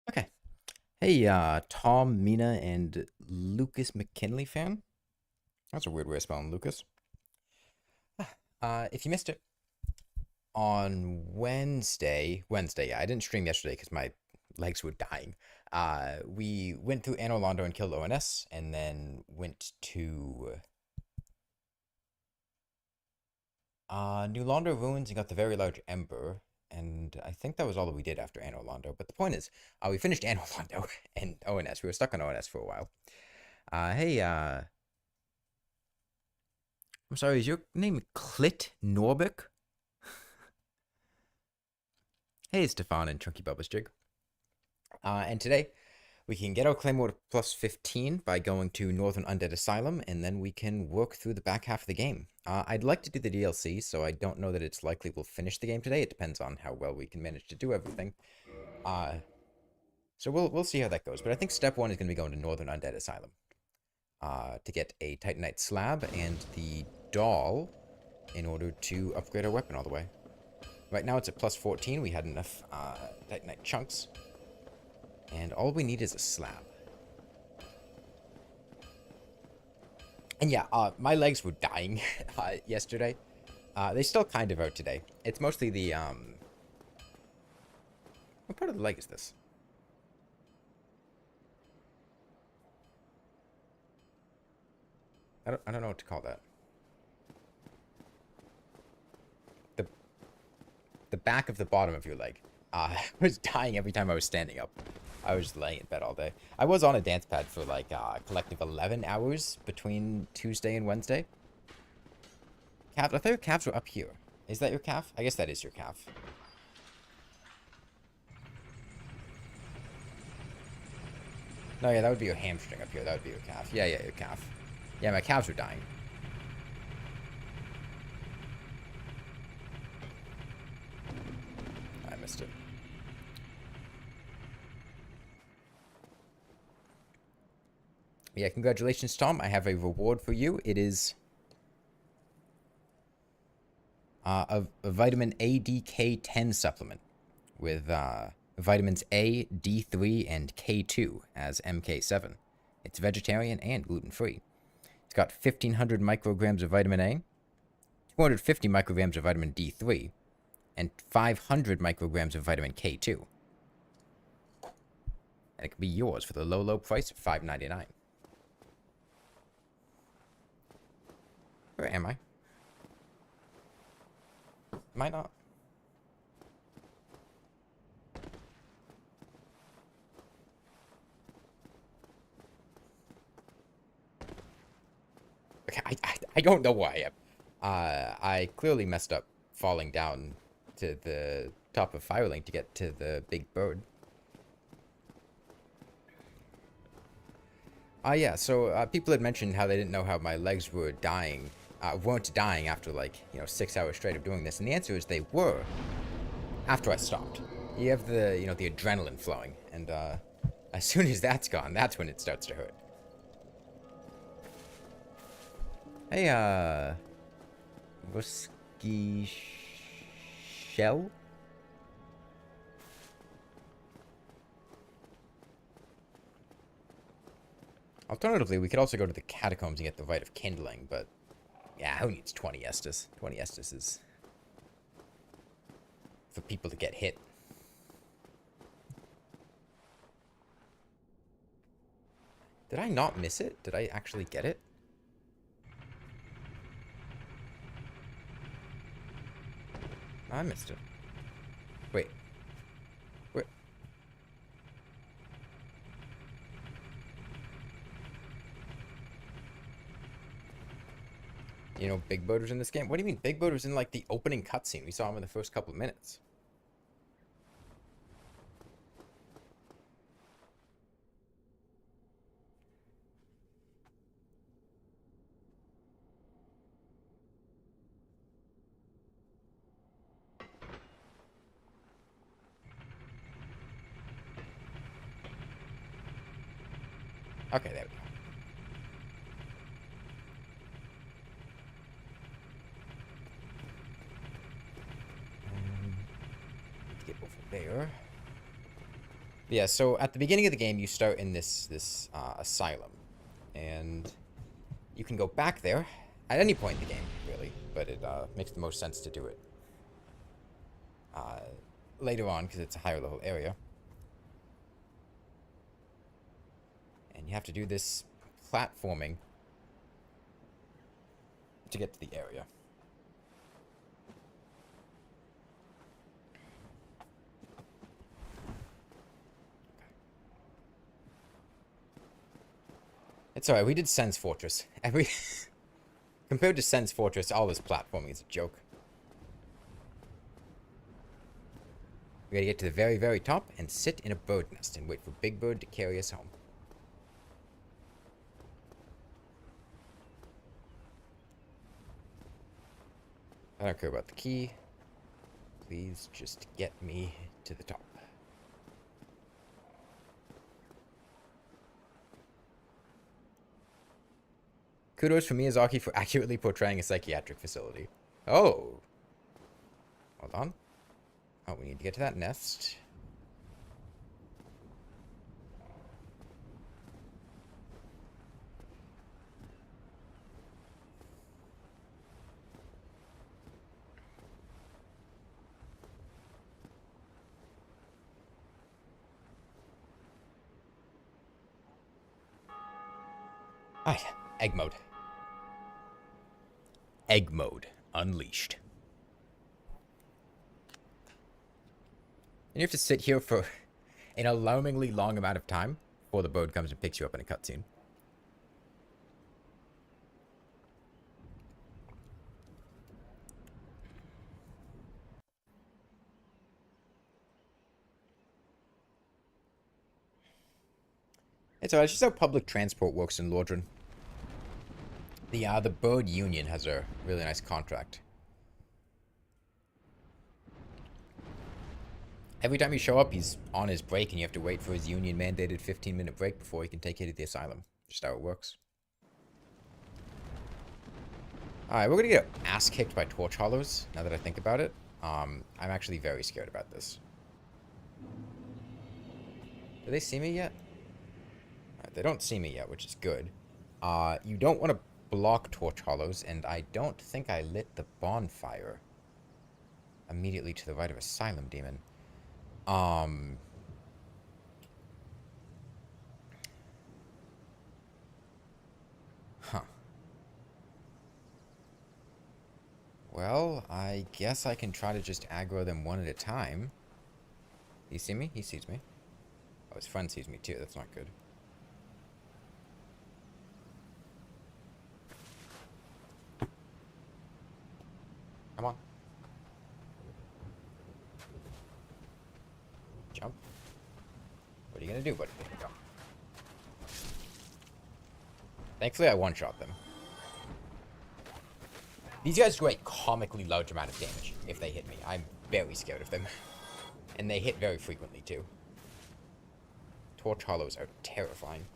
Okay. Hey, Tom, Mina, and Lucas McKinley fan? That's a weird way of spelling Lucas. If you missed it, on Wednesday, yeah, I didn't stream yesterday because my legs were dying. We went through Anor Londo and killed ONS, and then went to New Londo Ruins and got the very large Ember, and I think that was all that we did after Anor Londo. But the point is, we finished Anor Londo and ONS. We were stuck on ONS for a while. Hey, I'm sorry, is your name Clit Norbik? Hey, Stefan and Chunky Bubba's Jig. And today, we can get our Claymore to plus 15 by going to Northern Undead Asylum, and then we can work through the back half of the game. I'd like to do the DLC, so I don't know that it's likely we'll finish the game today. It depends on how well we can manage to do everything. So we'll see how that goes. But I think step one is going to be going to Northern Undead Asylum to get a Titanite slab and the doll in order to upgrade our weapon all the way. Right now it's at plus 14. We had enough Titanite chunks. And all we need is a slab. And yeah, my legs were dying yesterday. They still kind of are today. It's mostly the, what part of the leg is this? I don't know what to call that. The back of the bottom of your leg. I was dying every time I was standing up. I was laying in bed all day. I was on a dance pad for like a collective 11 hours between Tuesday and Wednesday. Calves, I thought your calves were up here. Is that your calf? I guess that is your calf. No, yeah, that would be your hamstring up here. That would be your calf. Yeah, yeah, your calf. Yeah, my calves were dying. I missed it. Yeah, congratulations, Tom. I have a reward for you. It is a vitamin ADK10 supplement with vitamins A, D3, and K2 as MK7. It's vegetarian and gluten-free. It's got 1,500 micrograms of vitamin A, 250 micrograms of vitamin D3, and 500 micrograms of vitamin K2. And it can be yours for the low, low price of $5.99. Where am I? Am I not? Okay, I don't know where I am. I clearly messed up falling down to the top of Firelink to get to the big bird. Yeah, so people had mentioned how they didn't know how my legs were dying, weren't dying after like, 6 hours straight of doing this. And the answer is they were after I stopped. You have the, the adrenaline flowing. And as soon as that's gone, that's when it starts to hurt. Hey, Whiskey Shell? Alternatively, we could also go to the catacombs and get the Rite of Kindling, but yeah, who needs 20 Estus? 20 Estus is for people to get hit. Did I not miss it? Did I actually get it? I missed it. Wait. Where? you know Big Bird was in this game? What do you mean? Big Bird was in, like, the opening cutscene. We saw him in the first couple of minutes. Okay, there we go. Let's get over there. Yeah, so at the beginning of the game, you start in this asylum, and you can go back there at any point in the game, really, but it makes the most sense to do it later on because it's a higher level area. And you have to do this platforming to get to the area. It's alright, we did Sen's Fortress. Compared to Sen's Fortress, all this platforming is a joke. We gotta get to the very, very top and sit in a bird nest and wait for Big Bird to carry us home. I don't care about the key. Please just get me to the top. Kudos for Miyazaki for accurately portraying a psychiatric facility. Oh. Hold on. Oh, we need to get to that nest. Alright, egg mode. Egg mode unleashed. And you have to sit here for an alarmingly long amount of time before the bird comes and picks you up in a cutscene. It's alright, it's just how public transport works in Lordran. The bird union has a really nice contract. Every time you show up, he's on his break, and you have to wait for his union-mandated 15-minute break before he can take you to the asylum. Just how it works. Alright, we're gonna get our ass kicked by torch hollows, now that I think about it. I'm actually very scared about this. Do they see me yet? Alright, they don't see me yet, which is good. You don't want to block torch hollows, and I don't think I lit the bonfire immediately to the right of Asylum Demon. Huh. Well, I guess I can try to just aggro them one at a time. You see me? He sees me. Oh, his friend sees me too. That's not good. Come on. Jump. What are you gonna do, buddy? There you go. Thankfully, I one-shot them. These guys do a comically large amount of damage if they hit me. I'm very scared of them. And they hit very frequently, too. Torch hollows are terrifying.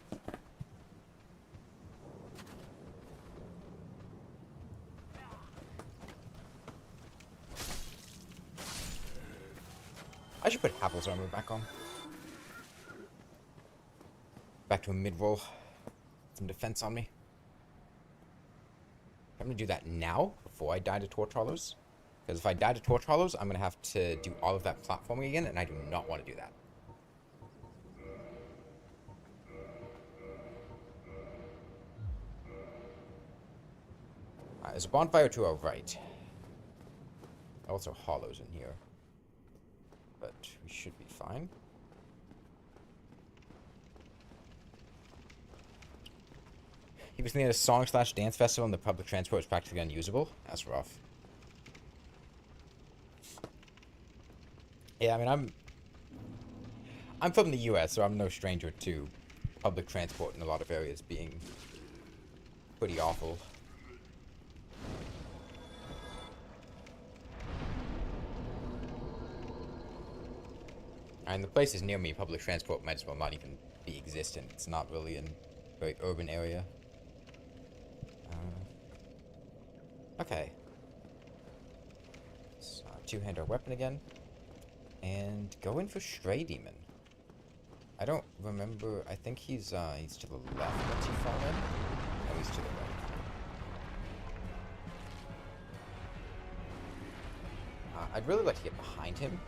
I should put Havel's armor back on. Back to a mid-roll. Some defense on me. I'm gonna do that now, before I die to torch hollows. Because if I die to torch hollows, I'm gonna have to do all of that platforming again, and I do not want to do that. There's a bonfire to our right. Also hollows in here. But we should be fine. He was near a song/dance festival and the public transport was practically unusable. That's rough. Yeah, I mean, I'm from the US, so I'm no stranger to public transport in a lot of areas being pretty awful. And the places near me, public transport might as well not even be existent. It's not really a very urban area. Okay. Let's two-hand our weapon again. And go in for Stray Demon. I don't remember. I think he's to the left once you fall in. No, he's to the right. I'd really like to get behind him.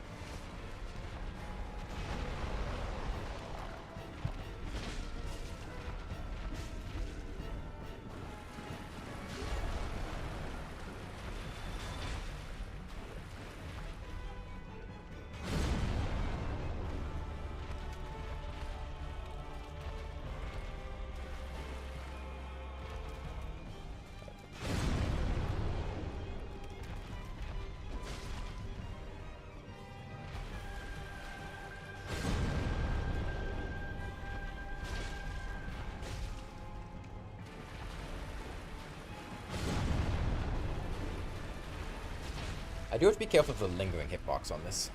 I do have to be careful of the lingering hitbox on this.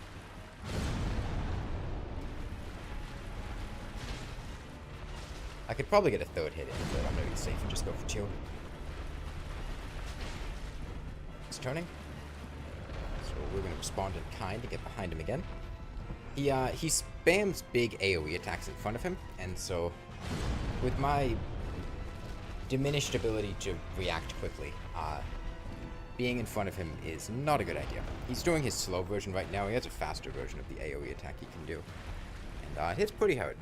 I could probably get a third hit in, but I'm gonna be safe and just go for 2. He's turning. So we're gonna respond in kind to get behind him again. He spams big AoE attacks in front of him, and so with my diminished ability to react quickly, being in front of him is not a good idea. He's doing his slow version right now. He has a faster version of the AoE attack he can do. And it hits pretty hard.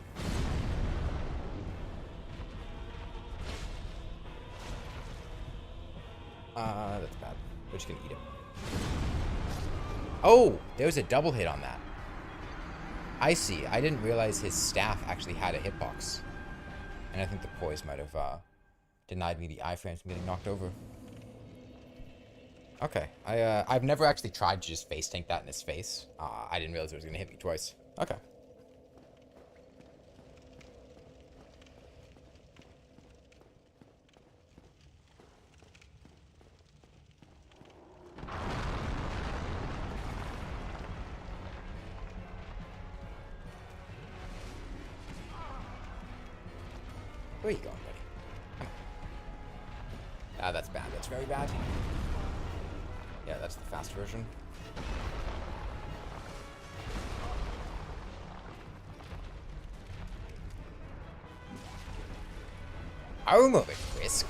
That's bad. We're just gonna eat him. Oh! There's a double hit on that. I see. I didn't realize his staff actually had a hitbox. And I think the poise might have denied me the iframes from getting knocked over. Okay, I've never actually tried to just face tank that in his face. I didn't realize it was going to hit me twice. Okay. Where are you going, buddy? Come on. That's bad. That's very bad. Yeah, that's the fast version. Armor risk.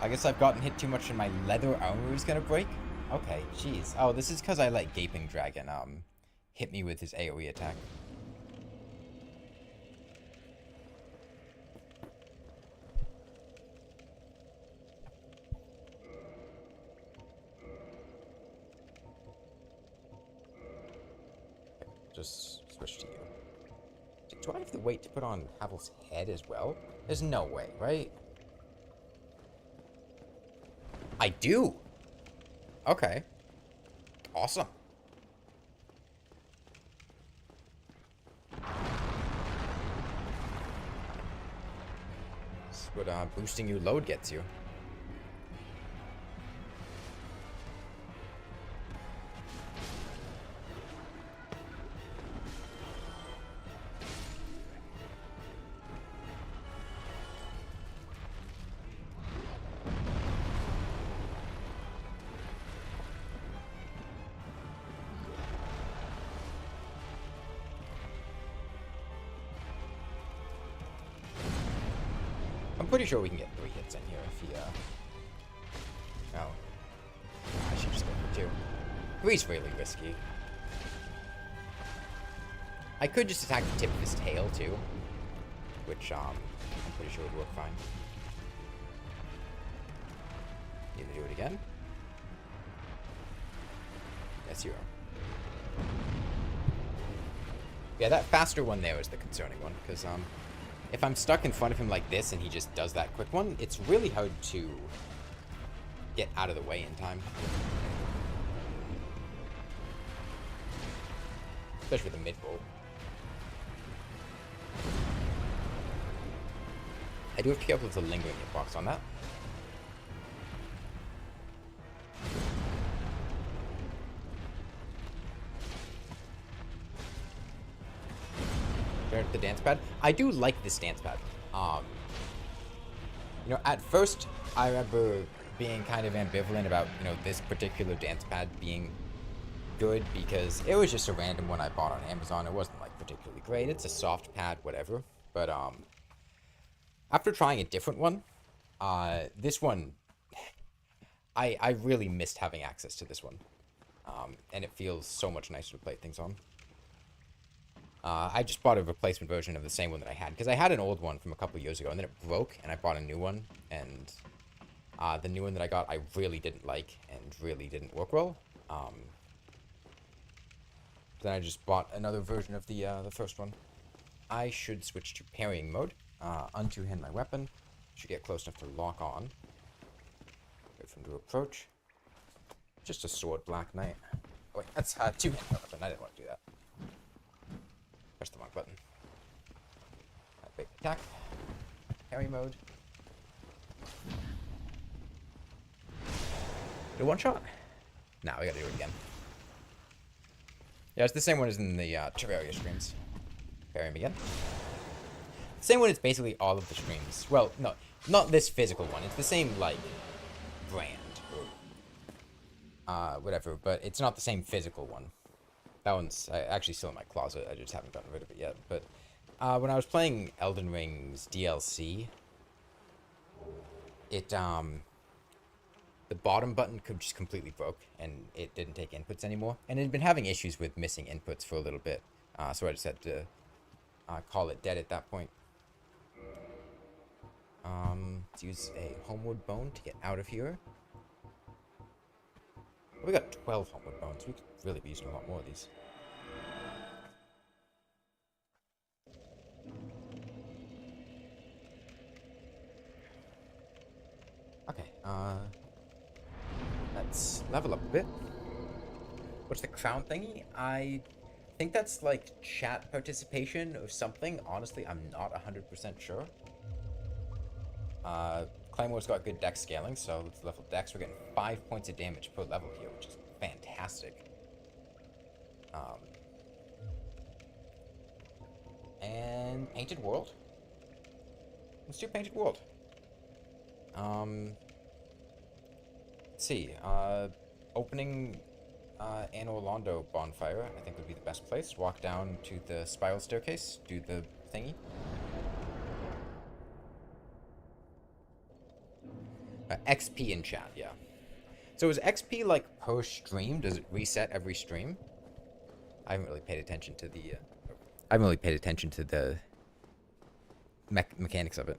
I guess I've gotten hit too much and my leather armor is gonna break? Okay, jeez. Oh, this is because I let Gaping Dragon hit me with his AoE attack. Just switch to you. Do I have to wait to put on Havel's head as well? There's no way, right? I do! Okay. Awesome. That's what boosting your load gets you. I'm pretty sure we can get 3 hits in here if he, Oh. I should just go for 2. 3's really risky. I could just attack the tip of his tail, too. Which, I'm pretty sure would work fine. Need to do it again? Yes, you are. Yeah, that faster one there is the concerning one, because, if I'm stuck in front of him like this and he just does that quick one, it's really hard to get out of the way in time. Especially with the mid-roll. I do have to be careful with the lingering hitbox on that. The dance pad. I do like this dance pad. You know, at first I remember being kind of ambivalent about, you know, this particular dance pad being good because it was just a random one I bought on Amazon. It wasn't like particularly great. It's a soft pad, whatever. But after trying a different one, this one, I really missed having access to this one. And it feels so much nicer to play things on. I just bought a replacement version of the same one that I had, because I had an old one from a couple years ago, and then it broke, and I bought a new one, and the new one that I got I really didn't like, and really didn't work well. Then I just bought another version of the first one. I should switch to parrying mode, unto-hand my weapon, should get close enough to lock on, wait for him to approach. Just a sword, Black Knight. Oh wait, that's two-hand weapon, I didn't want to do that. Press the wrong button. Big attack. Parry mode. Do one shot? Nah, we gotta do it again. Yeah, it's the same one as in the Terraria streams. Parry him again. Same one as basically all of the streams. Well, no, not this physical one. It's the same, like, brand. Or, whatever, but it's not the same physical one. That one's actually still in my closet. I just haven't gotten rid of it yet. But when I was playing Elden Ring's DLC, it the bottom button just completely broke, and it didn't take inputs anymore. And it had been having issues with missing inputs for a little bit, so I just had to call it dead at that point. Let's use a homeward bone to get out of here. We got 12 homeward bones. We could really be using a lot more of these. Okay, let's level up a bit. What's the crown thingy? I think that's like chat participation or something. Honestly, I'm not 100% sure. Claymore's got good dex scaling, so let's level dex. We're getting 5 points of damage per level here, which is fantastic. And Painted World. Let's do Painted World. Let's see. Opening anor londo bonfire, I think would be the best place. Walk down to the spiral staircase, do the thingy. XP in chat, yeah. So is XP like per stream? Does it reset every stream? I haven't really paid attention to the. I haven't really paid attention to the mechanics of it.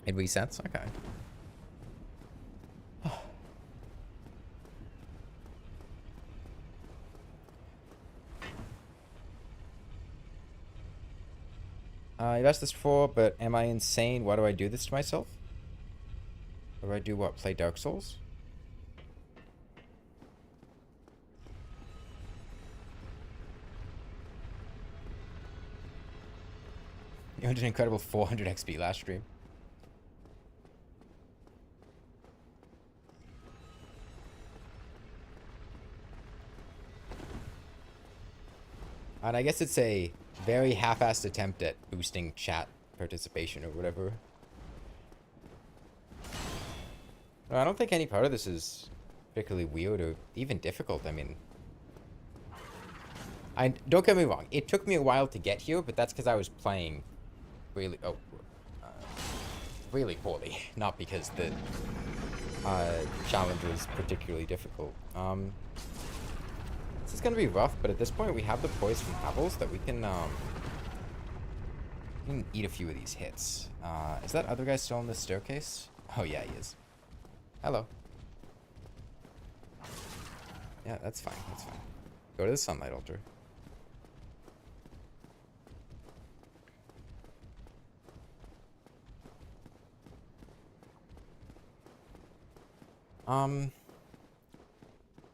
It resets, okay. I've asked this before, but am I insane? Why do I do this to myself? Or do I do what? Play Dark Souls? You had an incredible 400 XP last stream. And I guess it's a very half-assed attempt at boosting chat participation or whatever. No, I don't think any part of this is particularly weird or even difficult. I mean, don't get me wrong. It took me a while to get here, but that's because I was playing really, really poorly. Not because the challenge was particularly difficult. This is gonna be rough, but at this point we have the poise from Havels that we can eat a few of these hits. Is that other guy still on the staircase? Oh yeah, he is. Hello. Yeah, that's fine. That's fine. Go to the sunlight altar. Um,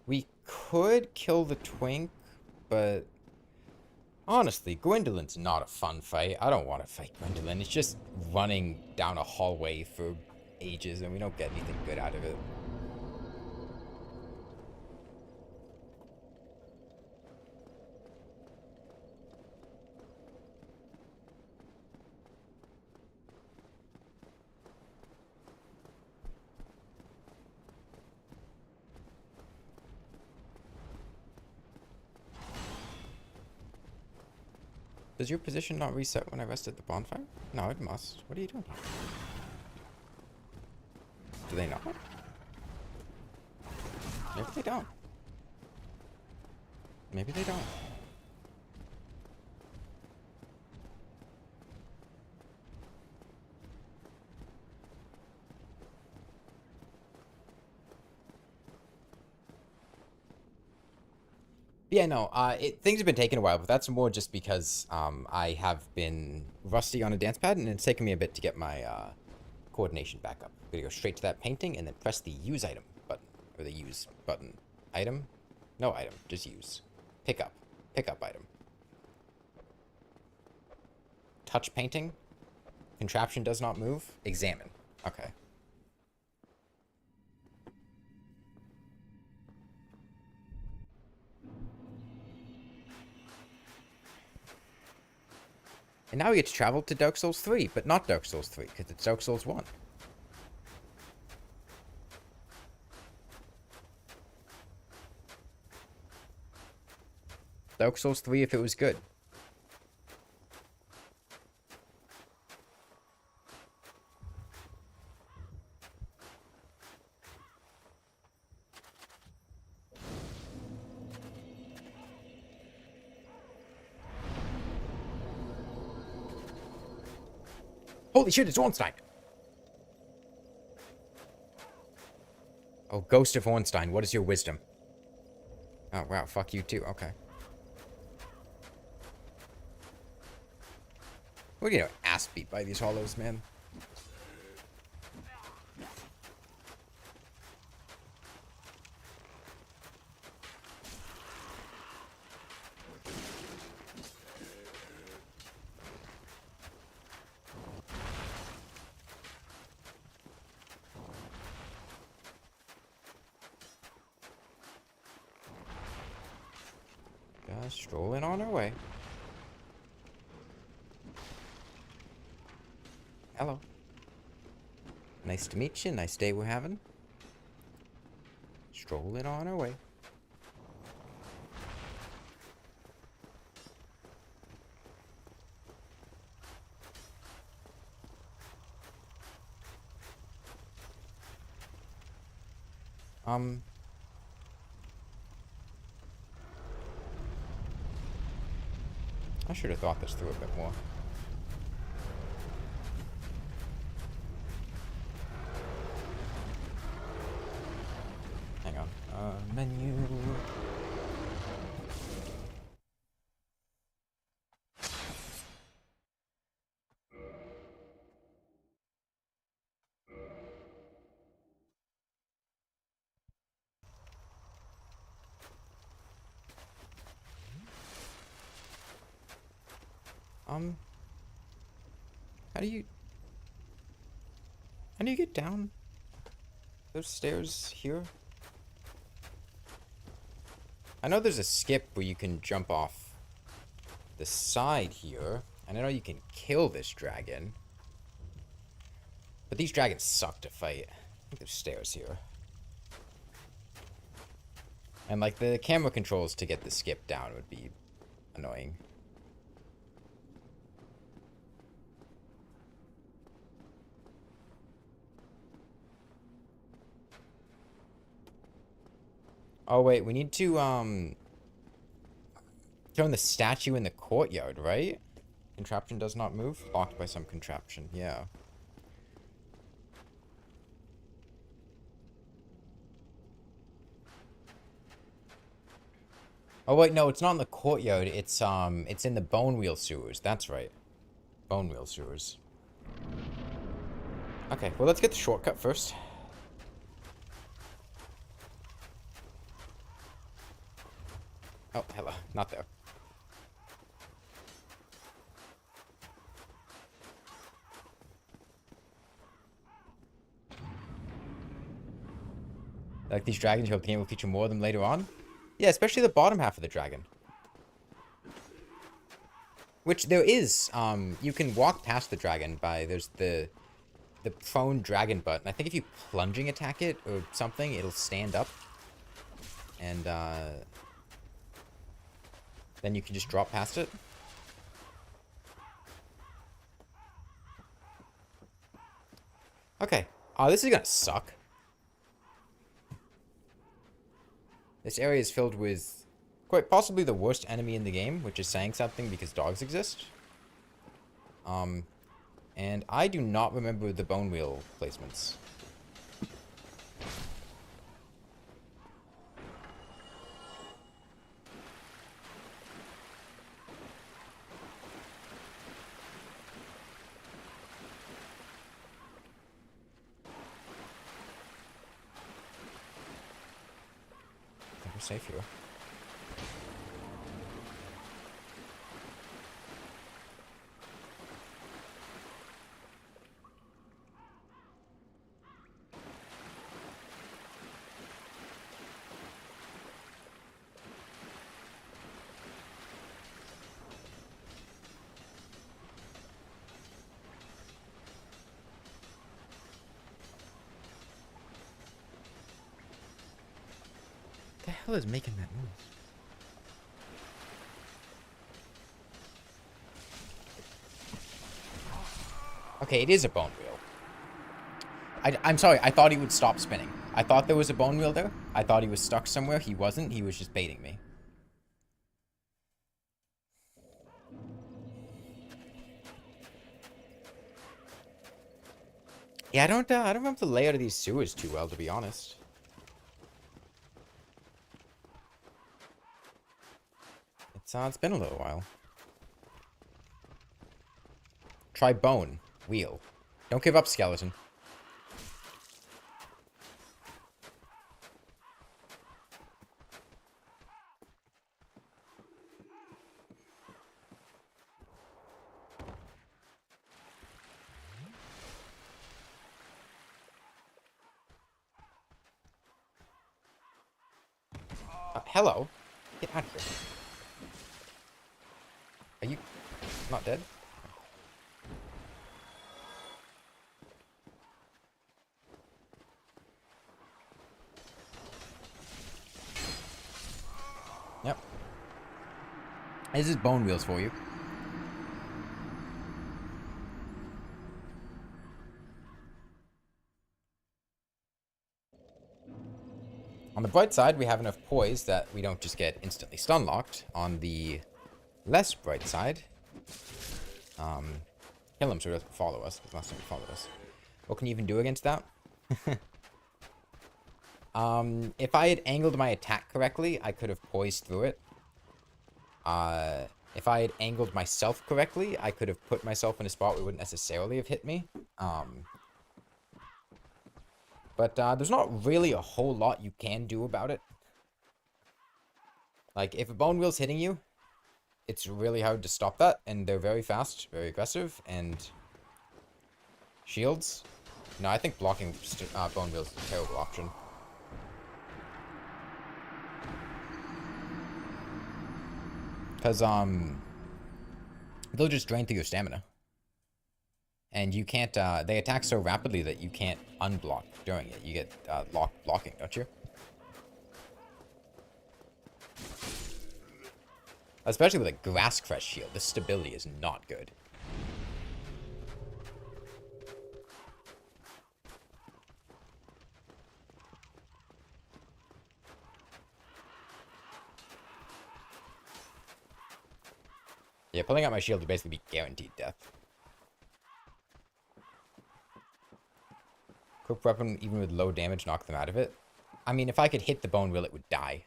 we could kill the twink, but honestly, Gwendolyn's not a fun fight. I don't want to fight Gwendolyn. It's just running down a hallway for ages, and we don't get anything good out of it. Does your position not reset when I rest at the bonfire? No, it must. What are you doing? Do they not? Maybe they don't. Maybe they don't. Yeah, no, things have been taking a while, but that's more just because I have been rusty on a dance pad, and it's taken me a bit to get my coordination back up. I'm gonna go straight to that painting, and then press the use item button, or the use button. Item? No item, just use. Pick up. Pick up item. Touch painting. Contraption does not move. Examine. Okay. And now we get to travel to Dark Souls 3, but not Dark Souls 3, because it's Dark Souls 1. Dark Souls 3 if it was good. Holy shit, it's Ornstein! Oh, Ghost of Ornstein, what is your wisdom? Oh, wow, fuck you too, okay. We're getting ass beat by these hollows, man. Just strolling on our way. Hello. Nice to meet you. Nice day we're having. Strolling on our way. I should have thought this through a bit more. Hang on. Menu. How do you get down those stairs here? I know there's a skip where you can jump off the side here, and I know you can kill this dragon. But these dragons suck to fight. I think there's stairs here. And like the camera controls to get the skip down would be annoying. Oh wait, we need to turn the statue in the courtyard, right? Contraption does not move. Blocked by some contraption, yeah. Oh wait, no, it's not in the courtyard. It's in the bone wheel sewers. That's right. Bone wheel sewers. Okay, well let's get the shortcut first. Oh, hello. Not there. Like these dragons, you hope the game will feature more of them later on? Yeah, especially the bottom half of the dragon. Which there is. You can walk past the dragon by, there's the prone dragon button. I think if you plunging attack it or something, it'll stand up. And then you can just drop past it. Okay. This is gonna suck. This area is filled with quite possibly the worst enemy in the game, which is saying something because dogs exist. And I do not remember the bone wheel placements. I think we're safe here. What the hell is making that noise? Okay, it is a bone wheel. I'm sorry, I thought he would stop spinning. I thought there was a bone wheel there. I thought he was stuck somewhere. He wasn't. He was just baiting me. Yeah, I don't remember the layout of these sewers too well, to be honest. It's been a little while. Try bone. Wheel. Don't give up, skeleton. Hello? Get out of here. Are you not dead? Yep. This is bone wheels for you. On the bright side, we have enough poise that we don't just get instantly stun locked. On the less bright side, kill him so he doesn't follow us, because last time he followed us. What can you even do against that? If I had angled my attack correctly, I could have poised through it. If I had angled myself correctly, I could have put myself in a spot where it wouldn't necessarily have hit me. But there's not really a whole lot you can do about it. Like, if a bone wheel's hitting you, it's really hard to stop that, and they're very fast, very aggressive, and shields. No, I think blocking bone wheels is a terrible option. Because, they'll just drain through your stamina. And you can't, they attack so rapidly that you can't unblock during it. You get, blocking, don't you? Especially with a grass crest shield, the stability is not good. Yeah, pulling out my shield would basically be guaranteed death. Quick weapon, even with low damage, knock them out of it. I mean, if I could hit the bone wheel, it would die.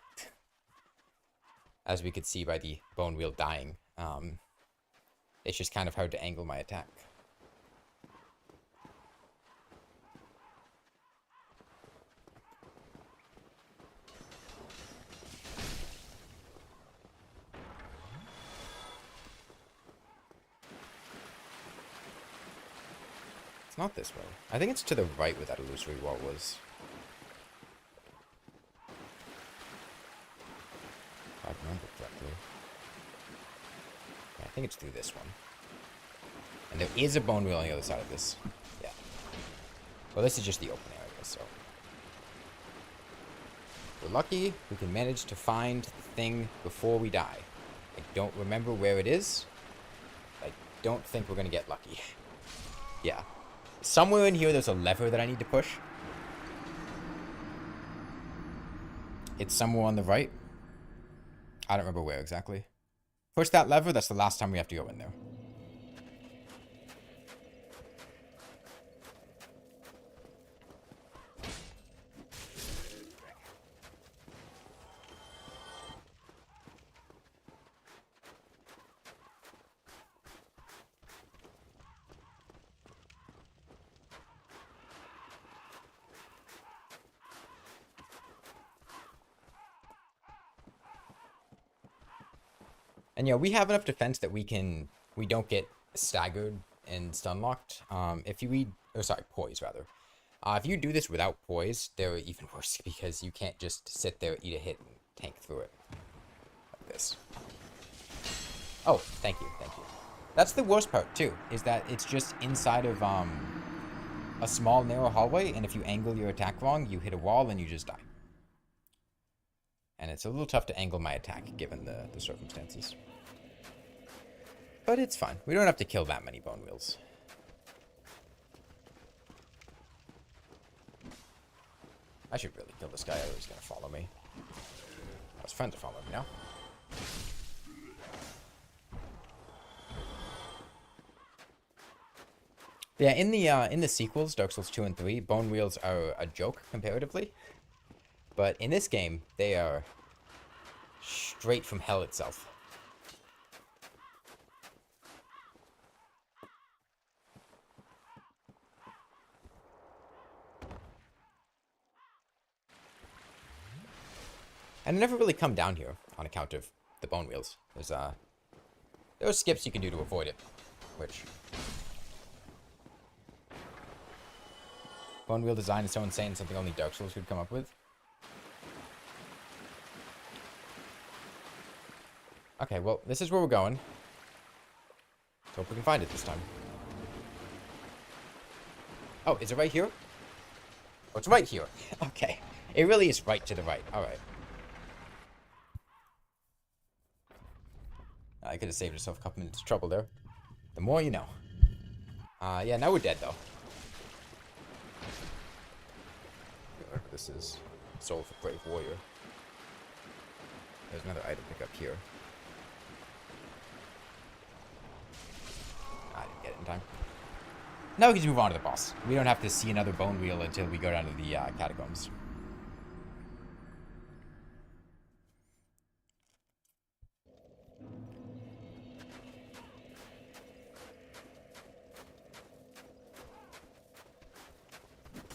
As we could see by the bone wheel dying. It's just kind of hard to angle my attack. not this way. I think it's to the right where that illusory wall was. If I remember correctly. Yeah, I think it's through this one. And there is a bone wheel on the other side of this. Yeah. Well, this is just the open area, so. We're lucky we can manage to find the thing before we die. I don't remember where it is. I don't think we're going to get lucky. Yeah. Somewhere in here there's a lever that I need to push. It's somewhere on the right. I don't remember where exactly. Push that lever, that's the last time we have to go in there. And yeah, we have enough defense that we don't get staggered and stun locked. If you read, or sorry, poise rather. If you do this without poise, they're even worse because you can't just sit there, eat a hit, and tank through it. Like this. Oh, thank you, thank you. That's the worst part too, is that it's just inside of a small narrow hallway, and if you angle your attack wrong, you hit a wall and you just die. And it's a little tough to angle my attack, given the circumstances. But it's fine. We don't have to kill that many bone wheels. I should really kill this guy, or he's going to follow me. His friends are following me now. Yeah, in the sequels, Dark Souls 2 and 3, bone wheels are a joke, comparatively. But in this game, they are straight from hell itself. And I never really come down here on account of the bone wheels. There are skips you can do to avoid it, which bone wheel design is so insane, something only Dark Souls could come up with. Okay, well, this is where we're going. Let's hope we can find it this time. Oh, is it right here? Oh, it's right here. Okay. It really is right to the right. Alright. I could have saved yourself a couple minutes of trouble there. The more you know. Yeah, now we're dead, though. This is Soul for Brave Warrior. There's another item pick up here. I didn't get it in time. Now we can just move on to the boss. We don't have to see another bone wheel until we go down to the catacombs.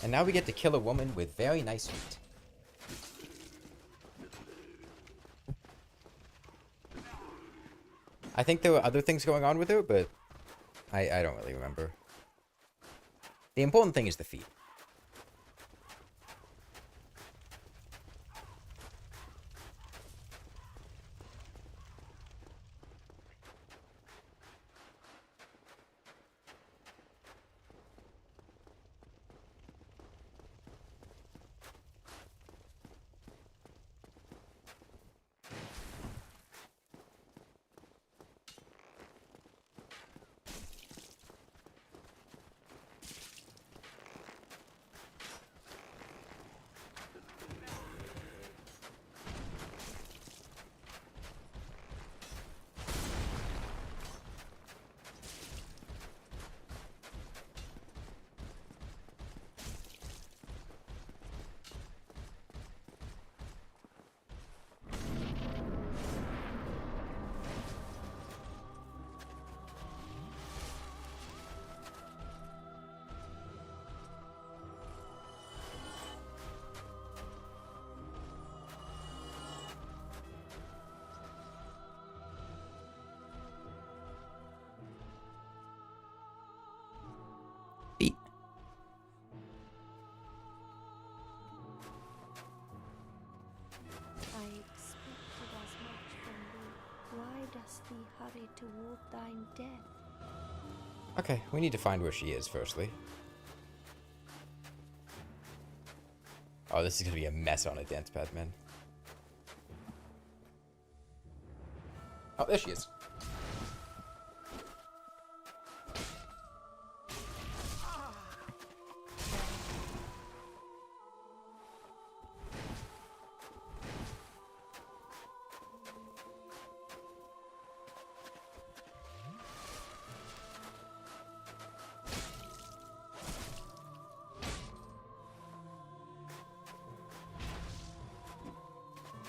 And now we get to kill a woman with very nice feet. I think there were other things going on with her, but I don't really remember. The important thing is the feet. hurry toward thine death. Okay, we need to find where she is, firstly. Oh, this is gonna be a mess on a Dancepad, man. Oh, there she is.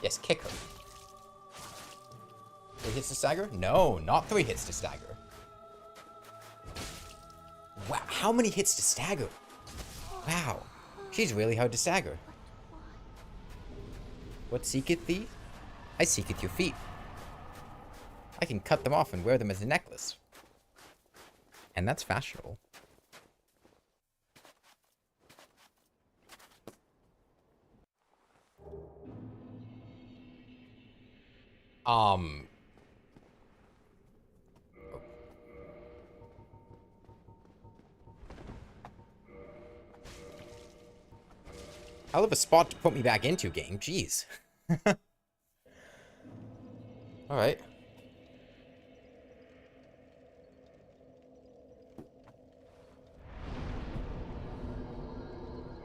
Yes, kick her. 3 hits to stagger? No, not 3 hits to stagger. Wow, how many hits to stagger? Wow, she's really hard to stagger. What seeketh thee? I seeketh your feet. I can cut them off and wear them as a necklace. And that's fashionable. Hell of a spot to put me back into, game. Jeez. Alright.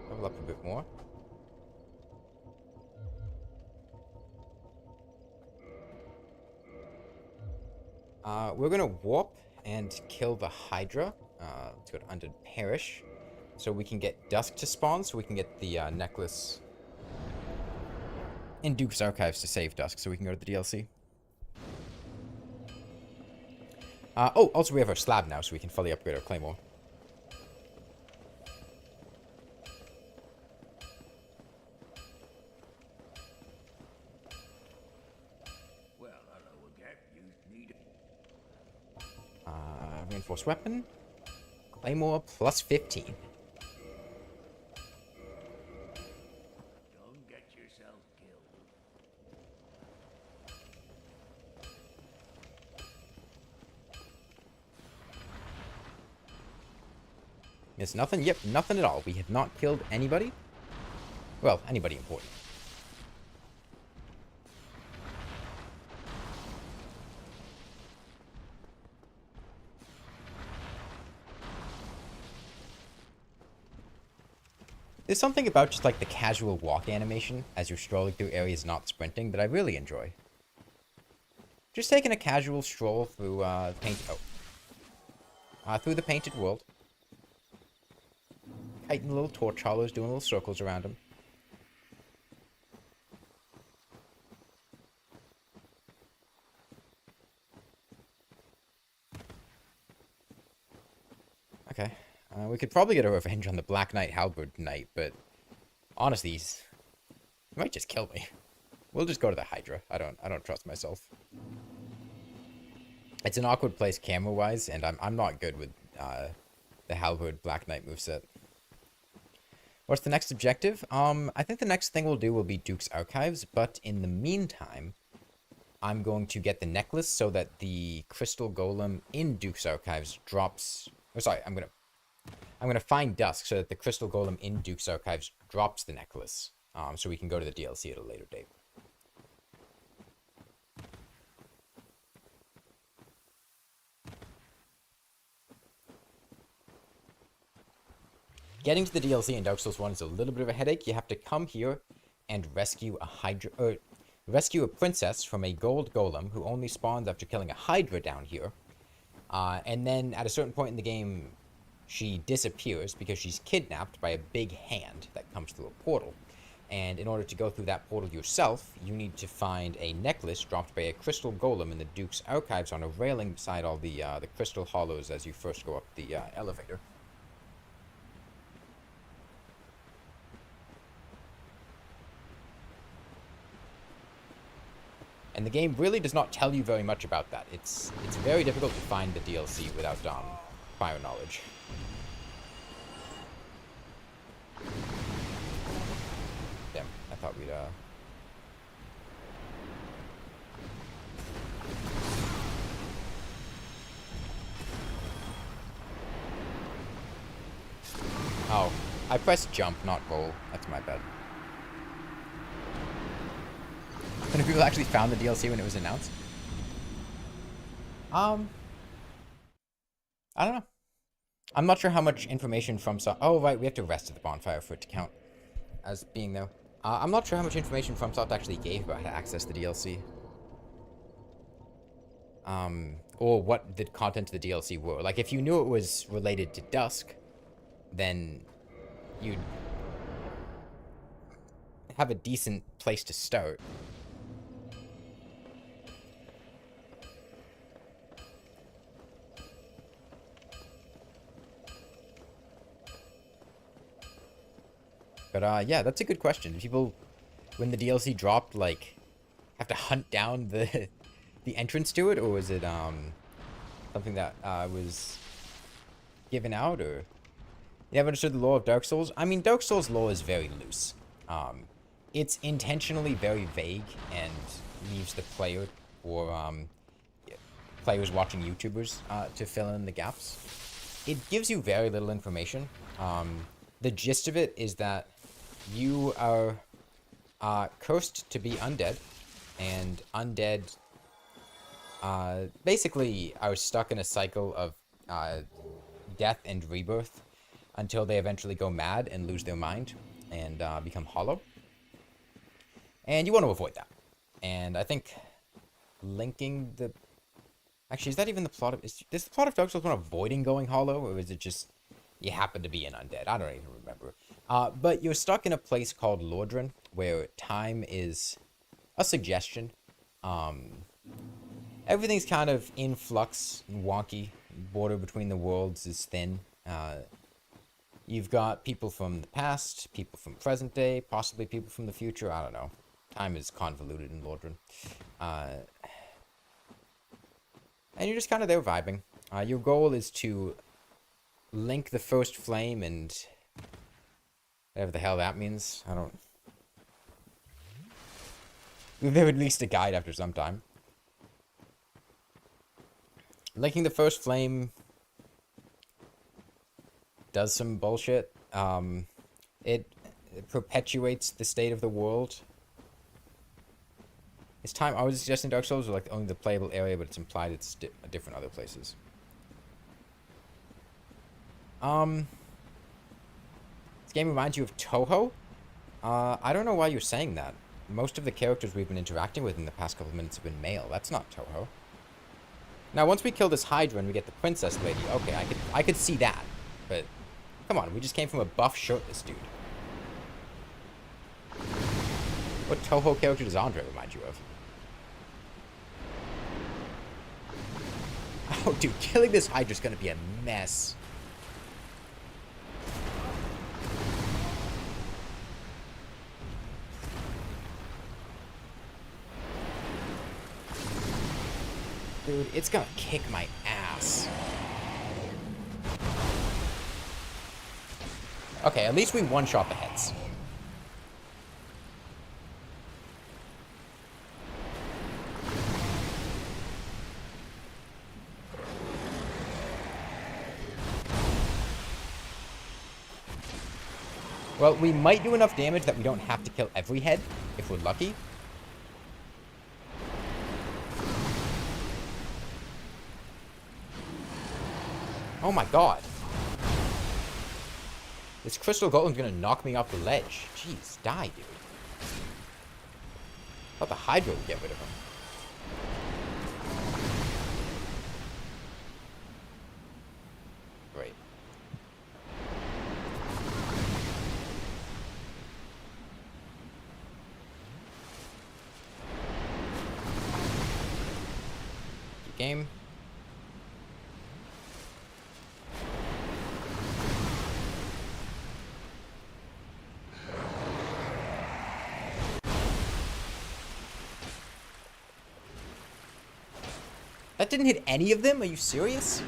Level up a bit more. We're gonna warp and kill the Hydra. Let's go to Undead Parish. So we can get Dusk to spawn, so we can get the necklace in Duke's Archives to save Dusk, so we can go to the DLC. Oh, also we have our slab now, so we can fully upgrade our claymore. Well, hello again. You need Reinforced weapon. Claymore plus 15. Don't get yourself killed. It's nothing. Yep, nothing at all. We have not killed anybody. Well, anybody important. There's something about just like the casual walk animation as you're strolling through areas not sprinting that I really enjoy. Just taking a casual stroll through through the painted world. Kiting little torch hollows, doing little circles around them. Okay. We could probably get a revenge on the Black Knight Halberd Knight, but honestly, he might just kill me. We'll just go to the Hydra. I don't trust myself. It's an awkward place camera-wise, and I'm not good with the Halberd Black Knight moveset. What's the next objective? I think the next thing we'll do will be Duke's Archives, but in the meantime, I'm going to get the necklace so that the Crystal Golem in Duke's Archives drops... Oh, sorry, I'm gonna find Dusk so that the Crystal Golem in Duke's Archives drops the necklace, so we can go to the DLC at a later date. Getting to the DLC in Dark Souls 1 is a little bit of a headache. You have to come here and rescue a Hydra, or rescue a princess from a gold golem who only spawns after killing a Hydra down here. And then at a certain point in the game, she disappears because she's kidnapped by a big hand that comes through a portal. And in order to go through that portal yourself, you need to find a necklace dropped by a crystal golem in the Duke's Archives on a railing beside all the crystal hollows as you first go up the elevator. And the game really does not tell you very much about that. It's very difficult to find the DLC without prior knowledge. Damn, I thought we'd I pressed jump, not roll. That's my bad. And if people actually found the DLC when it was announced? I don't know. I'm not sure how much information from oh, right, we have to rest at the bonfire for it to count as being there. I'm not sure how much information FromSoft actually gave about how to access the DLC. Or what the content of the DLC were. Like, if you knew it was related to Dusk, then you'd have a decent place to start. But, yeah, that's a good question. People, when the DLC dropped, like, have to hunt down the entrance to it? Or was it, something that, was given out, or... You haven't understood the lore of Dark Souls? I mean, Dark Souls lore is very loose. It's intentionally very vague and leaves the player or players watching YouTubers to fill in the gaps. It gives you very little information. The gist of it is that you are cursed to be undead, and undead basically are stuck in a cycle of death and rebirth until they eventually go mad and lose their mind and become hollow. And you want to avoid that. And I think linking the... Actually, is that even the plot of... Is the plot of Dark Souls 1 avoiding going hollow? Or is it just you happen to be an undead? I don't even remember. But you're stuck in a place called Lordran, where time is a suggestion. Everything's kind of in flux and wonky. Border between the worlds is thin. You've got people from the past, people from present day, possibly people from the future. I don't know. Time is convoluted in Lordran. And you're just kind of there vibing. Your goal is to link the first flame and whatever the hell that means. I don't... There at least a guide after some time. Linking the first flame does some bullshit. It perpetuates the state of the world. It's time. I was suggesting Dark Souls are like only the playable area, but it's implied it's different other places. This game reminds you of Toho? I don't know why you're saying that. Most of the characters we've been interacting with in the past couple of minutes have been male. That's not Toho. Now, once we kill this Hydra and we get the princess lady, okay, I could see that. But, come on, we just came from a buff shirtless dude. What Toho character does Andre remind you of? Oh, dude, killing this Hydra's gonna be a mess. Dude, it's gonna kick my ass. Okay, at least we one-shot the heads. Well, we might do enough damage that we don't have to kill every head, if we're lucky. Oh my god. This crystal golem's gonna knock me off the ledge. Jeez, die, dude. I thought the Hydra would get rid of him. Great. Game. That didn't hit any of them? Are you serious?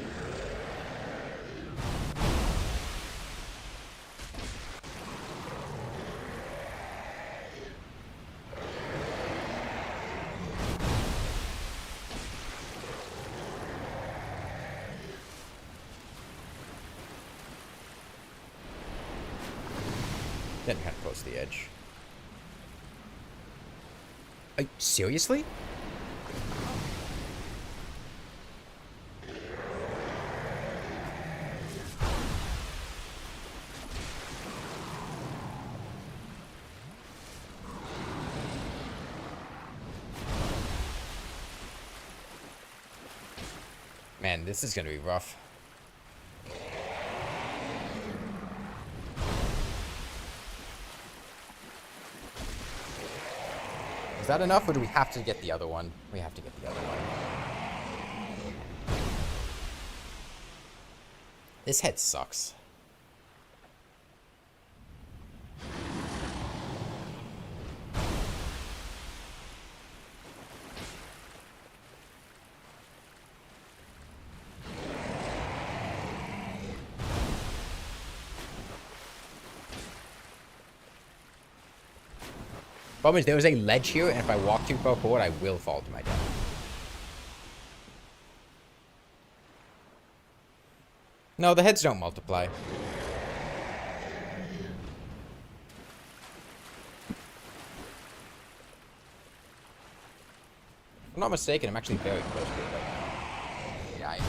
Getting kind of close to the edge. Seriously? Man, this is gonna be rough. Is that enough, or do we have to get the other one? We have to get the other one. This head sucks. Problem is, there was a ledge here, and if I walk too far forward, I will fall to my death. No, the heads don't multiply. If I'm not mistaken, I'm actually very close to it right now. Yeah, I am.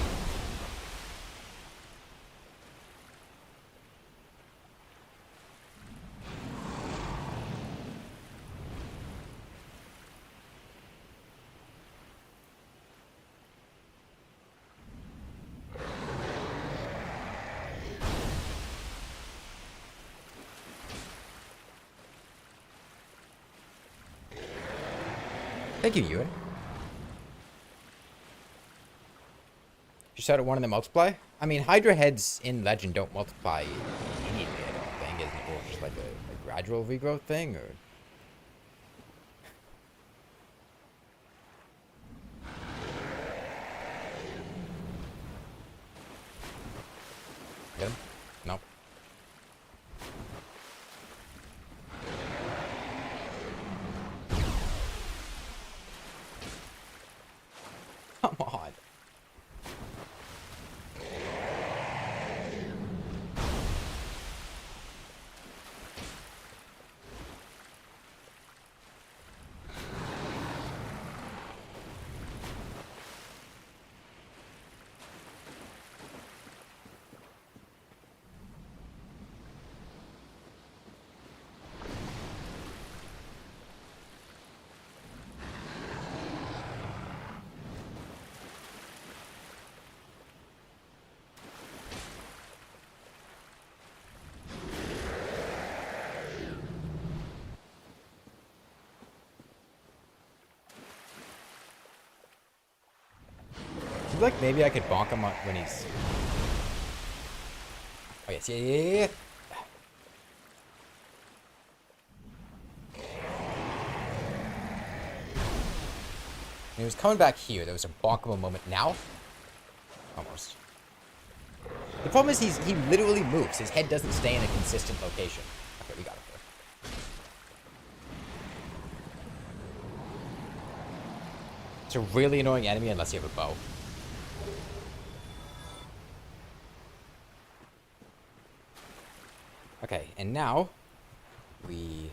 Thank you, Ewan. You said it one of them multiply? I mean, Hydra heads in Legend don't multiply immediately, I don't think. Isn't it more just like a gradual regrowth thing, or? Get him? No. Come on. I feel like maybe I could bonk him when he's... Oh, yes, yeah. When he was coming back here, there was a bonkable moment. Now? Almost. The problem is he literally moves. His head doesn't stay in a consistent location. Okay, we got it there. It's a really annoying enemy unless you have a bow. Okay, and now we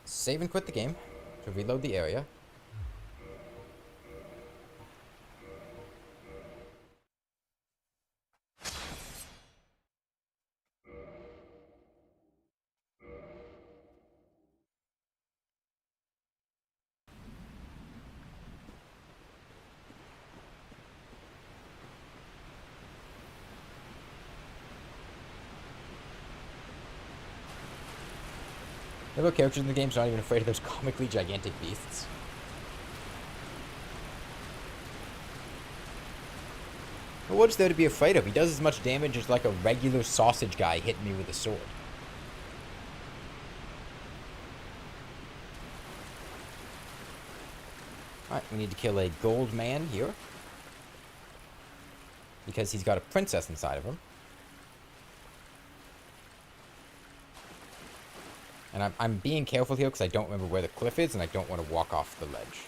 save and quit the game to reload the area. The other characters in the game's not even afraid of those comically gigantic beasts. But what's there to be afraid of? He does as much damage as like a regular sausage guy hitting me with a sword. Alright, we need to kill a gold man here. Because he's got a princess inside of him. And I'm being careful here because I don't remember where the cliff is and I don't want to walk off the ledge.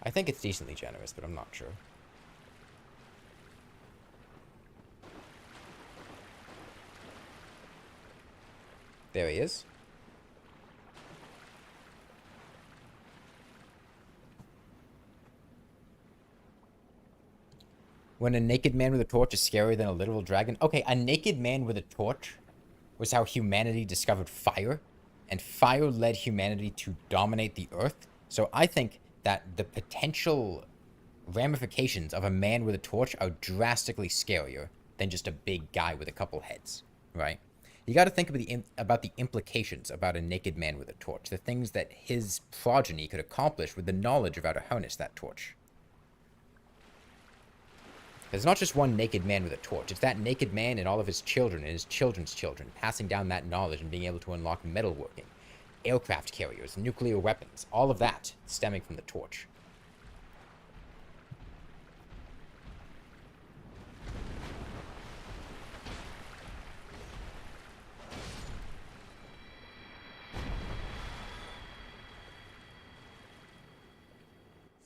I think it's decently generous, but I'm not sure. There he is. When a naked man with a torch is scarier than a literal dragon. Okay, a naked man with a torch was how humanity discovered fire, and fire led humanity to dominate the earth. So I think that the potential ramifications of a man with a torch are drastically scarier than just a big guy with a couple heads, right? You got to think about the implications about a naked man with a torch, the things that his progeny could accomplish with the knowledge of how to harness that torch. There's not just one naked man with a torch. It's that naked man and all of his children and his children's children, passing down that knowledge and being able to unlock metalworking, aircraft carriers, nuclear weapons, all of that stemming from the torch.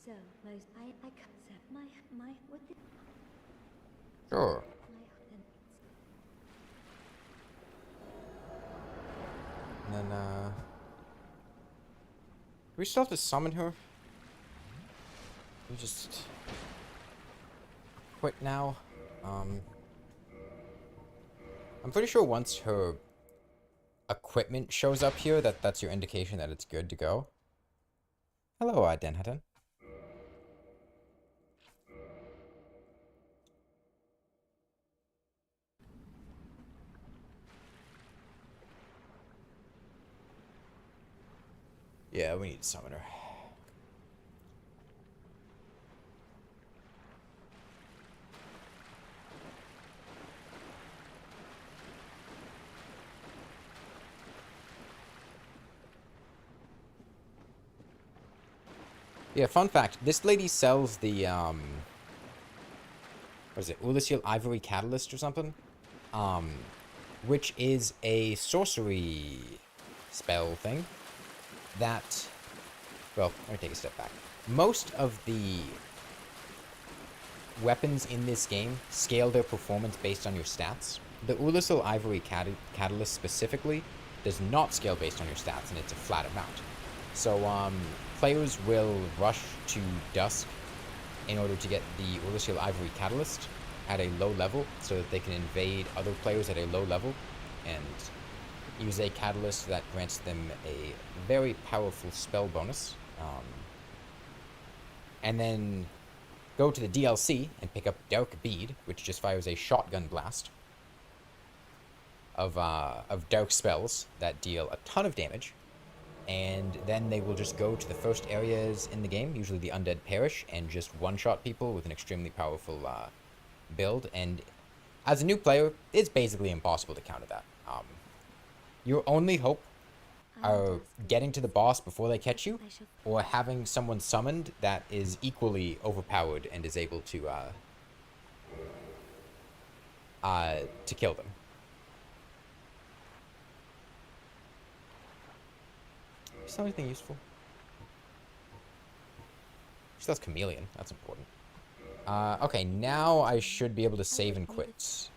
So, most I concept my what the Sure. And then, do we still have to summon her? We just quit now. I'm pretty sure once her equipment shows up here, that's your indication that it's good to go. Hello, Denhattan. Yeah, we need to summon her. Yeah, fun fact. This lady sells the, what is it? Ulysseal Ivory Catalyst or something? Which is a sorcery spell thing that, well, let me take a step back. Most of the weapons in this game scale their performance based on your stats. The Ulysseal Ivory Catalyst specifically does not scale based on your stats, and it's a flat amount. So, players will rush to Dusk in order to get the Ulysseal Ivory Catalyst at a low level so that they can invade other players at a low level and use a catalyst that grants them a very powerful spell bonus. And then go to the DLC and pick up Dark Bead, which just fires a shotgun blast of dark spells that deal a ton of damage. And then they will just go to the first areas in the game, usually the Undead Parish, and just one-shot people with an extremely powerful build. And as a new player, it's basically impossible to counter that. Your only hope are getting to the boss before they catch you, or having someone summoned that is equally overpowered and is able to kill them. Is there anything useful? She does Chameleon. That's important. Okay, now I should be able to save and quit.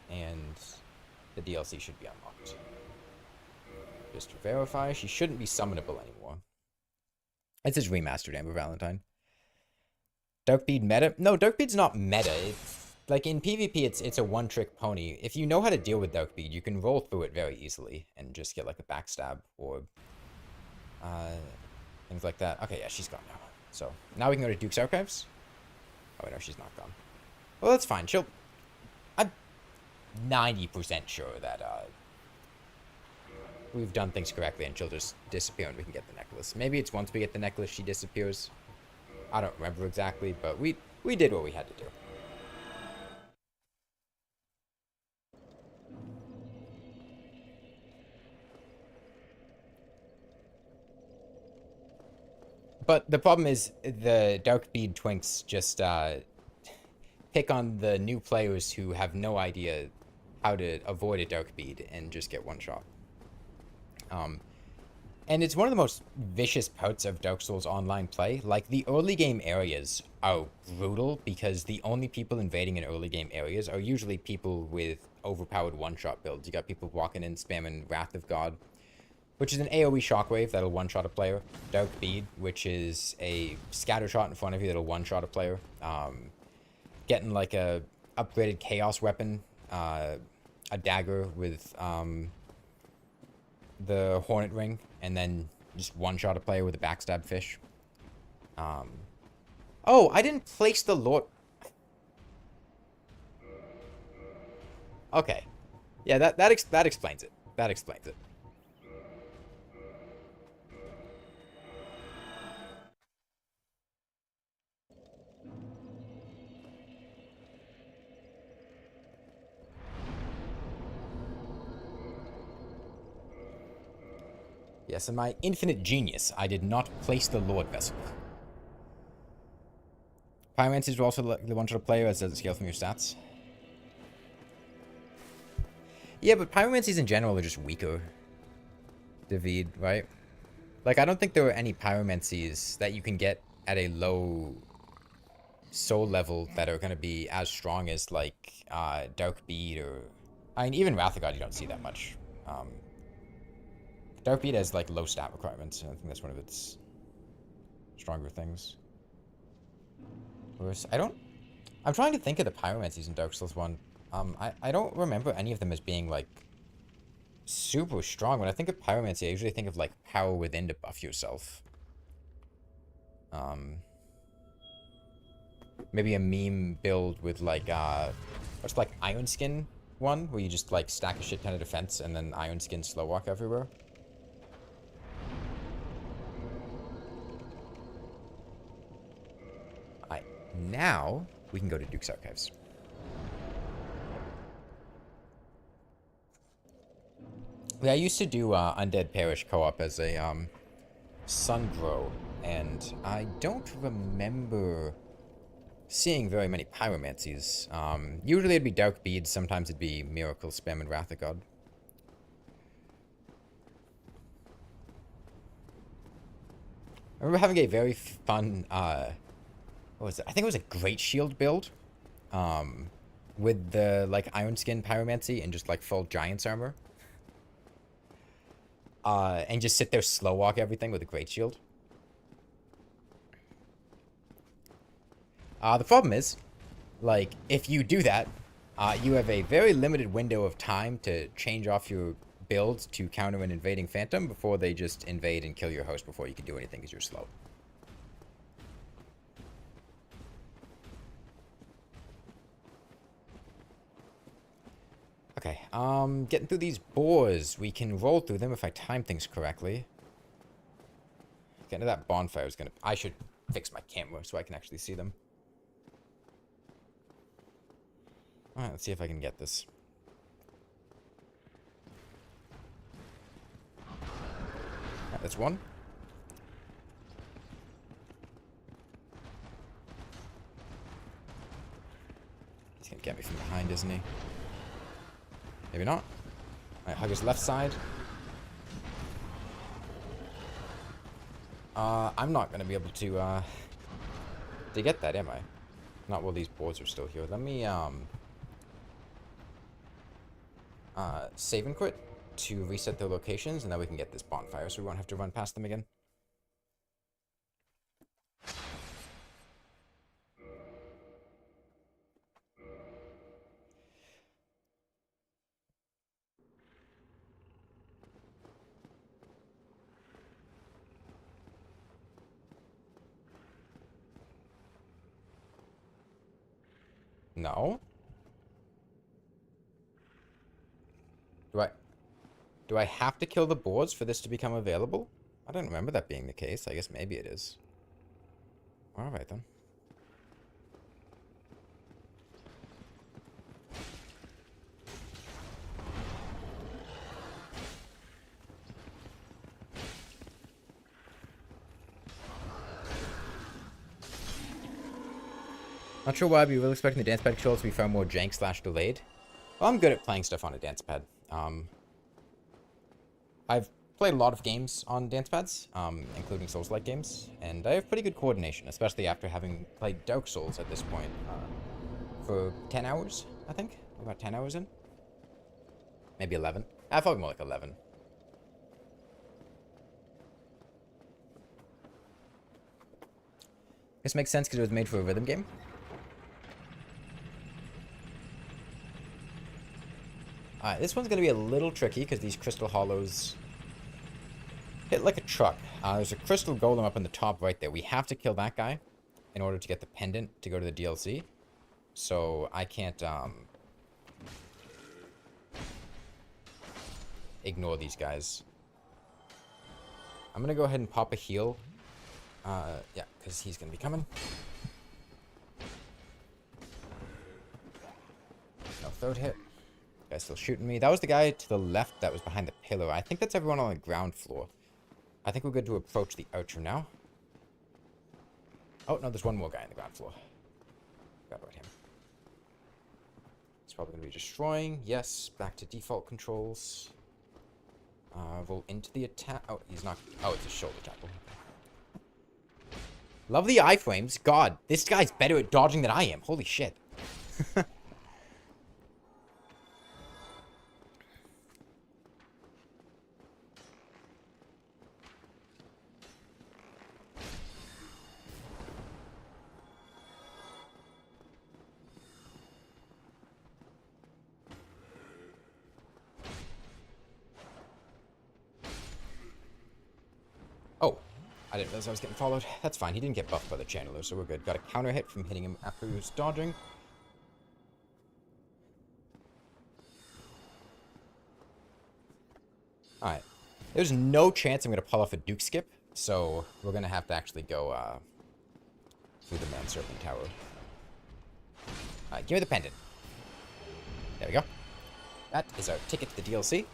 And the DLC should be unlocked. Just to verify, she shouldn't be summonable anymore. It says remastered Amber Valentine. Darkbead meta? No, Darkbead's not meta. It's like in PvP, it's a one-trick pony. If you know how to deal with Darkbead, you can roll through it very easily and just get like a backstab or things like that. Okay, yeah, she's gone now. So now we can go to Duke's Archives. Oh wait, no, she's not gone. Well, that's fine. I'm 90% sure that we've done things correctly and she'll just disappear and we can get the necklace. Maybe it's once we get the necklace she disappears. I don't remember exactly, but we did what we had to do. But the problem is the Darkbead Twinks just pick on the new players who have no idea how to avoid a Darkbead and just get one shot. And it's one of the most vicious parts of Dark Souls online play. Like, the early game areas are brutal because the only people invading in early game areas are usually people with overpowered one-shot builds. You got people walking in spamming Wrath of God, which is an AoE shockwave that'll one-shot a player. Dark Bead, which is a scatter shot in front of you that'll one-shot a player. Getting like a upgraded chaos weapon, a dagger with the Hornet Ring, and then just one-shot a player with a backstab fish. Oh, I didn't place the Lord... Okay. Yeah, that explains it. That explains it. Yes, in my infinite genius, I did not place the Lord Vessel. Pyromancy is also the one-shot player, as does it scale from your stats. Yeah, but pyromancies in general are just weaker. David, right? Like, I don't think there are any pyromancies that you can get at a low soul level that are going to be as strong as, like, Dark Bead or... I mean, even Wrath of God you don't see that much. Dark Bead has, like, low stat requirements, and I think that's one of its stronger things. Whereas, I'm trying to think of the pyromancies in Dark Souls 1. I don't remember any of them as being, like, super strong. When I think of pyromancy, I usually think of, like, power within to buff yourself. Maybe a meme build with, like, what's, like, Iron Skin one, where you just, like, stack a shit ton of defense and then Iron Skin slow walk everywhere. Alright, now we can go to Duke's Archives. Yeah, I used to do Undead Parish co-op as a Sunbro, and I don't remember seeing very many pyromancies. Usually it'd be Dark Beads, sometimes it'd be Miracle Spam and Wrath of God. I remember having a very fun, what was it? I think it was a Great Shield build, with the, like, Iron Skin pyromancy and just, like, full Giant's armor. And just sit there slow walk everything with a Great Shield. The problem is, like, if you do that, you have a very limited window of time to change off your build to counter an invading phantom before they just invade and kill your host before you can do anything because you're slow. Okay, getting through these boars. We can roll through them if I time things correctly. Getting to that bonfire is gonna... I should fix my camera so I can actually see them. Alright, let's see if I can get this. Alright, that's one. He's gonna get me from behind, isn't he? Maybe not. Alright, hug his left side. I'm not gonna be able to get that, am I? Not while these boards are still here. Let me, save and quit to reset their locations, and then we can get this bonfire, so we won't have to run past them again. No. Do I have to kill the boards for this to become available? I don't remember that being the case. I guess maybe it is. Alright then. Not sure why, but you're really expecting the Dancepad controls to be far more jank/delayed. Well, I'm good at playing stuff on a Dancepad. I've played a lot of games on Dancepads, including Souls-like games, and I have pretty good coordination, especially after having played Dark Souls at this point for 10 hours, I think. About 10 hours in. Maybe 11. I thought more like 11. This makes sense because it was made for a rhythm game. Alright, this one's going to be a little tricky because these crystal hollows hit like a truck. There's a crystal golem up in the top right there. We have to kill that guy in order to get the pendant to go to the DLC. So I can't ignore these guys. I'm going to go ahead and pop a heal. Yeah, because he's going to be coming. No third hit. Guy's still shooting me. That was the guy to the left that was behind the pillar. I think that's everyone on the ground floor. I think we're good to approach the archer now. Oh, no, there's one more guy on the ground floor. Forgot about him. He's probably going to be destroying. Yes, back to default controls. Roll into the attack. Oh, he's not. Oh, it's a shoulder tackle. Love the iframes. God, this guy's better at dodging than I am. Holy shit. Oh, I didn't realize I was getting followed. That's fine. He didn't get buffed by the channeler, so we're good. Got a counter hit from hitting him after he was dodging. Alright. There's no chance I'm going to pull off a Duke skip, so we're going to have to actually go through the Man Serpent Tower. Alright, give me the pendant. There we go. That is our ticket to the DLC.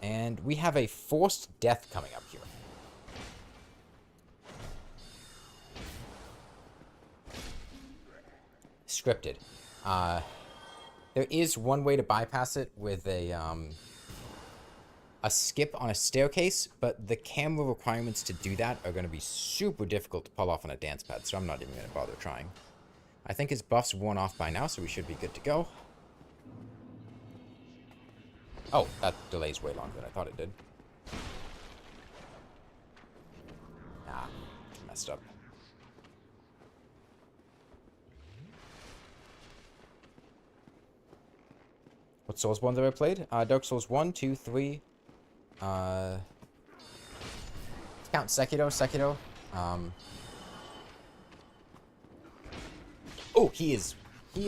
And we have a forced death coming up here. Scripted. There is one way to bypass it with a skip on a staircase, but the camera requirements to do that are going to be super difficult to pull off on a dance pad, so I'm not even going to bother trying. I think his buff's worn off by now, so we should be good to go. Oh, that delays way longer than I thought it did. Ah, messed up. What Soulsborne have I played? Dark Souls 1, 2, 3. Let's count Sekiro. Oh, he is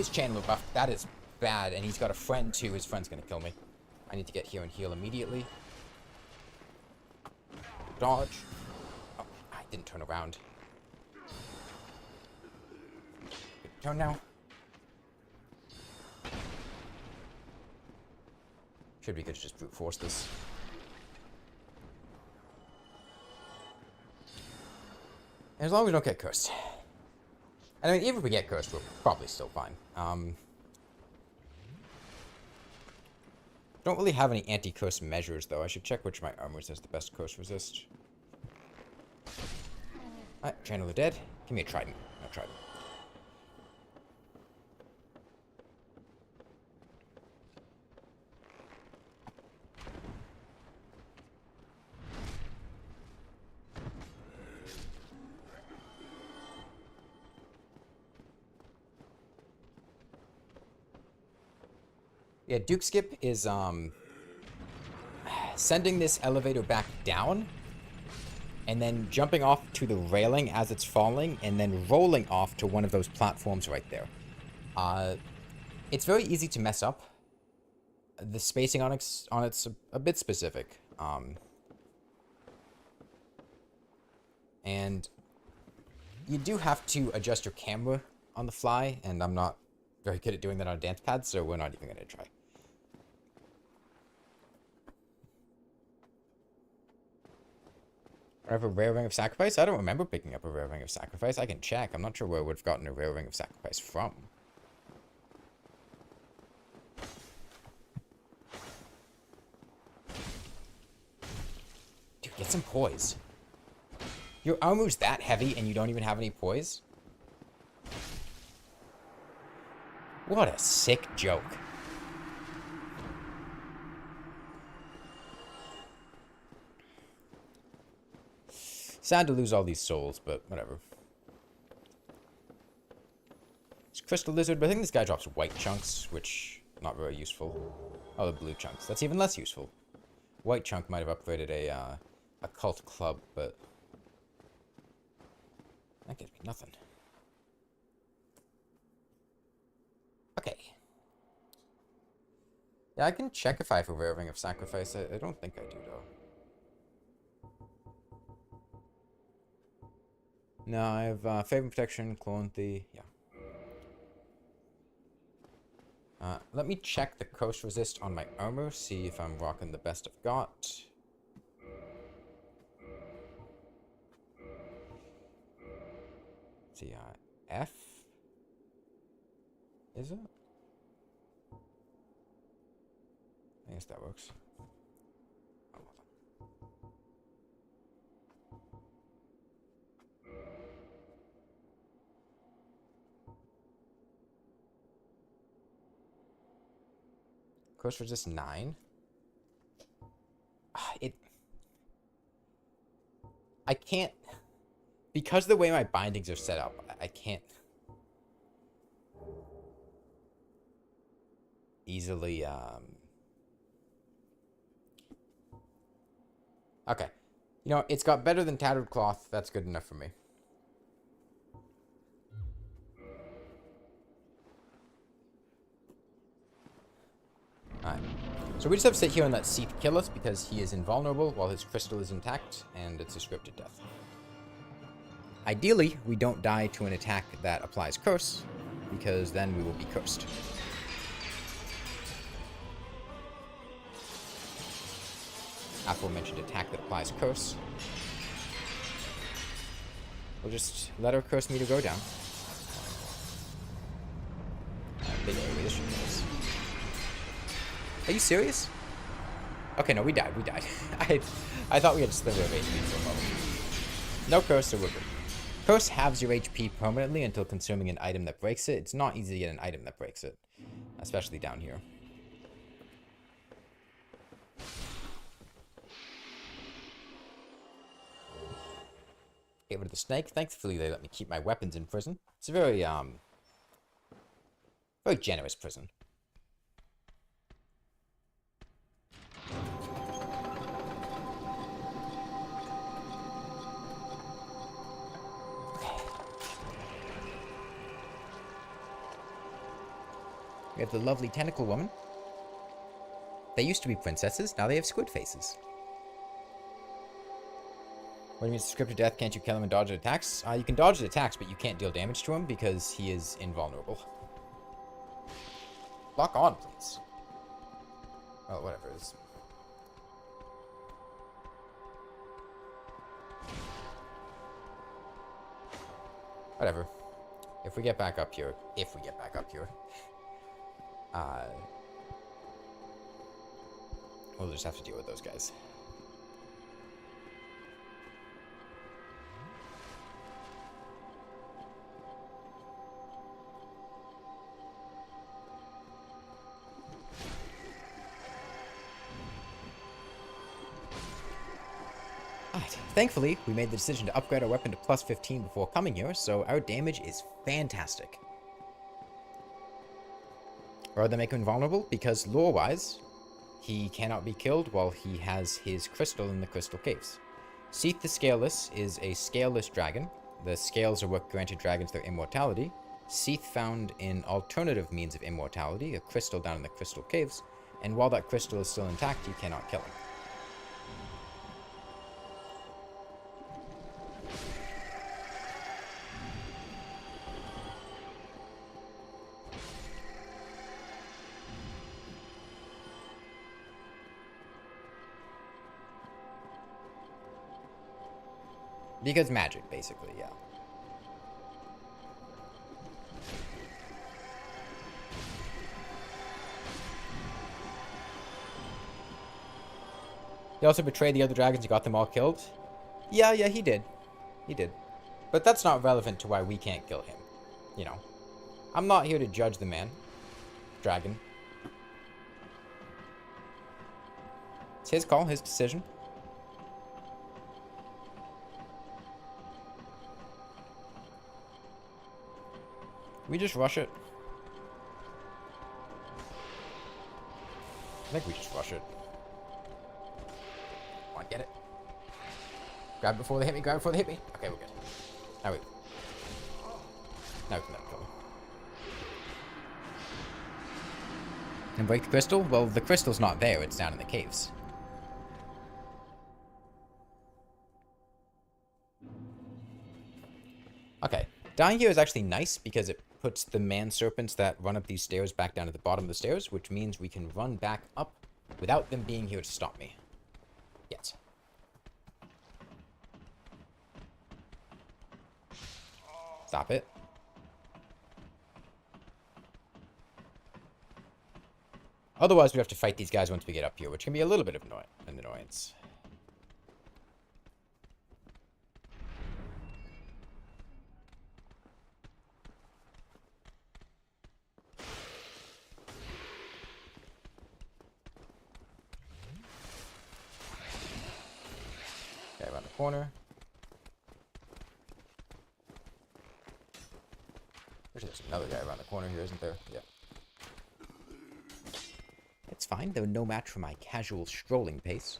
Chandler buff. That is bad, and he's got a friend too. His friend's gonna kill me. I need to get here and heal immediately. Dodge. Oh, I didn't turn around. Turn now. Should be good to just brute force this. As long as we don't get cursed. And I mean, even if we get cursed, we're probably still fine. Don't really have any anti-curse measures, though. I should check which of my armors has the best curse resist. Alright, Channeler dead. Give me a trident. No trident. Yeah, Duke Skip is sending this elevator back down and then jumping off to the railing as it's falling and then rolling off to one of those platforms right there. It's very easy to mess up. The spacing on it's a bit specific. And you do have to adjust your camera on the fly, and I'm not very good at doing that on a dance pad, so we're not even going to try. I have a rare ring of sacrifice? I don't remember picking up a rare ring of sacrifice. I can check. I'm not sure where I would have gotten a rare ring of sacrifice from. Dude, get some poise. Your armor's that heavy and you don't even have any poise? What a sick joke. Sad to lose all these souls, but whatever. It's Crystal Lizard, but I think this guy drops white chunks, which not very useful. Oh, the blue chunks. That's even less useful. White chunk might have upgraded a cult club, but that gives me nothing. Okay. Yeah, I can check if I have a rare ring of sacrifice. I don't think I do, though. No, I have favor protection, clone the yeah. Let me check the coast resist on my armor, see if I'm rocking the best I've got. Let's see, F? Is it? I guess that works. Oh, hold on. Coast resist 9. I can't, because of the way my bindings are set up, I can't easily, okay. You know, it's got better than tattered cloth. That's good enough for me. Alright. So we just have to sit here and let Seath kill us because he is invulnerable while his crystal is intact, and it's a scripted death. Ideally, we don't die to an attack that applies curse, because then we will be cursed. Aforementioned attack that applies curse. We'll just let our curse meter go down. Big area, this should kill us. Are you serious? Okay, no, we died. We died. I thought we had a sliver of HP for a moment. No curse, so we're good. Curse halves your HP permanently until consuming an item that breaks it. It's not easy to get an item that breaks it, especially down here. Get rid of the snake. Thankfully, they let me keep my weapons in prison. It's a very, very generous prison. We have the lovely tentacle woman. They used to be princesses, now they have squid faces. What do you mean scripted death? Can't you kill him and dodge attacks? You can dodge the attacks, but you can't deal damage to him because he is invulnerable. Lock on, please. Well, whatever it is. Whatever. If we get back up here, we'll just have to deal with those guys. Alright, thankfully, we made the decision to upgrade our weapon to plus 15 before coming here, so our damage is fantastic. Or they make him invulnerable because, lore-wise, he cannot be killed while he has his crystal in the crystal caves. Seath the Scaleless is a scaleless dragon. The scales are what granted dragons their immortality. Seath found an alternative means of immortality, a crystal down in the crystal caves, and while that crystal is still intact, you cannot kill him. Because magic, basically, yeah. He also betrayed the other dragons and got them all killed? Yeah, he did. He did. But that's not relevant to why we can't kill him. You know. I'm not here to judge the man. dragon. It's his call, his decision. We just rush it. I think we just rush it. Come on, get it. Grab it before they hit me, grab it before they hit me. Okay, we're good. Now we can let it go. And break the crystal? Well, the crystal's not there, it's down in the caves. Okay. Down here is actually nice because it puts the man serpents that run up these stairs back down to the bottom of the stairs, which means we can run back up without them being here to stop me. Yet. Stop it. Otherwise, we have to fight these guys once we get up here, which can be a little bit of an annoyance. Okay, around the corner. There's another guy around the corner here, isn't there? Yeah. It's fine, though no match for my casual strolling pace.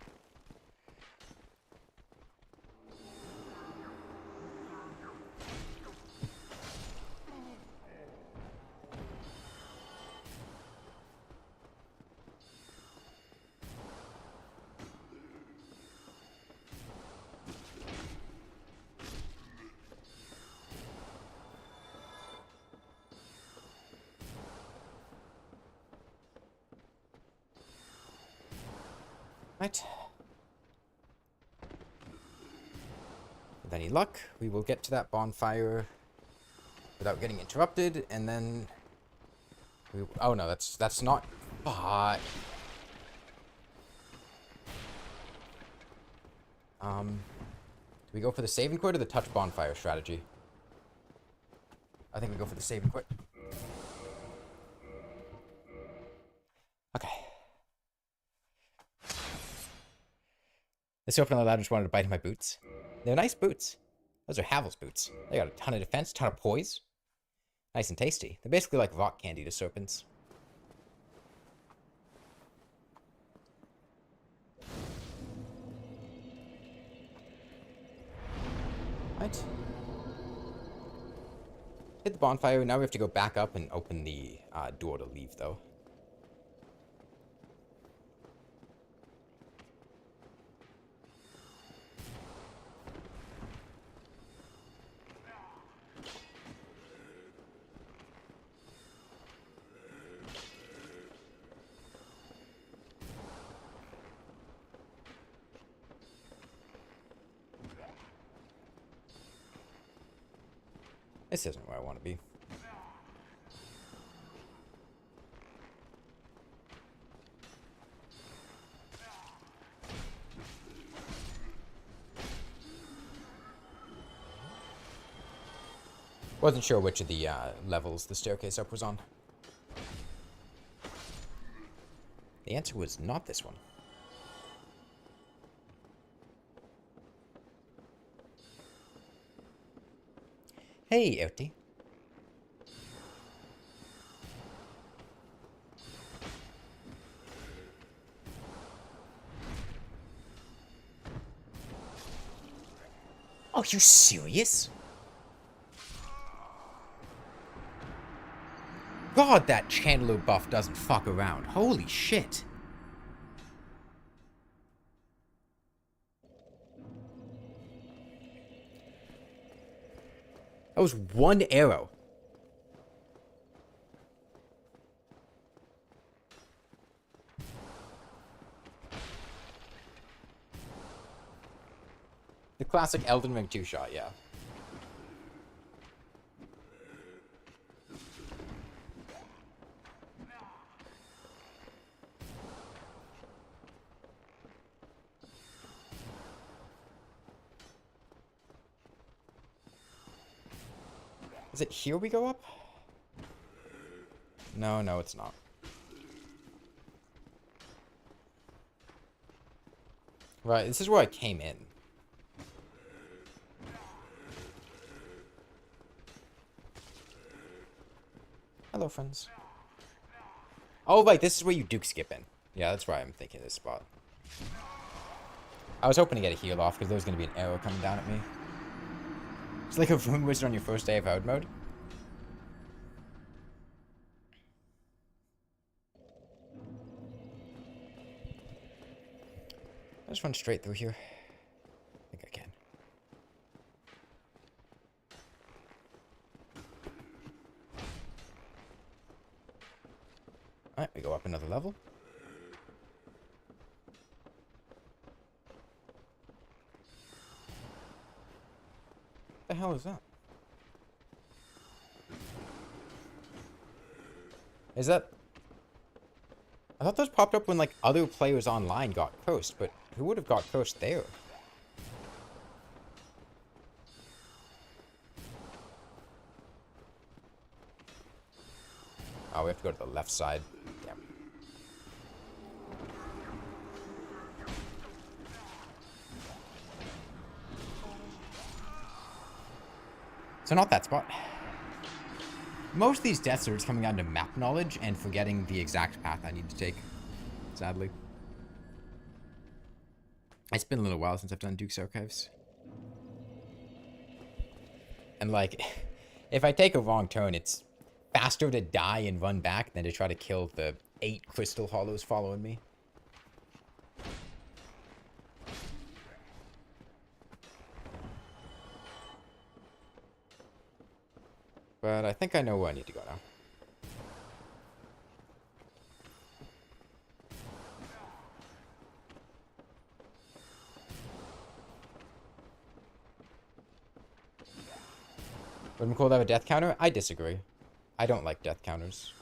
Right. With any luck, we will get to that bonfire without getting interrupted, and then oh no, that's not. But do we go for the save and quit or the touch bonfire strategy? I think we go for the save and quit. Okay. The serpent on the ladder just wanted to bite in my boots. They're nice boots. Those are Havel's boots. They got a ton of defense, ton of poise. Nice and tasty. They're basically like rock candy to serpents. Right. Hit the bonfire. Now we have to go back up and open the door to leave, though. This isn't where I want to be. Wasn't sure which of the levels the staircase up was on. The answer was not this one. Hey, Erti. Are you serious? God, that Chandler buff doesn't fuck around. Holy shit. That was one arrow. The classic Elden Ring 2-shot, yeah. Is it here we go up? No, no, it's not. Right, this is where I came in. Hello, friends. Oh, right, this is where you Duke skip in. Yeah, that's why I'm thinking this spot. I was hoping to get a heal off because there was going to be an arrow coming down at me. It's like a Rune Wizard on your first day of hard mode. I'll just run straight through here. I think I can. Alright, we go up another level. What the hell is that? Is that... I thought those popped up when, like, other players online got cursed, but who would have got cursed there? Oh, we have to go to the left side. Damn. So not that spot. Most of these deaths are just coming down to map knowledge and forgetting the exact path I need to take, sadly. It's been a little while since I've done Duke's Archives. And, like, if I take a wrong turn, it's faster to die and run back than to try to kill the 8 crystal hollows following me. But I think I know where I need to go now. Would McCall have a death counter? I disagree. I don't like death counters.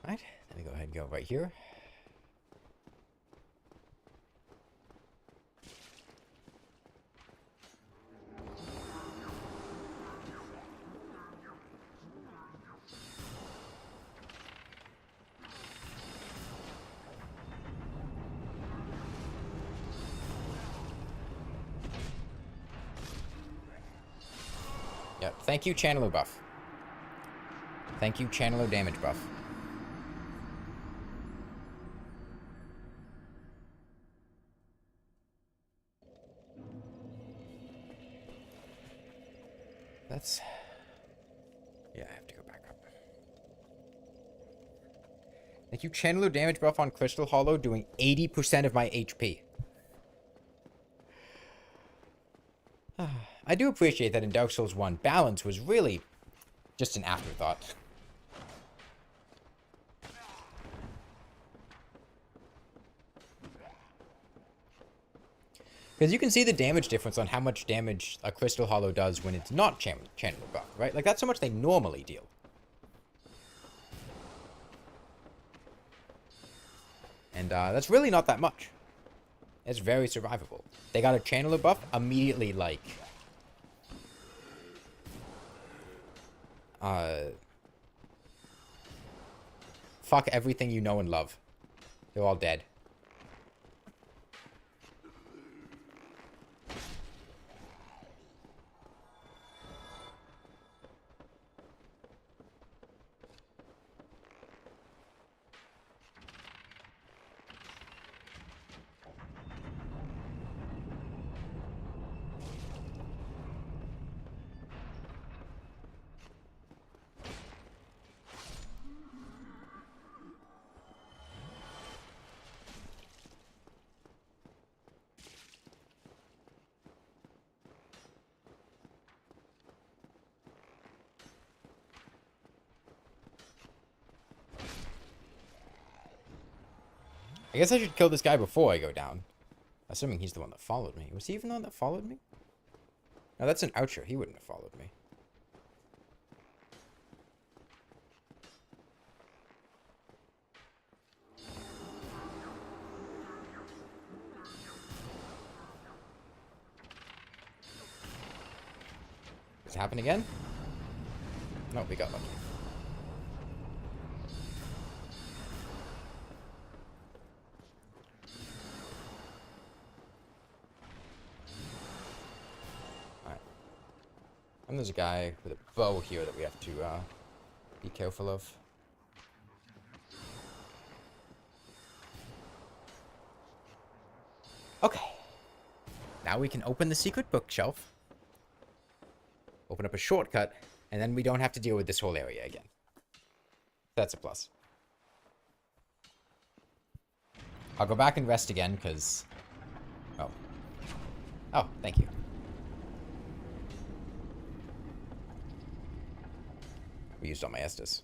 Right, let me go ahead and go right here. Yeah, thank you, Channeler buff. Thank you, Channeler damage buff. That's... yeah, I have to go back up. Thank you, Channeler damage buff on Crystal Hollow, doing 80% of my HP. I do appreciate that in Dark Souls 1, balance was really just an afterthought. Because you can see the damage difference on how much damage a Crystal Hollow does when it's not Channeler buff, right? Like, that's how much they normally deal. And that's really not that much. It's very survivable. They got a Channeler buff, immediately, like... fuck everything you know and love. They're all dead. I guess I should kill this guy before I go down. Assuming he's the one that followed me. Was he even the one that followed me? No, that's an Oucher. He wouldn't have followed me. Does it happen again? No, we got lucky. Alright. And there's a guy with a bow here that we have to be careful of. Okay. Now we can open the secret bookshelf. Open up a shortcut, and then we don't have to deal with this whole area again. That's a plus. I'll go back and rest again, because... Oh. Oh, thank you. We used all my Estus.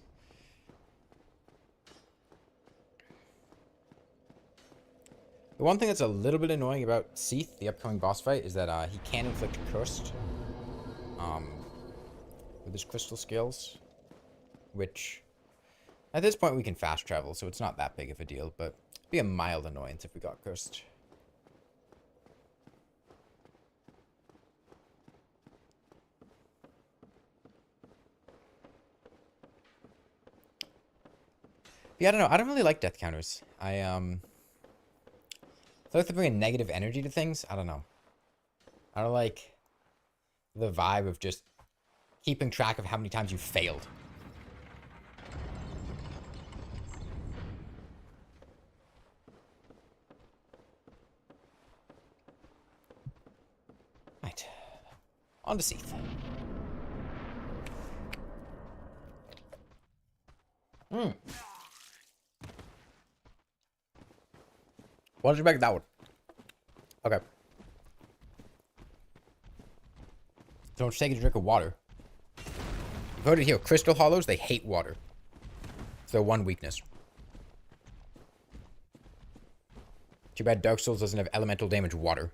The one thing that's a little bit annoying about Seath, the upcoming boss fight, is that he can inflict Cursed. With his crystal skills, which at this point we can fast travel, so it's not that big of a deal, but it'd be a mild annoyance if we got cursed. Yeah, I don't know. I don't really like death counters. I feel like they bring a negative energy to things. I don't know. I don't like the vibe of just keeping track of how many times you failed. Right. On to Seath. What did you make that one? Okay. Don't take a drink of water. You've heard it here. Crystal Hollows, they hate water. It's their one weakness. Too bad Dark Souls doesn't have elemental damage water.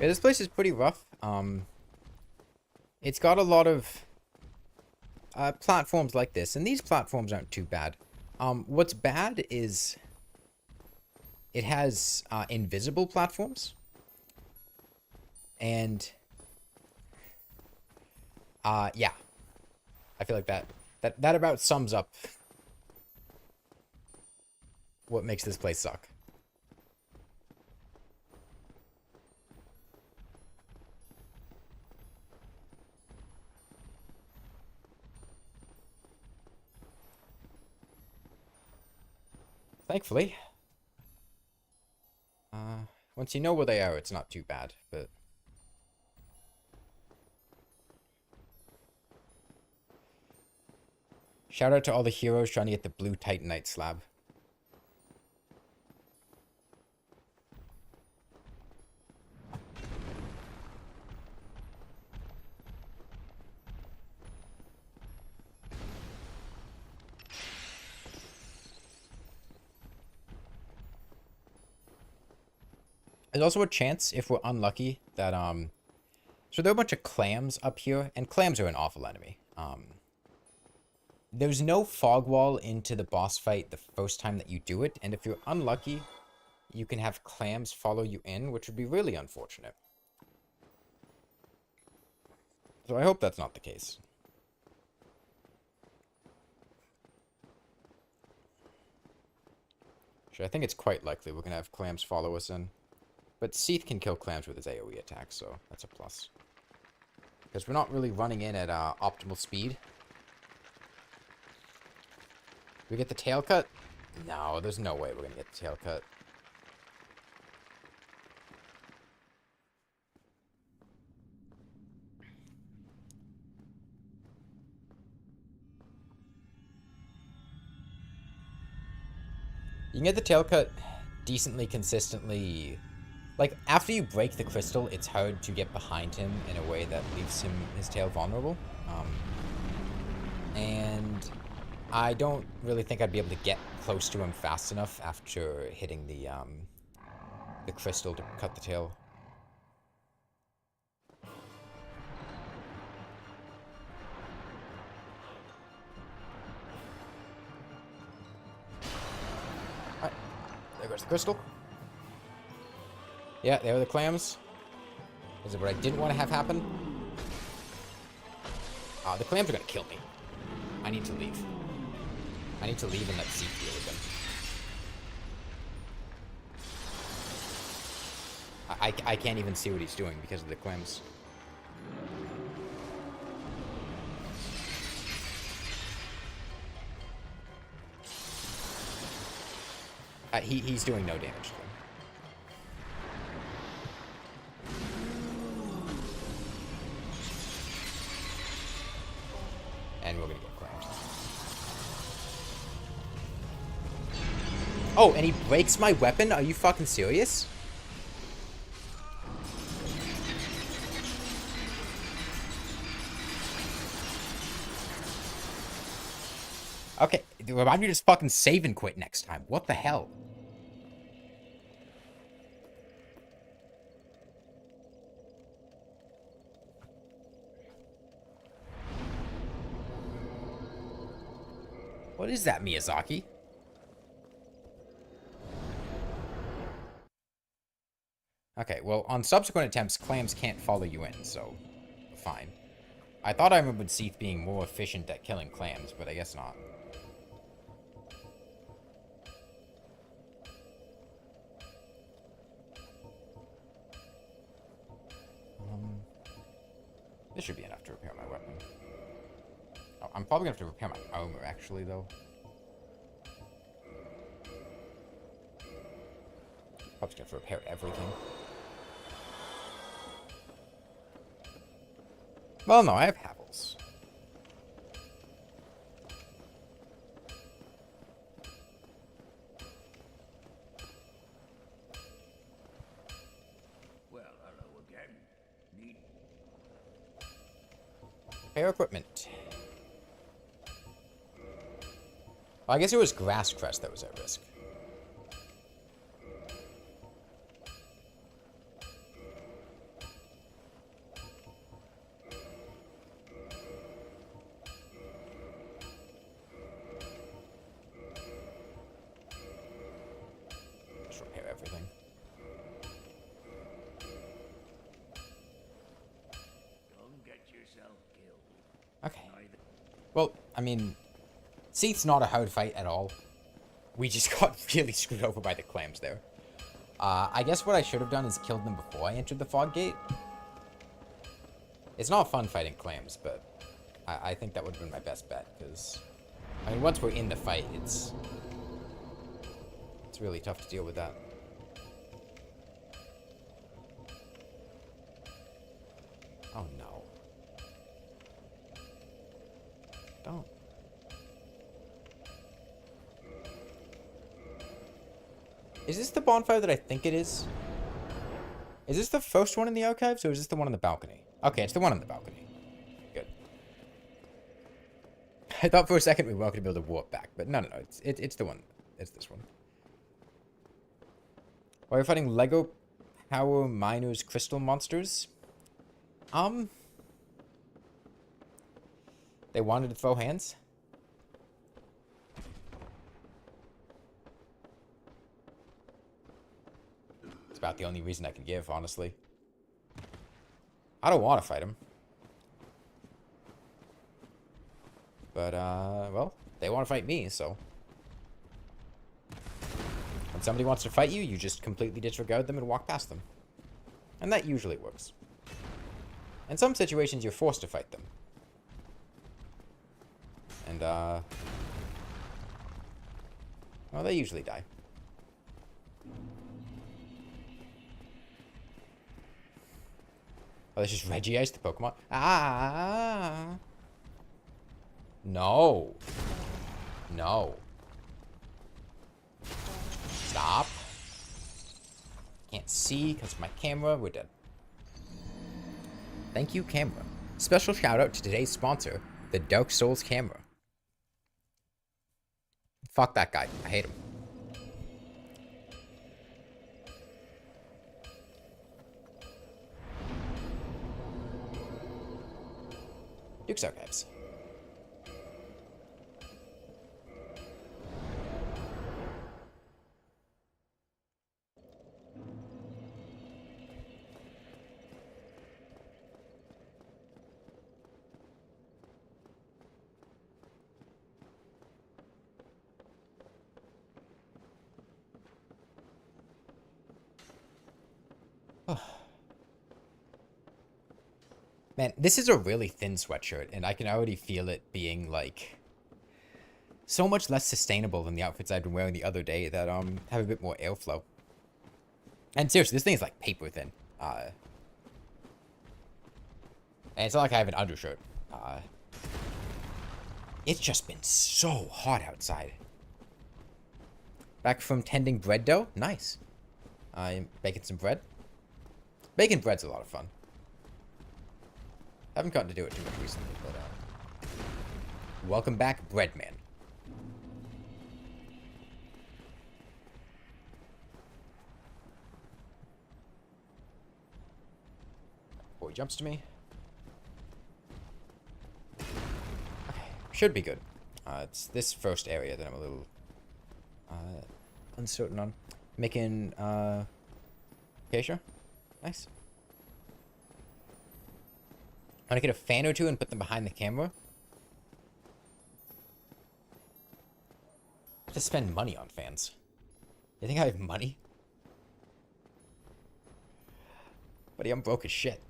Yeah, this place is pretty rough. It's got a lot of platforms like this, and these platforms aren't too bad. What's bad is it has invisible platforms, and yeah, I feel like that about sums up what makes this place suck. Thankfully. Once you know where they are, it's not too bad, but... Shout out to all the heroes trying to get the blue Titanite slab. There's also a chance, if we're unlucky, that, so there are a bunch of clams up here, and clams are an awful enemy. There's no fog wall into the boss fight the first time that you do it, and if you're unlucky, you can have clams follow you in, which would be really unfortunate. So I hope that's not the case. Actually, I think it's quite likely we're going to have clams follow us in. But Seath can kill clams with his AoE attack, so that's a plus. Because we're not really running in at optimal speed. We get the tail cut? No, there's no way we're going to get the tail cut. You can get the tail cut decently consistently. Like, after you break the crystal, it's hard to get behind him in a way that leaves his tail vulnerable. And I don't really think I'd be able to get close to him fast enough after hitting the crystal to cut the tail. Alright, there goes the crystal. Yeah, there are the clams. Is it what I didn't want to have happen? The clams are gonna kill me. I need to leave. I need to leave and let Seath deal with them. I can't even see what he's doing because of the clams. He's doing no damage to them. And we're gonna get clamped. Oh, and he breaks my weapon? Are you fucking serious? Okay, remind me to just fucking save and quit next time. What the hell? What is that, Miyazaki? Okay, well, on subsequent attempts, clams can't follow you in, so fine. I thought I remembered Seath being more efficient at killing clams, but I guess not. This should be enough to repair my weapon. Oh, I'm probably gonna have to repair my armor, actually, though. Probably gonna have to repair everything. Well, no, I have Havels. Well, hello again. Need Repair equipment. Well, I guess it was Grass Crest that was at risk. Just repair everything. don't get yourself killed. Okay. Well, I mean, Seath's not a hard fight at all. We just got really screwed over by the clams there. I guess what I should have done is killed them before I entered the fog gate. It's not fun fighting clams, but I think that would have been my best bet, because, I mean, once we're in the fight, it's really tough to deal with that. Oh, no. Don't. Is this the bonfire that I think it is? Is this the first one in the archives, or is this the one on the balcony? Okay, it's the one on the balcony. Good. I thought for a second we were going to be able to warp back, but no, it's the one. It's this one. While you're fighting Lego Power Miners Crystal Monsters, they wanted to throw hands. It's about the only reason I can give, honestly. I don't want to fight him. But, well, they want to fight me, so. When somebody wants to fight you, you just completely disregard them and walk past them. And that usually works. In some situations, you're forced to fight them. And, well, they usually die. Oh, this is Regice, the Pokemon. Ah! No. No. C, because of my camera, we're dead. Thank you, camera. Special shout out to today's sponsor, the Dark Souls camera. Fuck that guy. I hate him. Duke's Archives. Man, this is a really thin sweatshirt, and I can already feel it being, like, so much less sustainable than the outfits I've been wearing the other day that, have a bit more airflow. And seriously, this thing is, like, paper thin. And it's not like I have an undershirt. It's just been so hot outside. Back from tending bread dough? Nice. I'm baking some bread. Baking bread's a lot of fun. I haven't gotten to do it too much recently, but, welcome back, Breadman. Boy jumps to me. Okay, should be good. It's this first area that I'm a little, uncertain on. Making, okay, sure. Nice. I'm gonna get a fan or two and put them behind the camera. I have to spend money on fans. You think I have money? Buddy, I'm broke as shit.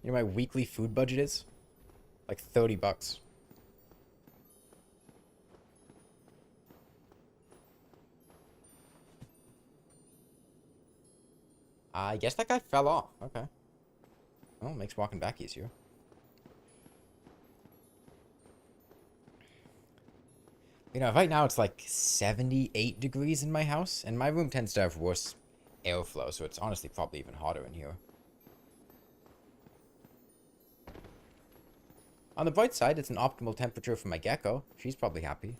You know my weekly food budget is? Like 30 bucks. I guess that guy fell off. Okay. Well, makes walking back easier. You know, right now it's like 78 degrees in my house, and my room tends to have worse airflow, so it's honestly probably even hotter in here. On the bright side, it's an optimal temperature for my gecko. She's probably happy.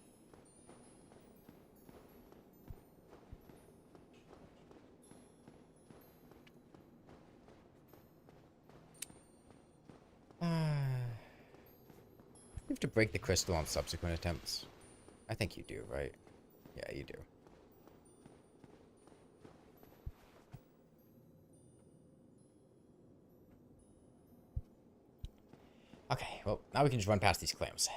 You have to break the crystal on subsequent attempts. I think you do, right? Yeah, you do. Okay, well, now we can just run past these clams.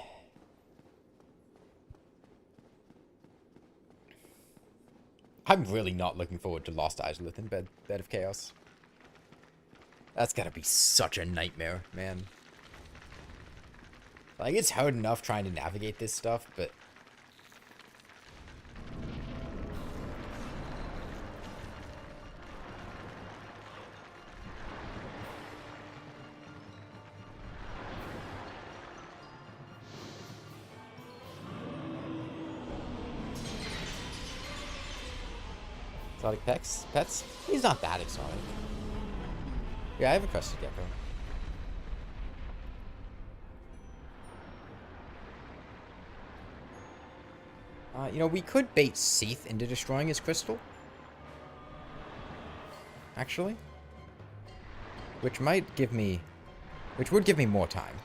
I'm really not looking forward to Lost Izalith in Bed of Chaos. That's gotta be such a nightmare, man. Like, it's hard enough trying to navigate this stuff, but... Exotic pets? He's not that exotic. Yeah, I have a crested gecko. You know, we could bait Seath into destroying his crystal. Actually. Which would give me more time.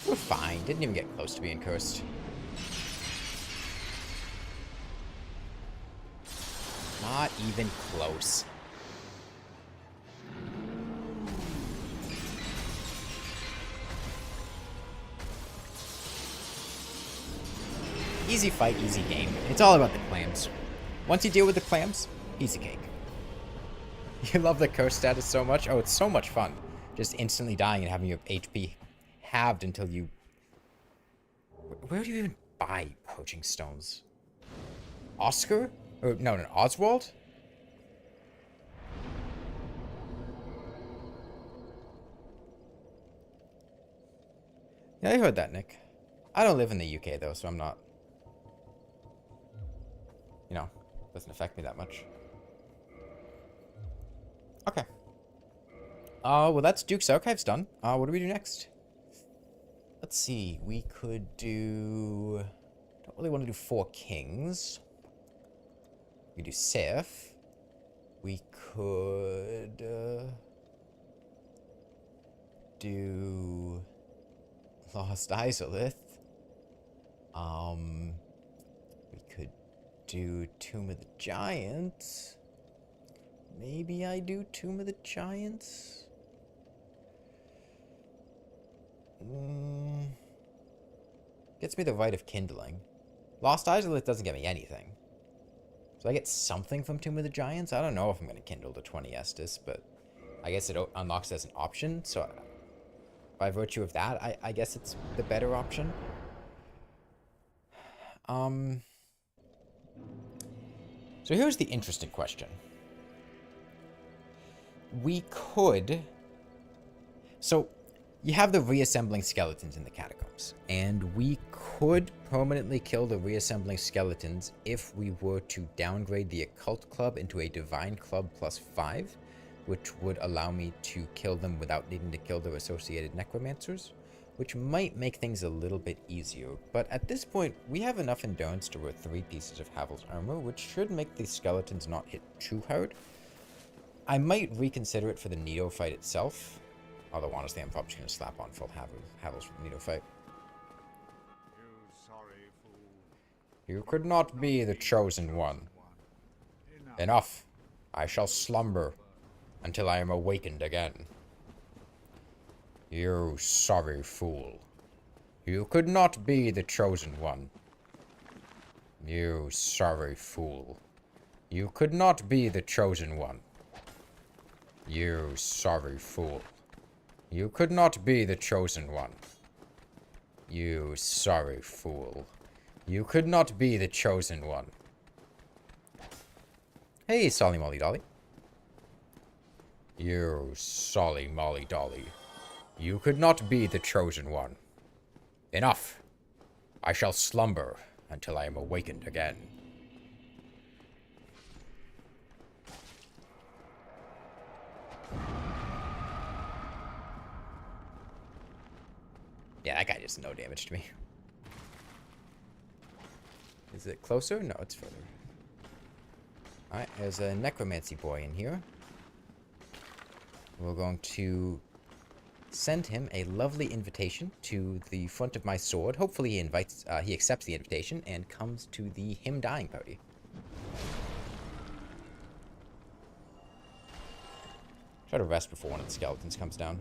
We're fine. Didn't even get close to being cursed. Not even close. Easy fight, easy game. It's all about the clams. Once you deal with the clams, easy cake. You love the curse status so much? Oh, it's so much fun. Just instantly dying and having your HP halved until you... Where do you even buy poaching stones? Oscar? Or, no, Oswald? Yeah, I heard that, Nick. I don't live in the UK, though, so I'm not... You know, doesn't affect me that much. Okay. Well, that's Duke's Archives done. What do we do next? Let's see. We could do... Don't really want to do 4 kings. We do Sif. We could... do... Lost Izalith. We could do Tomb of the Giants. Maybe I do Tomb of the Giants. Gets me the Rite of Kindling. Lost Izalith doesn't get me anything. So I get something from Tomb of the Giants. I don't know if I'm going to kindle to 20 Estus, but I guess it unlocks as an option. So by virtue of that, I guess it's the better option. So here's the interesting question. We could... So, you have the reassembling skeletons in the catacombs, and we could permanently kill the reassembling skeletons if we were to downgrade the Occult Club into a Divine Club +5, which would allow me to kill them without needing to kill their associated necromancers, which might make things a little bit easier. But at this point, we have enough endurance to wear 3 pieces of Havel's armor, which should make the skeletons not hit too hard. I might reconsider it for the Nido fight itself, although honestly I'm probably just going to slap on full Havel's Nido fight. You sorry fool. You could not be the chosen one. Enough. I shall slumber until I am awakened again. You sorry fool. You could not be the chosen one. You sorry fool. You could not be the chosen one. You sorry fool. You could not be the chosen one. You sorry fool. You could not be the chosen one. Hey, Solly Molly Dolly. You Solly Molly Dolly. You could not be the chosen one. Enough. I shall slumber until I am awakened again. Yeah, that guy does no damage to me. Is it closer? No, it's further. Alright, there's a necromancy boy in here. We're going to send him a lovely invitation to the front of my sword. Hopefully he accepts the invitation and comes to the him dying party. Try to rest before one of the skeletons comes down.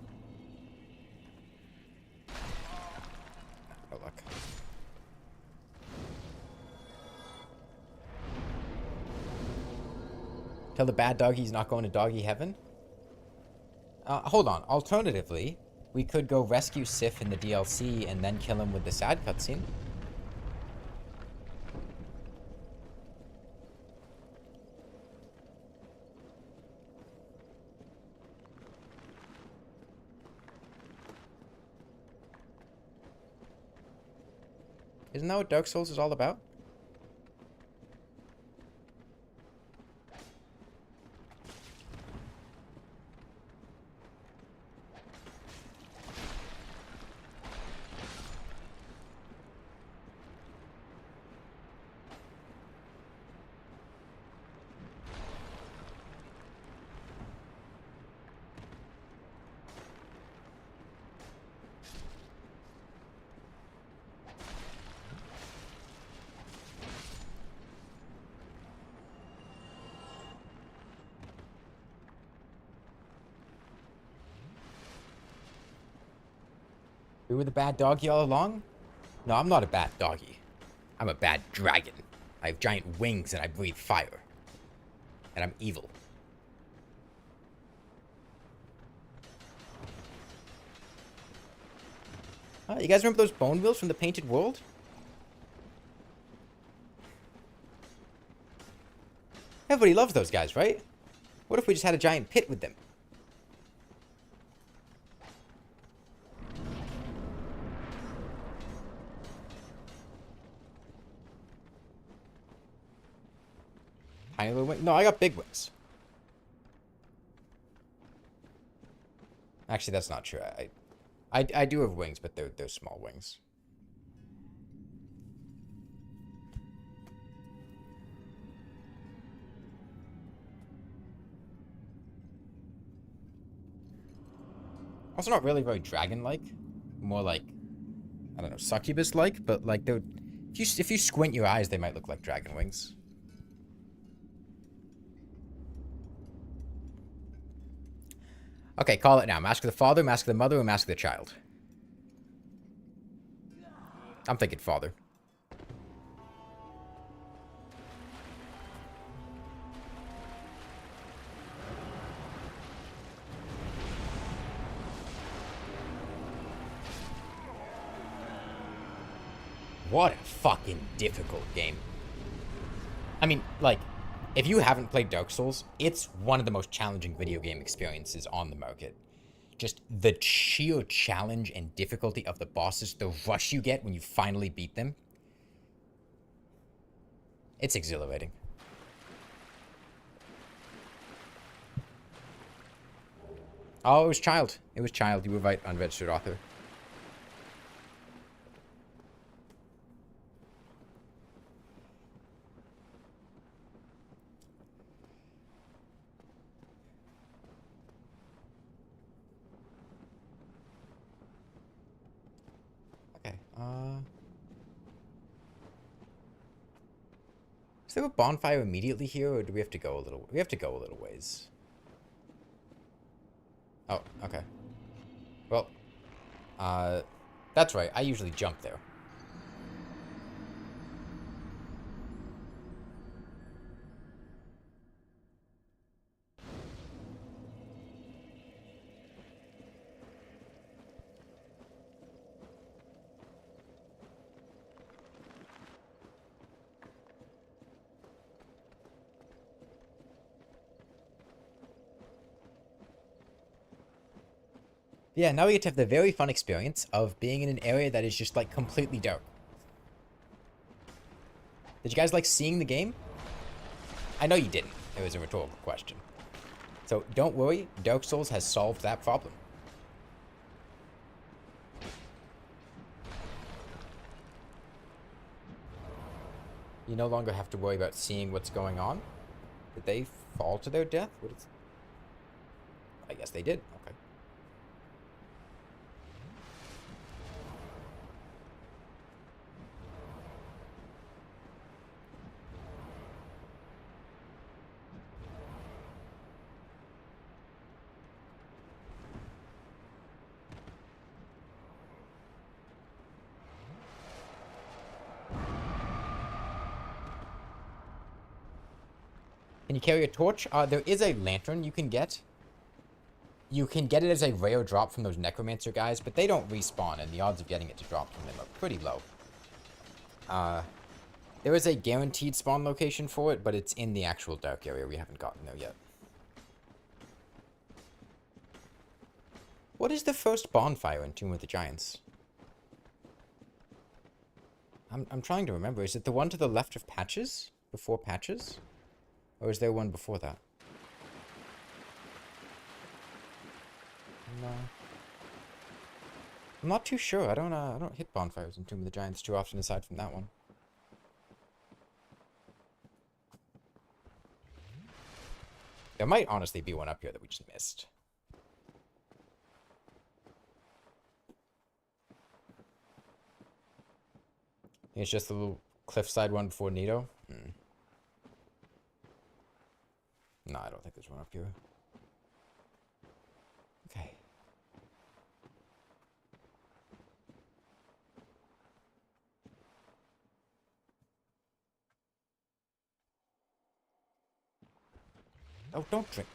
No luck. Tell the bad doggy he's not going to doggy heaven? Hold on. Alternatively, we could go rescue Sif in the DLC and then kill him with the sad cutscene. Isn't that what Dark Souls is all about? We were the bad doggy all along? No, I'm not a bad doggy. I'm a bad dragon. I have giant wings and I breathe fire. And I'm evil. You guys remember those bone wheels from the Painted World? Everybody loves those guys, right? What if we just had a giant pit with them? Tiny little wings? No, I got big wings. Actually, that's not true. I do have wings, but they're small wings. Also not really very dragon-like. More like, I don't know, succubus-like, but like they're... If you squint your eyes, they might look like dragon wings. Okay, call it now. Mask of the father, mask of the mother, or mask of the child? I'm thinking father. What a fucking difficult game. I mean, like, if you haven't played Dark Souls, it's one of the most challenging video game experiences on the market. Just the sheer challenge and difficulty of the bosses, the rush you get when you finally beat them. It's exhilarating. Oh, it was child. It was child. You were right, unregistered author. Is there a bonfire immediately here, or do we have to go a little... We have to go a little ways. Oh, okay. Well, that's right. I usually jump there. Yeah, now we get to have the very fun experience of being in an area that is just, like, completely dark. Did you guys like seeing the game? I know you didn't. It was a rhetorical question. So, don't worry. Dark Souls has solved that problem. You no longer have to worry about seeing what's going on. Did they fall to their death? What is... I guess they did. Okay. Can you carry a torch? There is a lantern you can get. You can get it as a rare drop from those necromancer guys, but they don't respawn, and the odds of getting it to drop from them are pretty low. There is a guaranteed spawn location for it, but it's in the actual dark area. We haven't gotten there yet. What is the first bonfire in Tomb of the Giants? I'm trying to remember. Is it the one to the left of Patches? Before Patches? Or is there one before that? No. I'm not too sure. I don't hit bonfires in Tomb of the Giants too often aside from that one. There might honestly be one up here that we just missed. It's just the little cliffside one before Nito. No, I don't think there's one up here. Okay. Oh, don't drink.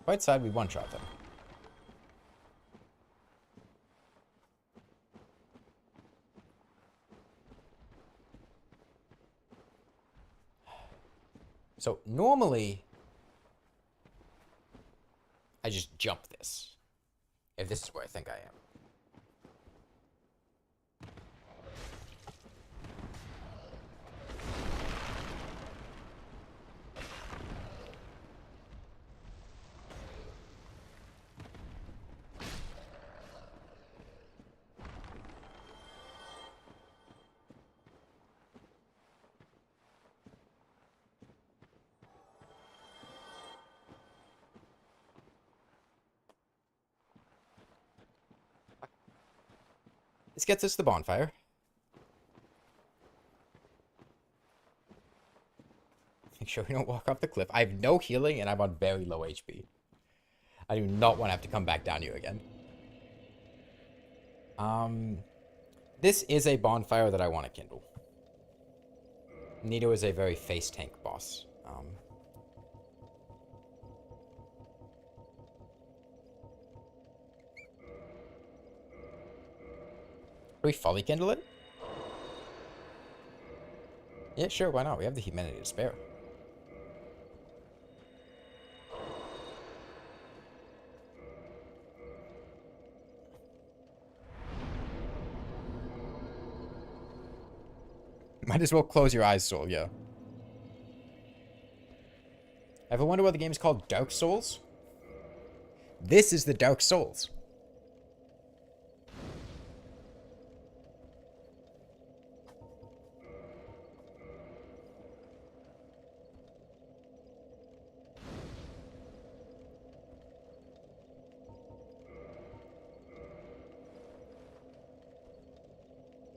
Right side, we one-shot them. So, normally, I just jump this. If this is where I think I am. This gets us the bonfire. Make sure we don't walk off the cliff. I have no healing and I'm on very low HP. I do not want to have to come back down here again. This is a bonfire that I want to kindle. Nito is a very face tank boss. Do we fully kindle it? Yeah, sure, why not? We have the humanity to spare. Might as well close your eyes, Soul, yeah. Ever wonder why the game is called Dark Souls? This is the Dark Souls.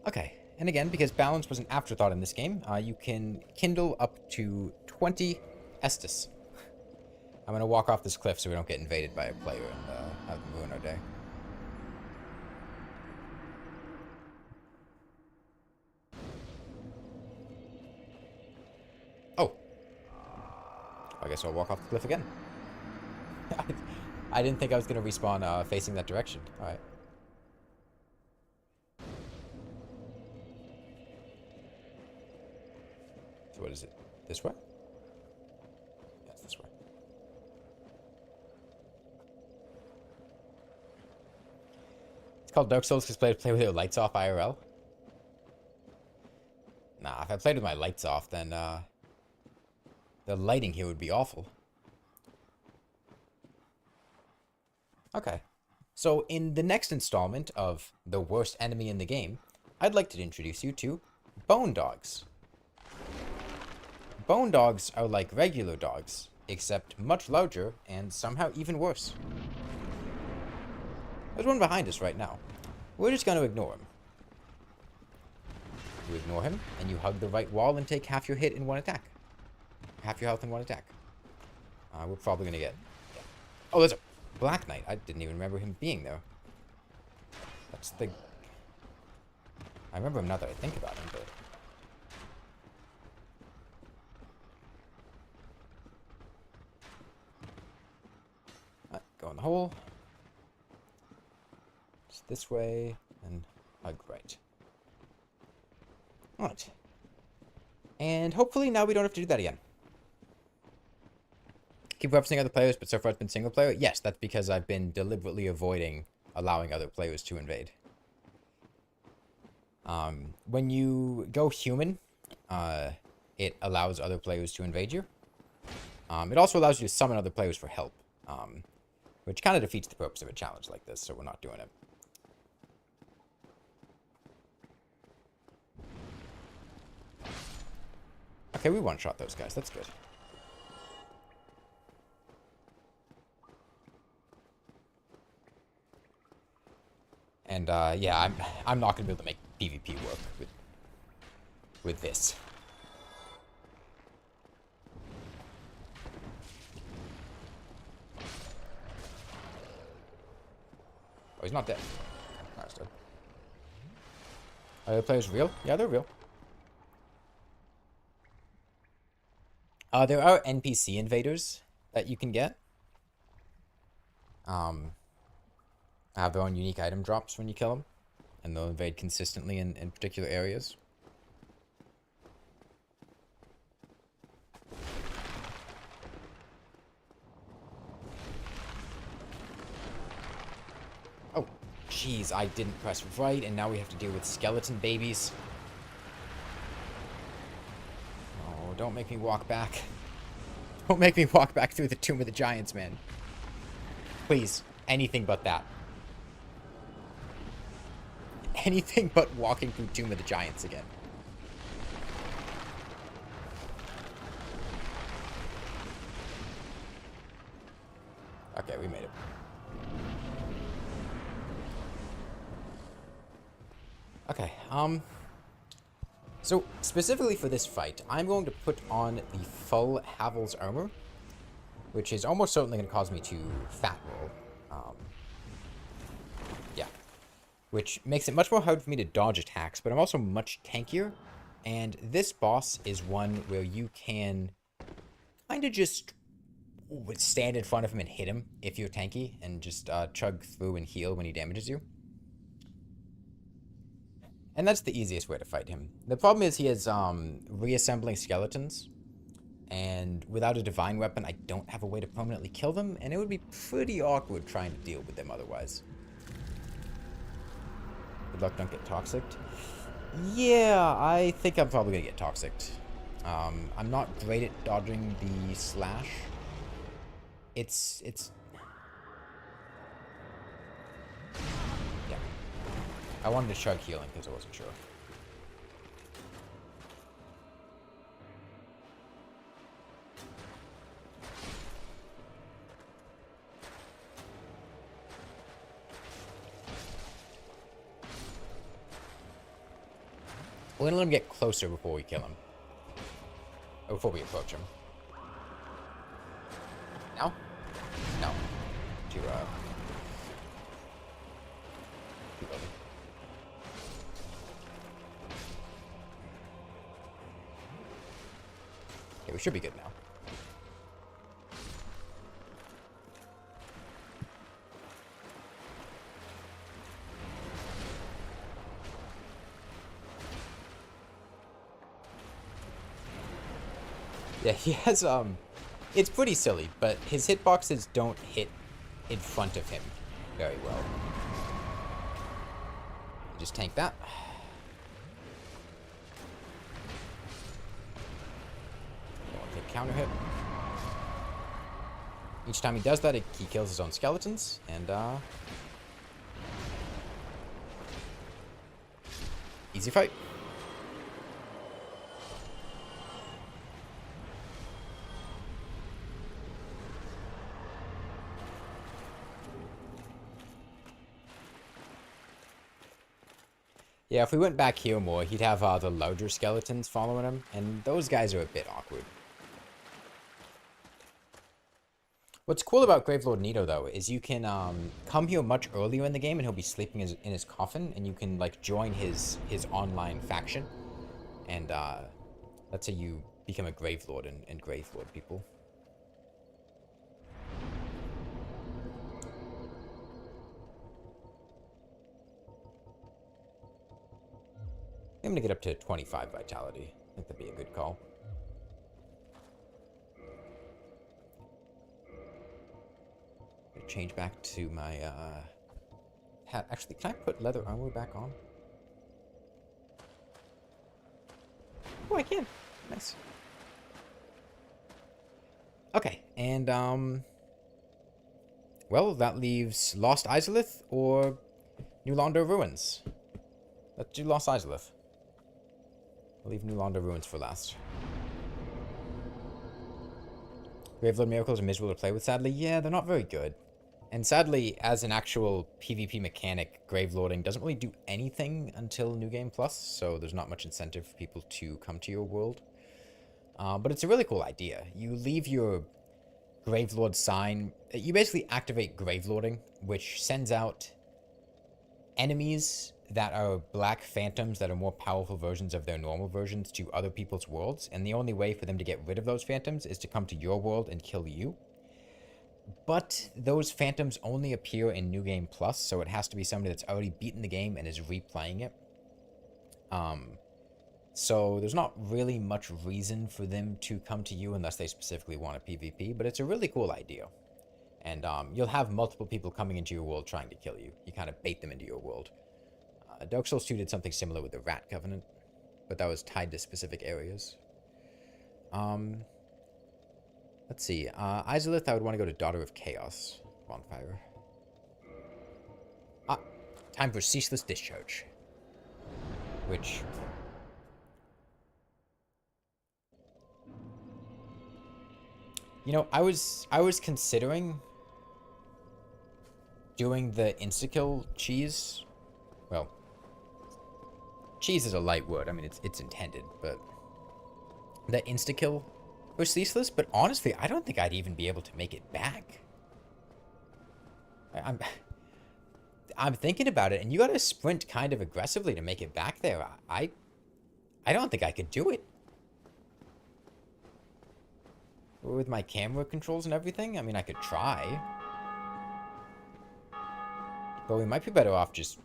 Okay, and again, because balance was an afterthought in this game, you can kindle up to 20 Estus. I'm gonna walk off this cliff so we don't get invaded by a player and have them ruin our day. Oh. I guess I'll walk off the cliff again. I didn't think I was gonna respawn facing that direction. Alright. So what is it? This way? Yeah, it's this way. It's called Dark Souls because players play with their lights off IRL. Nah, if I played with my lights off, then the lighting here would be awful. Okay. So in the next installment of the worst enemy in the game, I'd like to introduce you to Bone Dogs. Bone dogs are like regular dogs, except much larger and somehow even worse. There's one behind us right now. We're just going to ignore him. You ignore him, and you hug the right wall and take half your hit in one attack. Half your health in one attack. We're probably going to get... Yeah. Oh, there's a Black Knight. I didn't even remember him being there. That's the... I remember him now that I think about him, but... Go in the hole. Just this way, and hug right. Alright. And hopefully now we don't have to do that again. Keep referencing other players, but so far it's been single player? Yes, that's because I've been deliberately avoiding allowing other players to invade. When you go human, it allows other players to invade you. It also allows you to summon other players for help. Which kind of defeats the purpose of a challenge like this, so we're not doing it. Okay, we one-shot those guys. That's good. And, yeah, I'm not going to be able to make PvP work with this. Oh, he's not dead. No, he's dead. Are the players real? Yeah, they're real. There are NPC invaders that you can get. Have their own unique item drops when you kill them. And they'll invade consistently in particular areas. Oh, jeez, I didn't press right, and now we have to deal with skeleton babies. Oh, don't make me walk back. Don't make me walk back through the Tomb of the Giants, man. Please, anything but that. Anything but walking through Tomb of the Giants again. Okay, we made it. Okay, so specifically for this fight, I'm going to put on the full Havel's armor, which is almost certainly going to cause me to fat roll. Yeah. Which makes it much more hard for me to dodge attacks, but I'm also much tankier. And this boss is one where you can kind of just stand in front of him and hit him if you're tanky, and just chug through and heal when he damages you. And that's the easiest way to fight him. The problem is he has reassembling skeletons, and without a divine weapon, I don't have a way to permanently kill them, and it would be pretty awkward trying to deal with them otherwise. Good luck, don't get toxic. Yeah, I think I'm probably gonna get toxic. I'm not great at dodging the slash. It's... Yeah. I wanted to chug healing because I wasn't sure. We're gonna let him get closer before we kill him. Or before we approach him. Now? No. Too early. Okay, we should be good now. Yeah, he has, it's pretty silly, but his hitboxes don't hit in front of him very well. Just tank that. Don't take counter hit. Each time he does that, he kills his own skeletons, and, easy fight. Yeah, if we went back here more, he'd have the larger skeletons following him, and those guys are a bit awkward. What's cool about Gravelord Nito, though, is you can come here much earlier in the game, and he'll be sleeping in his coffin, and you can, like, join his online faction, and that's how you become a Gravelord and Gravelord people. I'm going to get up to 25 vitality. I think that'd be a good call. Change back to my hat. Actually, can I put leather armor back on? Oh, I can. Nice. Okay, and well, that leaves Lost Izalith or New Londo Ruins. Let's do Lost Izalith. I'll leave New Londo Ruins for last. Gravelord Miracles are miserable to play with, sadly. Yeah, they're not very good. And sadly, as an actual PvP mechanic, Gravelording doesn't really do anything until New Game Plus, so there's not much incentive for people to come to your world. But it's a really cool idea. You leave your Gravelord sign. You basically activate Gravelording, which sends out enemies that are black phantoms that are more powerful versions of their normal versions to other people's worlds, and the only way for them to get rid of those phantoms is to come to your world and kill you. But those phantoms only appear in New Game Plus, so it has to be somebody that's already beaten the game and is replaying it. So there's not really much reason for them to come to you unless they specifically want a PvP, but it's a really cool idea. And you'll have multiple people coming into your world trying to kill you. You kind of bait them into your world. Dark Souls 2 did something similar with the Rat Covenant, but that was tied to specific areas. Let's see. Izalith, I would want to go to Daughter of Chaos bonfire. Time for Ceaseless Discharge. Which... You know, I was considering doing the insta-kill cheese. Well, cheese is a light word. I mean, it's intended, but the insta-kill was ceaseless. But honestly, I don't think I'd even be able to make it back. I'm thinking about it, and you got to sprint kind of aggressively to make it back there. I don't think I could do it. With my camera controls and everything, I mean, I could try. But we might be better off just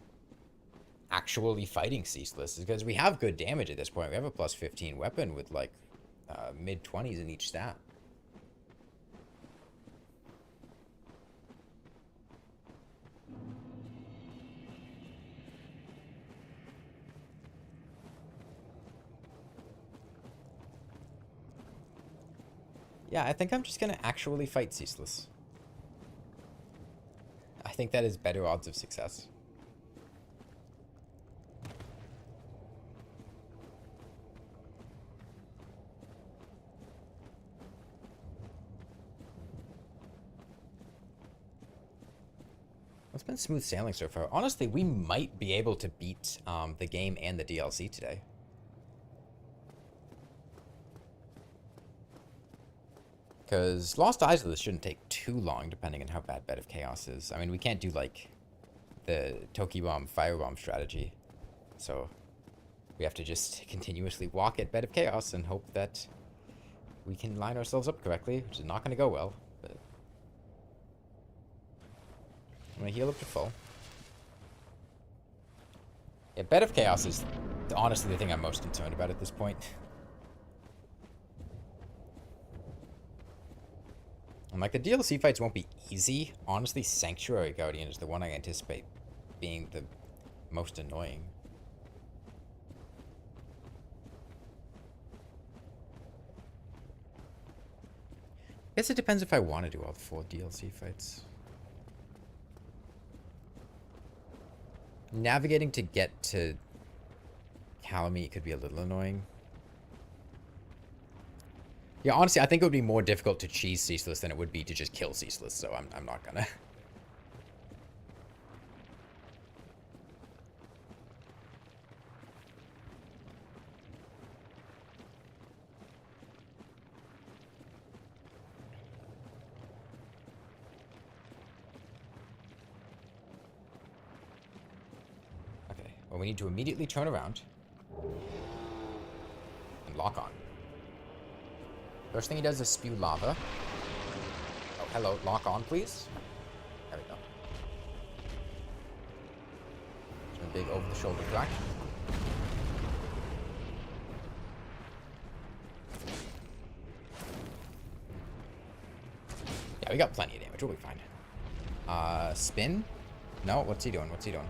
actually fighting Ceaseless, because we have good damage at this point. We have a plus 15 weapon with, like, mid-20s in each stat. Yeah, I think I'm just going to actually fight Ceaseless. I think that is better odds of success. It's been smooth sailing so far. Honestly, we might be able to beat the game and the DLC today. Because Lost Izalith shouldn't take too long, depending on how bad Bed of Chaos is. I mean, we can't do, like, the Toki Bomb, Firebomb strategy. So, we have to just continuously walk at Bed of Chaos and hope that we can line ourselves up correctly, which is not going to go well. But I'm going to heal up to full. Yeah, Bed of Chaos is honestly the thing I'm most concerned about at this point. And, like, the DLC fights won't be easy. Honestly, Sanctuary Guardian is the one I anticipate being the most annoying. I guess it depends if I want to do all the 4 DLC fights. Navigating to get to Kalameet could be a little annoying. Yeah, honestly, I think it would be more difficult to cheese Ceaseless than it would be to just kill Ceaseless, so I'm not gonna. Okay, well, we need to immediately turn around and lock on. First thing he does is spew lava. Oh, hello. Lock on, please. There we go. A big over-the-shoulder crack. Yeah, we got plenty of damage. We'll be fine. Spin? No, what's he doing? What's he doing?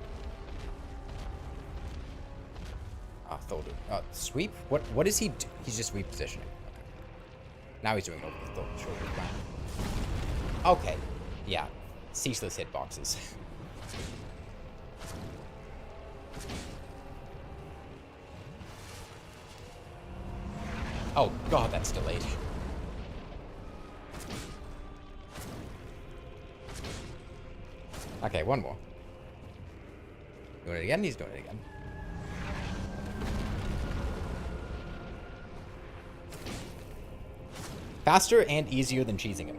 Sweep? What is he do? He's just repositioning. Now he's doing over the shoulder crack. Okay. Yeah. Ceaseless hitboxes. Oh, God, that's delayed. Okay, one more. Doing it again? He's doing it again. Faster and easier than cheesing him.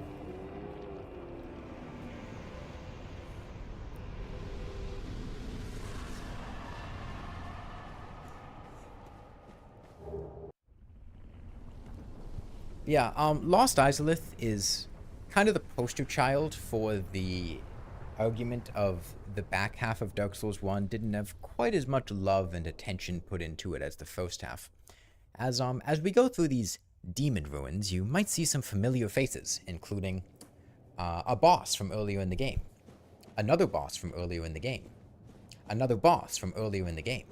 Yeah, Lost Izalith is kind of the poster child for the argument of the back half of Dark Souls 1 didn't have quite as much love and attention put into it as the first half. As we go through these demon ruins, you might see some familiar faces, including a boss from earlier in the game, another boss from earlier in the game, another boss from earlier in the game.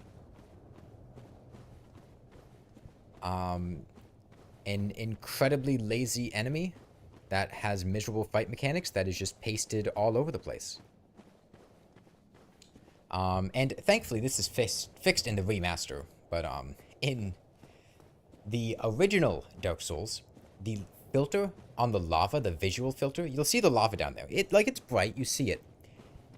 An incredibly lazy enemy that has miserable fight mechanics that is just pasted all over the place. And thankfully this is fixed in the remaster, but in the original Dark Souls, the filter on the lava, the visual filter, you'll see the lava down there. It's bright, you see it.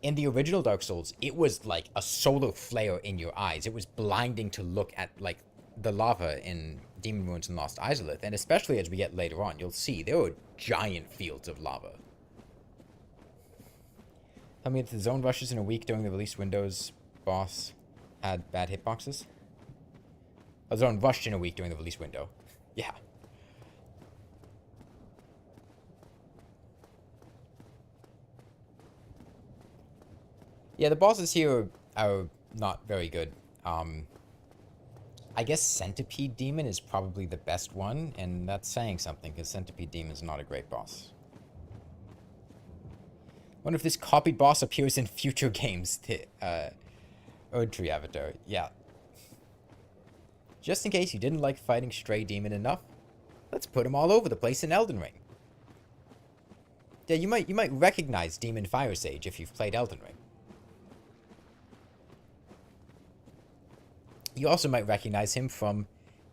In the original Dark Souls, it was like a solar flare in your eyes. It was blinding to look at, like, the lava in Demon Ruins and Lost Izalith, and especially as we get later on, you'll see there are giant fields of lava. Tell me that the zone rushes in a week during the release windows boss had bad hitboxes? A zone rushed in a week during the release window. Yeah. Yeah, the bosses here are not very good. I guess Centipede Demon is probably the best one, and that's saying something, because Centipede Demon is not a great boss. Wonder if this copied boss appears in future games. Erdtree Avatar. Yeah. Just in case you didn't like fighting Stray Demon enough, let's put him all over the place in Elden Ring. Yeah, you might recognize Demon Fire Sage if you've played Elden Ring. You also might recognize him from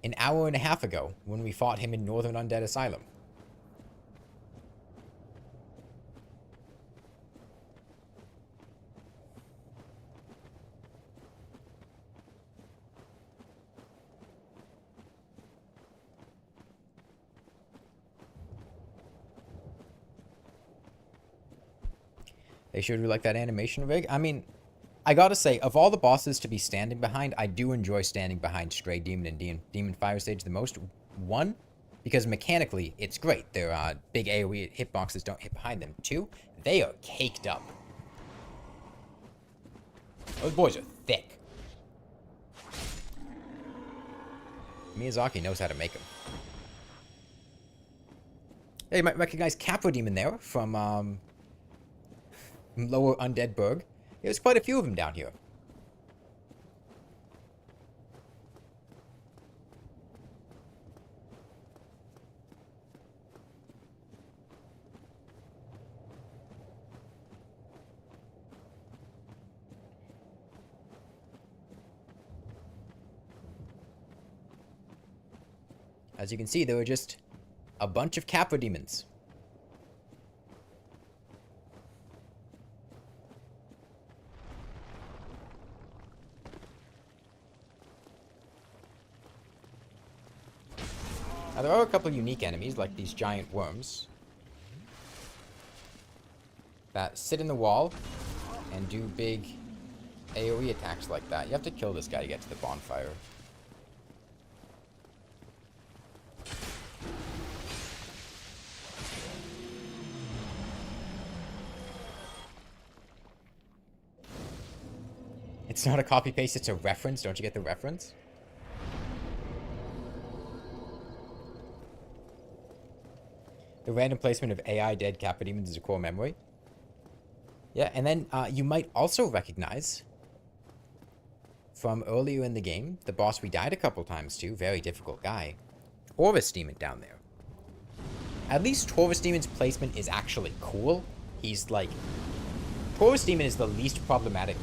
an hour and a half ago when we fought him in Northern Undead Asylum. They sure do like that animation rig. I mean, I gotta say, of all the bosses to be standing behind, I do enjoy standing behind Stray Demon and Demon Fire Sage the most. One, because mechanically, it's great. Their big AoE hitboxes don't hit behind them. Two, they are caked up. Those boys are thick. Miyazaki knows how to make them. Yeah, you might recognize Capra Demon there from Lower Undead Burg. There's quite a few of them down here. As you can see, there were just a bunch of Capra demons. Now, there are a couple of unique enemies, like these giant worms, that sit in the wall and do big AoE attacks like that. You have to kill this guy to get to the bonfire. It's not a copy-paste, it's a reference. Don't you get the reference? The random placement of AI dead Kappa demons is a core memory. Yeah, and then you might also recognize from earlier in the game, the boss we died a couple times to, very difficult guy, Taurus Demon down there. At least Taurus Demon's placement is actually cool. He's like... Taurus Demon is the least problematic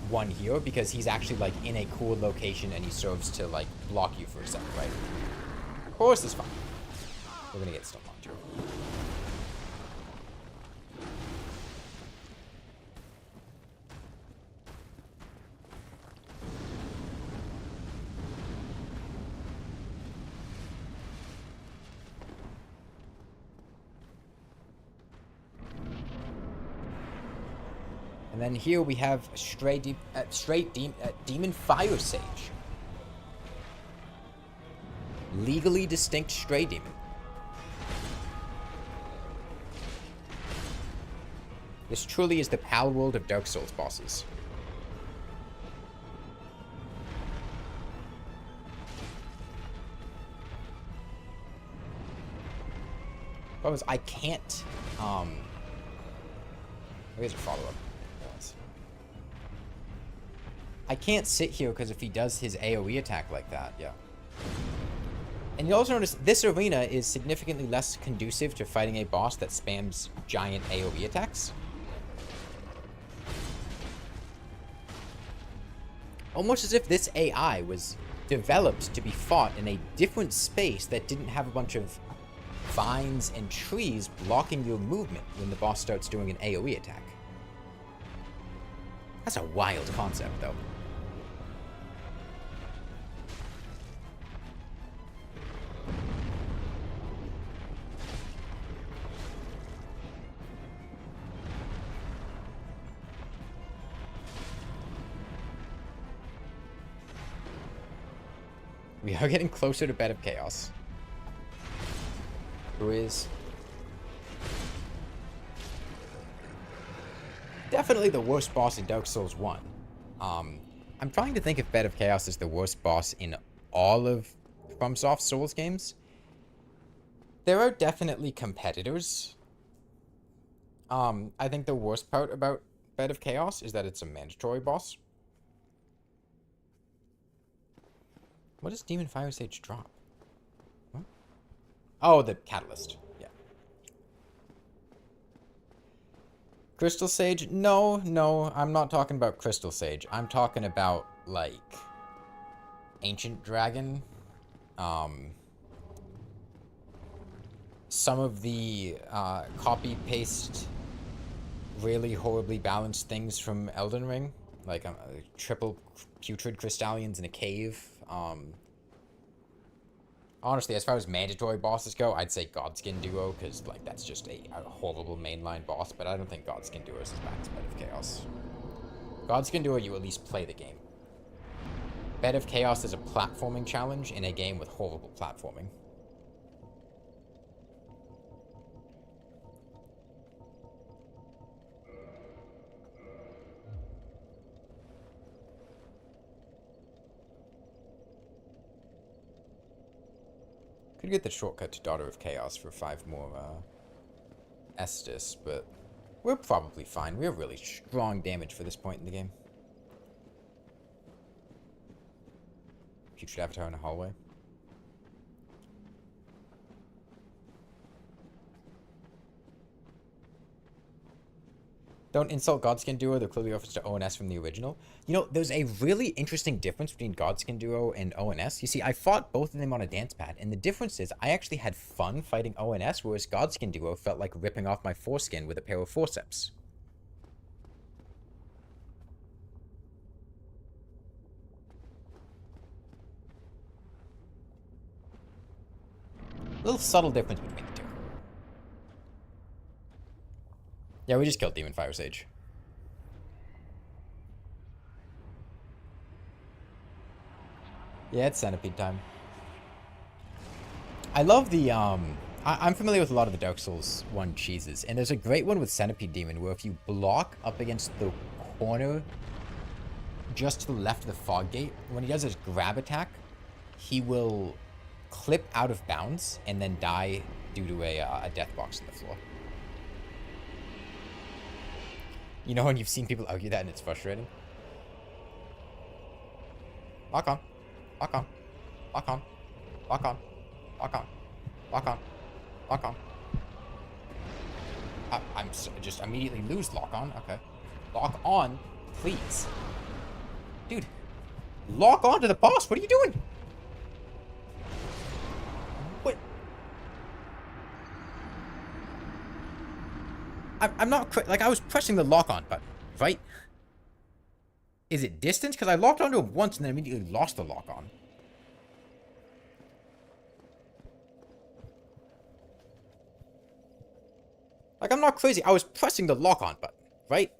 one here because he's actually like in a cool location and he serves to like block you for a second, right? Taurus is fine. We're gonna get Stone Launcher. And then here we have Demon Fire Sage. Legally distinct Stray Demon. This truly is the pal world of Dark Souls bosses. Problem is, I can't, Here's a follow-up. I can't sit here because if he does his AoE attack like that, yeah. And you also notice this arena is significantly less conducive to fighting a boss that spams giant AoE attacks. Almost as if this AI was developed to be fought in a different space that didn't have a bunch of vines and trees blocking your movement when the boss starts doing an AoE attack. That's a wild concept, though. We are getting closer to Bed of Chaos. Who is definitely the worst boss in Dark Souls 1. I'm trying to think if Bed of Chaos is the worst boss in all of FromSoft Souls games. There are definitely competitors. I think the worst part about Bed of Chaos is that it's a mandatory boss. What does Demon Fire Sage drop? What? Oh, the Catalyst. Yeah. Crystal Sage? No, I'm not talking about Crystal Sage. I'm talking about, like, Ancient Dragon. Some of the copy-paste, really horribly balanced things from Elden Ring. Like, triple putrid crystallions in a cave. Honestly, as far as mandatory bosses go, I'd say Godskin Duo, because, like, that's just a horrible mainline boss, but I don't think Godskin Duo is as bad as Bed of Chaos. Godskin Duo, you at least play the game. Bed of Chaos is a platforming challenge in a game with horrible platforming. Could get the shortcut to Daughter of Chaos for 5 more Estus, but we're probably fine. We have really strong damage for this point in the game. Putrid Avatar in a hallway. Don't insult Godskin Duo, they're clearly offers to ONS from the original. You know, there's a really interesting difference between Godskin Duo and ONS. You see, I fought both of them on a dance pad, and the difference is I actually had fun fighting ONS, whereas Godskin Duo felt like ripping off my foreskin with a pair of forceps. A little subtle difference between the two. Yeah, we just killed Demon Fire Sage. Yeah, it's Centipede time. I love the, I'm familiar with a lot of the Dark Souls 1 cheeses, and there's a great one with Centipede Demon where if you block up against the corner just to the left of the fog gate, when he does his grab attack, he will clip out of bounds and then die due to a death box in the floor. You know when you've seen people argue that and it's frustrating? Lock on. Lock on. Lock on. Lock on. Lock on. Lock on. Lock on. I'm just immediately lose lock on. Okay. Lock on, please. Dude. Lock on to the boss. What are you doing? What? I'm not, like, I was pressing the lock-on button, right? Is it distance? Because I locked onto him once and then immediately lost the lock-on. Like, I'm not crazy. I was pressing the lock-on button, right?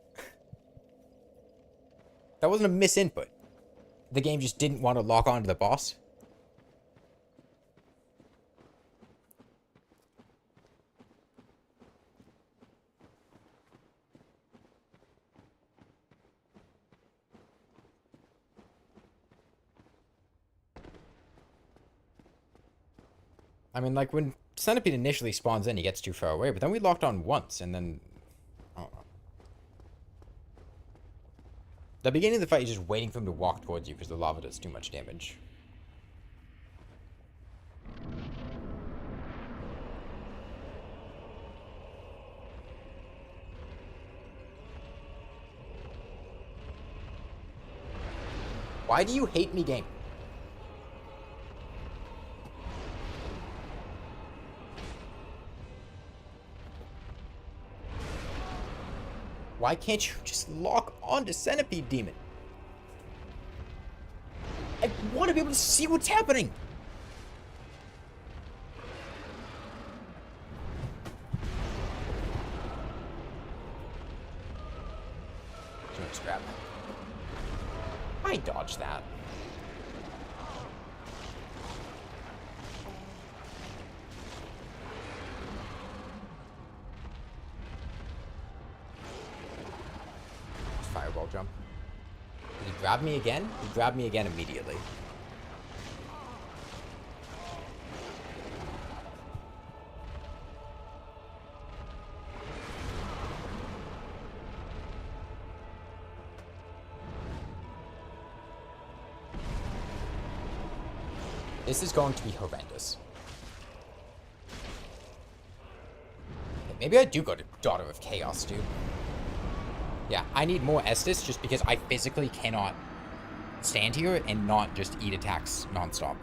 That wasn't a misinput. The game just didn't want to lock on to the boss. I mean, like, when Centipede initially spawns in, he gets too far away, but then we locked on once, and then... I don't know. The beginning of the fight is just waiting for him to walk towards you, because the lava does too much damage. Why do you hate me, game? Why can't you just lock onto Centipede Demon? I want to be able to see what's happening. Let's grab that. I dodged that. Fireball jump. Did he grab me again? He grabbed me again immediately. This is going to be horrendous. Maybe I do go to Daughter of Chaos, dude. Yeah, I need more Estus just because I physically cannot stand here and not just eat attacks nonstop.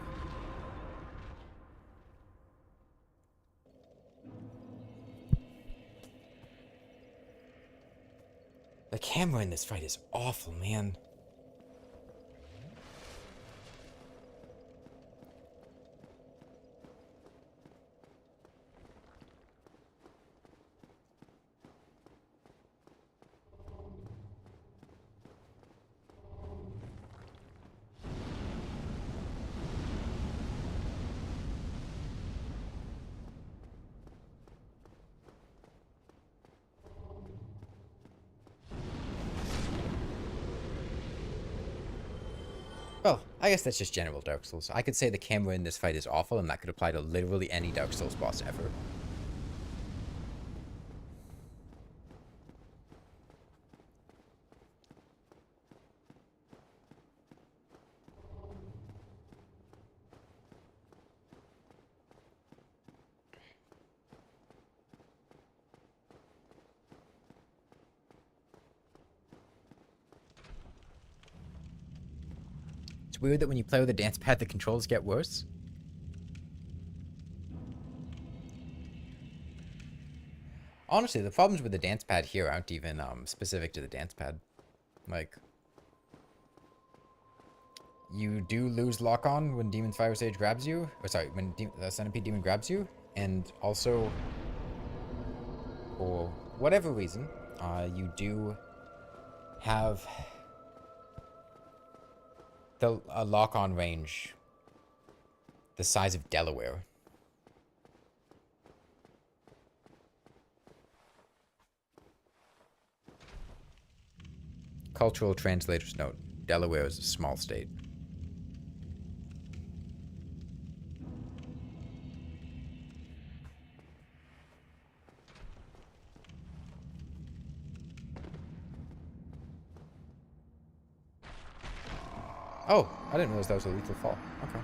The camera in this fight is awful, man. Well, I guess that's just general Dark Souls. I could say the camera in this fight is awful, and that could apply to literally any Dark Souls boss ever. It's weird that when you play with a Dancepad, the controls get worse. Honestly, the problems with the Dancepad here aren't even specific to the Dancepad. Like, you do lose lock-on when Demon Fire Sage grabs you. Or sorry, when the Centipede Demon grabs you. And also, for whatever reason, you do have a lock-on range the size of Delaware. Cultural translators note, Delaware is a small state. Oh, I didn't realize that was a lethal fall. Okay.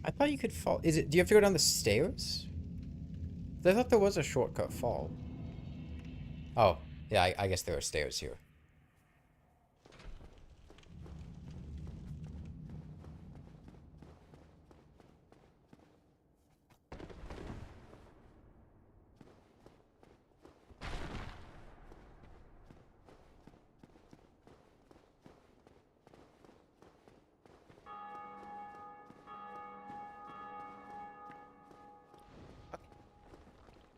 I thought you could fall. Is it? Do you have to go down the stairs? I thought there was a shortcut fall. Oh, yeah, I guess there are stairs here.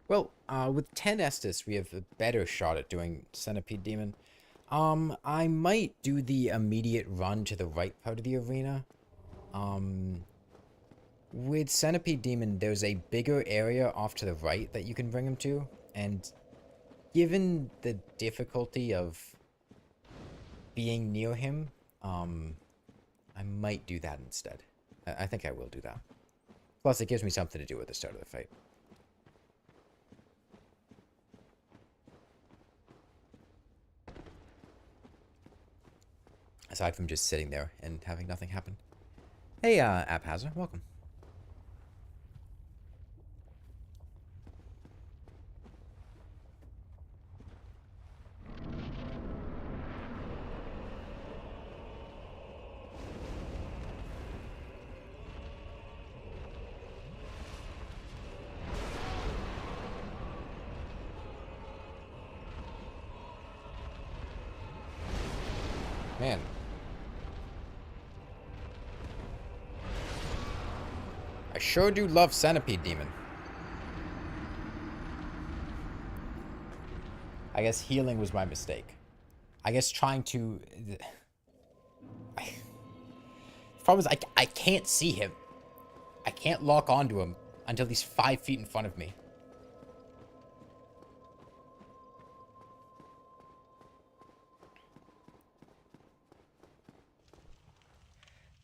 Well, with 10 Estus, we have a better shot at doing Centipede Demon. I might do the immediate run to the right part of the arena. With Centipede Demon, there's a bigger area off to the right that you can bring him to, and given the difficulty of being near him, I might do that instead. I think I will do that. Plus, it gives me something to do at the start of the fight. Aside from just sitting there and having nothing happen. Hey, Abhazar, welcome. Man. I sure do love Centipede Demon. I guess healing was my mistake. I guess trying to... The problem is I can't see him. I can't lock onto him until he's 5 feet in front of me.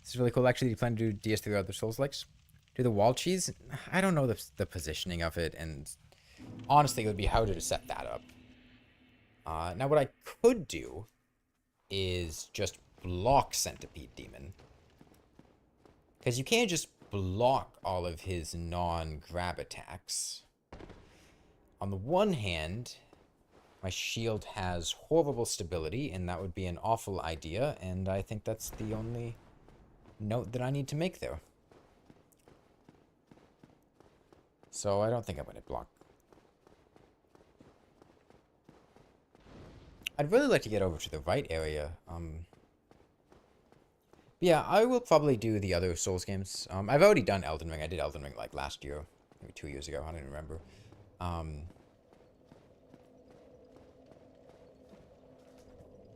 This is really cool. Actually, do you plan to do DS3 or other Souls-likes? Do the wall cheese? I don't know the positioning of it, and honestly, it would be harder to set that up. Now, what I could do is just block Centipede Demon. Because you can't just block all of his non-grab attacks. On the one hand, my shield has horrible stability, and that would be an awful idea, and I think that's the only note that I need to make there. So I don't think I'm going to block. I'd really like to get over to the right area. Yeah, I will probably do the other Souls games. I've already done Elden Ring. I did Elden Ring like last year, maybe 2 years ago. I don't even remember.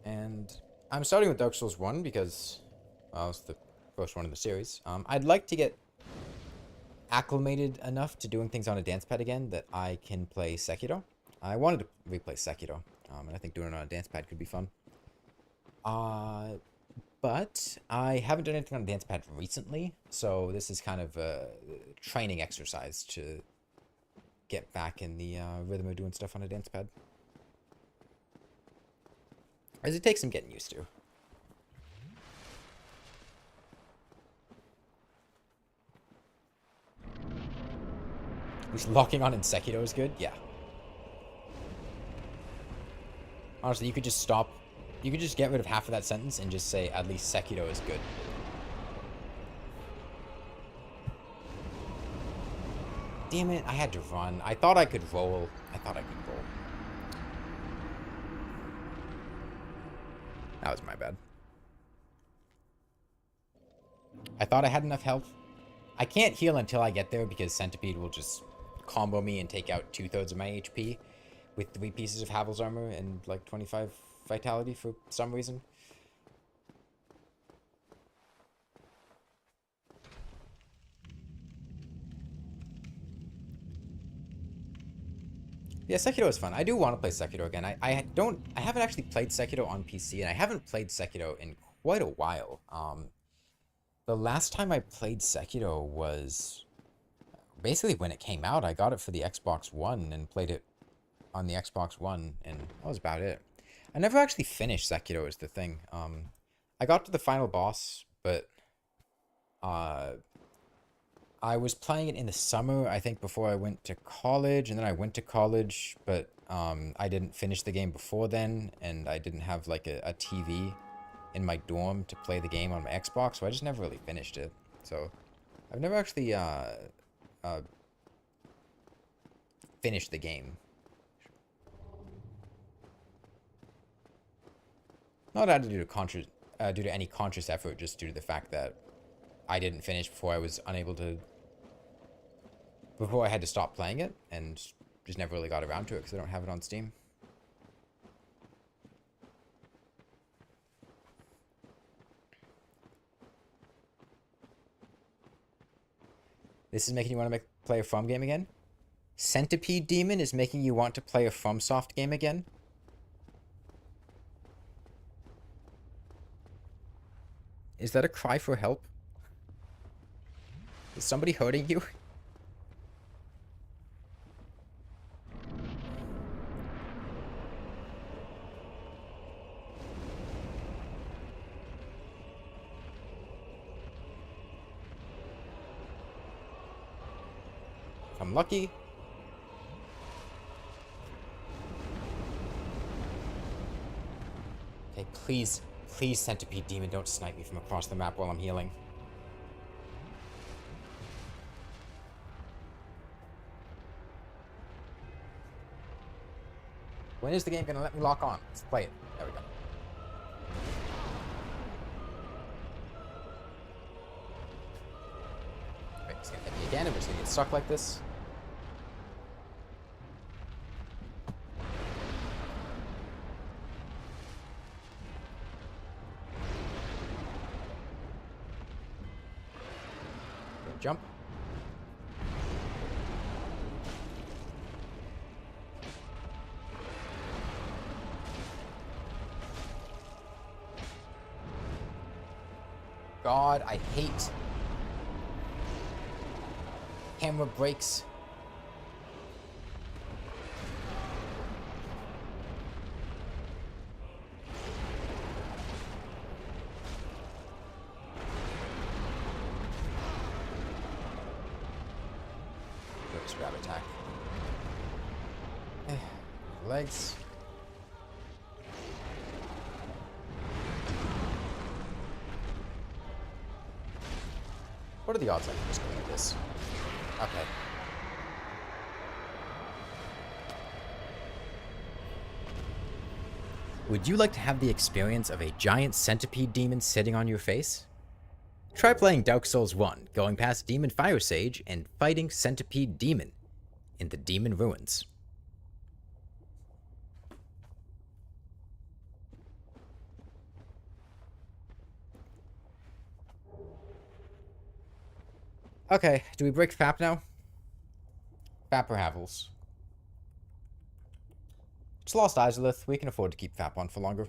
And I'm starting with Dark Souls 1 because, well, it's the first one in the series. I'd like to get acclimated enough to doing things on a dance pad again that I can play Sekiro. I wanted to replay Sekiro, and I think doing it on a dance pad could be fun. But I haven't done anything on a dance pad recently, so this is kind of a training exercise to get back in the rhythm of doing stuff on a dance pad. As it takes some getting used to. Is locking on in Sekiro is good? Yeah. Honestly, you could just stop. You could just get rid of half of that sentence and just say, at least Sekiro is good. Damn it, I had to run. I thought I could roll. That was my bad. I thought I had enough health. I can't heal until I get there because Centipede will just combo me and take out 2/3 of my HP with 3 pieces of Havel's armor and like 25 vitality for some reason. Yeah, Sekiro is fun. I do want to play Sekiro again. I haven't actually played Sekiro on PC, and I haven't played Sekiro in quite a while. The last time I played Sekiro was basically when it came out. I got it for the Xbox One and played it on the Xbox One, and that was about it. I never actually finished Sekiro is the thing. I got to the final boss, but I was playing it in the summer, I think, before I went to college, and then I went to college, but I didn't finish the game before then, and I didn't have like a TV in my dorm to play the game on my Xbox, so I just never really finished it. So I've never actually finished the game. Not out due to any conscious effort, just due to the fact that I didn't finish before I was unable to... Before I had to stop playing it, and just never really got around to it because I don't have it on Steam. This is making you want to play a From game again? Centipede Demon is making you want to play a FromSoft game again? Is that a cry for help? Is somebody hurting you? If I'm lucky. Okay, please, please, Centipede Demon, don't snipe me from across the map while I'm healing. When is the game gonna let me lock on? Let's play it. There we go. Wait, it's gonna hit me again, and we're just gonna get stuck like this. Jump. God, I hate camera breaks. Just grab attack. Legs. What are the odds I can just go into this? Okay. Would you like to have the experience of a giant centipede demon sitting on your face? Try playing Dark Souls 1, going past Demon Fire Sage, and fighting Centipede Demon in the Demon Ruins. Okay, do we break FAP now? FAP or Havels? It's Lost Izalith. We can afford to keep FAP on for longer.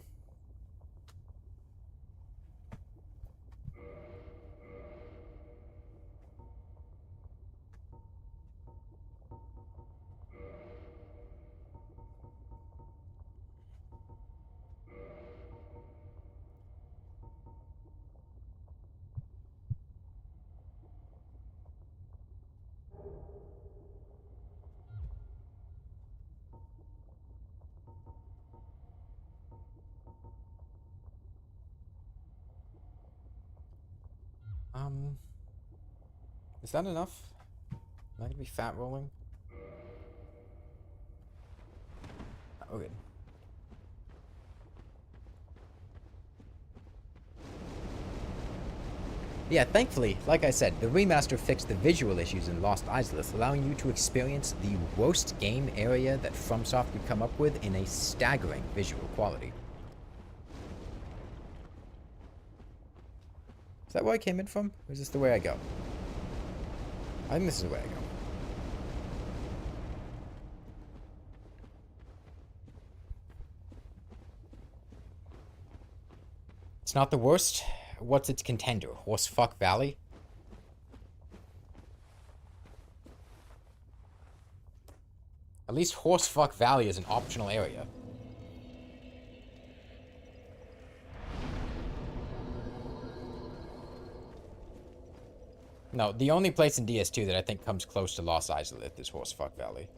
Is that enough? Am I gonna be fat rolling? Oh, good. Yeah, thankfully, like I said, the remaster fixed the visual issues in Lost Izalith, allowing you to experience the worst game area that FromSoft could come up with in a staggering visual quality. Is that where I came in from? Or is this the way I go? I think this is the way I go. It's not the worst. What's its contender? Horsefuck Valley? At least Horsefuck Valley is an optional area. No, the only place in DS2 that I think comes close to Lost Izalith is Horsefuck Valley.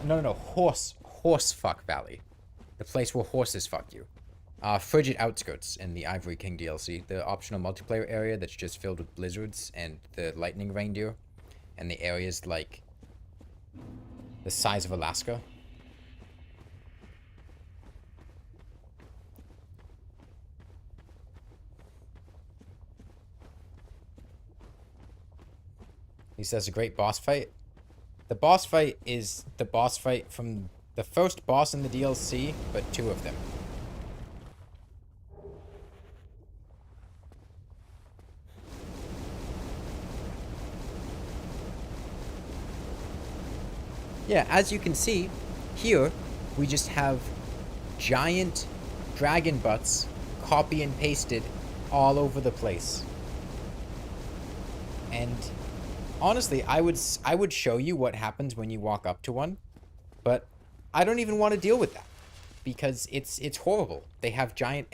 No, Horsefuck Valley. The place where horses fuck you. Frigid Outskirts in the Ivory King DLC. The optional multiplayer area that's just filled with blizzards and the lightning reindeer. And the areas like the size of Alaska. He says a great boss fight. The boss fight is the boss fight from the first boss in the DLC, but 2 of them. Yeah, as you can see, here we just have giant dragon butts copy and pasted all over the place. And honestly, I would show you what happens when you walk up to one, but I don't even want to deal with that because it's horrible. They have giant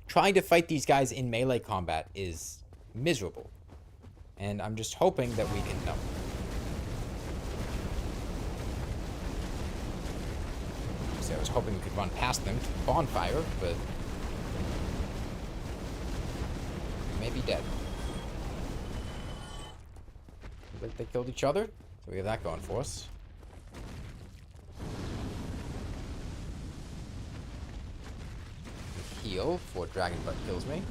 trying to fight these guys in melee combat is miserable. And I'm just hoping that we can I was hoping we could run past them to the bonfire, but we may be dead. Like they killed each other, so we have that going for us. Heal before Dragon Butt kills me.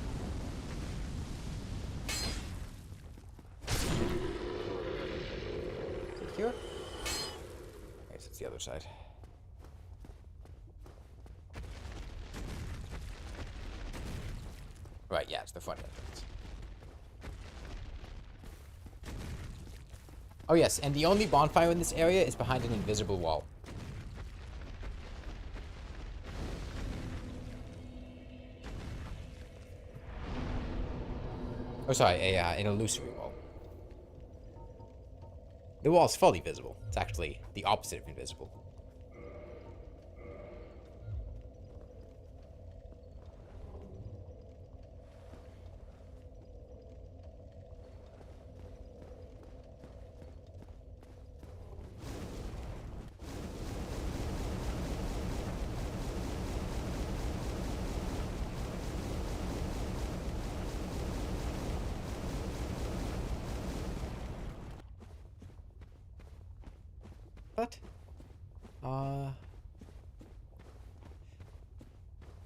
Is it here? I guess it's the other side. Right, yeah, it's the front entrance. Oh yes, and the only bonfire in this area is behind an invisible wall. Oh, sorry, an illusory wall. The wall is fully visible. It's actually the opposite of invisible. But,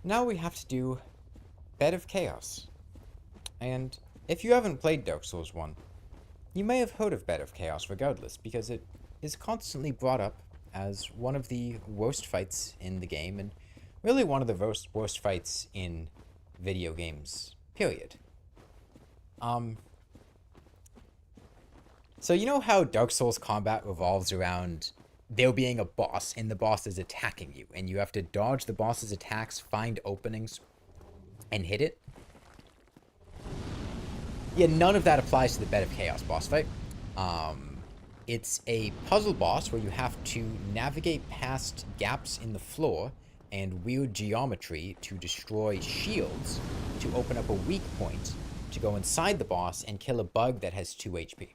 now we have to do Bed of Chaos. And if you haven't played Dark Souls 1, you may have heard of Bed of Chaos regardless, because it is constantly brought up as one of the worst fights in the game, and really one of the worst fights in video games, period. So you know how Dark Souls combat revolves around there being a boss, and the boss is attacking you, and you have to dodge the boss's attacks, find openings, and hit it? Yeah, none of that applies to the Bed of Chaos boss fight. It's a puzzle boss where you have to navigate past gaps in the floor and weird geometry to destroy shields to open up a weak point to go inside the boss and kill a bug that has 2 HP.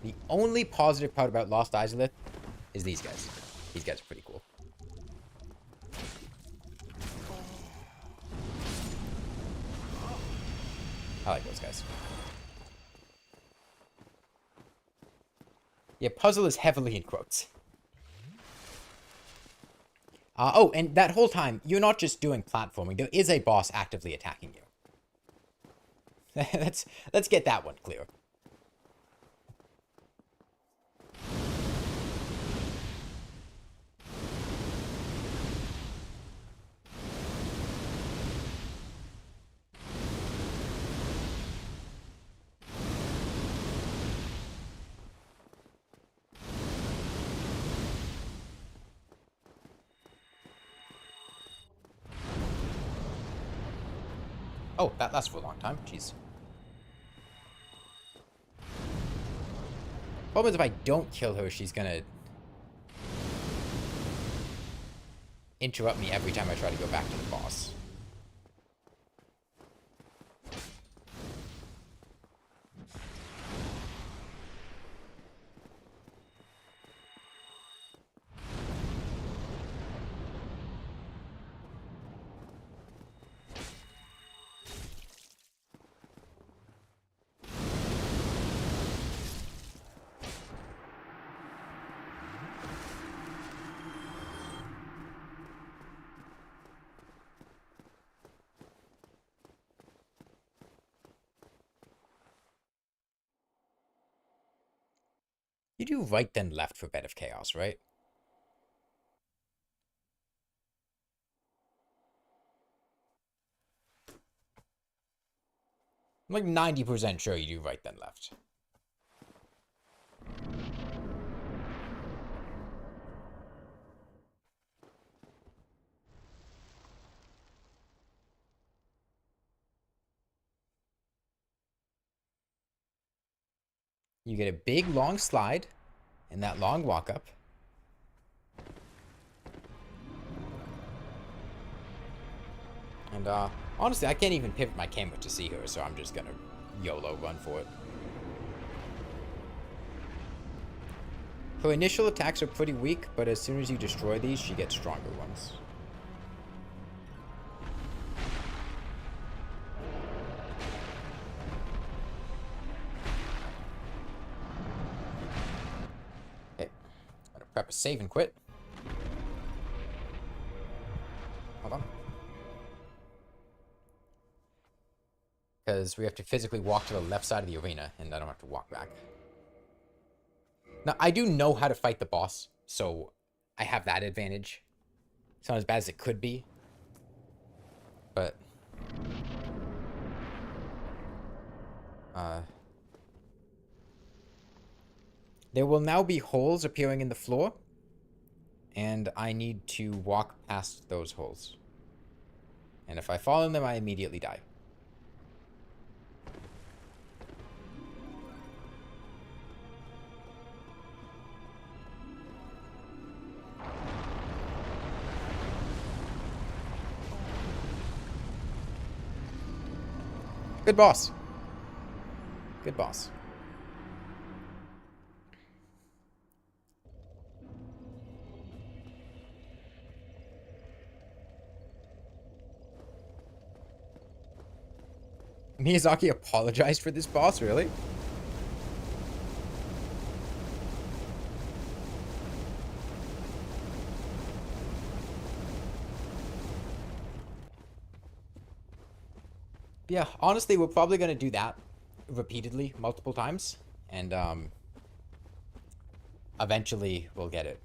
The only positive part about Lost Izalith is these guys. These guys are pretty cool. I like those guys. Yeah, puzzle is heavily in quotes. Oh, and that whole time, you're not just doing platforming. There is a boss actively attacking you. Let's get that one clear. Oh, that lasts for a long time. Jeez. Problem is, if I don't kill her, she's gonna interrupt me every time I try to go back to the boss. You do right then left for Bed of Chaos, right? I'm like 90% sure you do right then left. You get a big long slide and that long walk up. And honestly, I can't even pivot my camera to see her, so I'm just gonna YOLO run for it. Her initial attacks are pretty weak, but as soon as you destroy these, she gets stronger ones. Okay, I'm gonna prep a save and quit. Hold on. Because we have to physically walk to the left side of the arena, and I don't have to walk back. Now, I do know how to fight the boss, so I have that advantage. It's not as bad as it could be. But... there will now be holes appearing in the floor. And I need to walk past those holes. And if I fall in them, I immediately die. Good boss. Good boss. Miyazaki apologized for this boss, really? Yeah, honestly, we're probably going to do that repeatedly, multiple times. And, eventually we'll get it.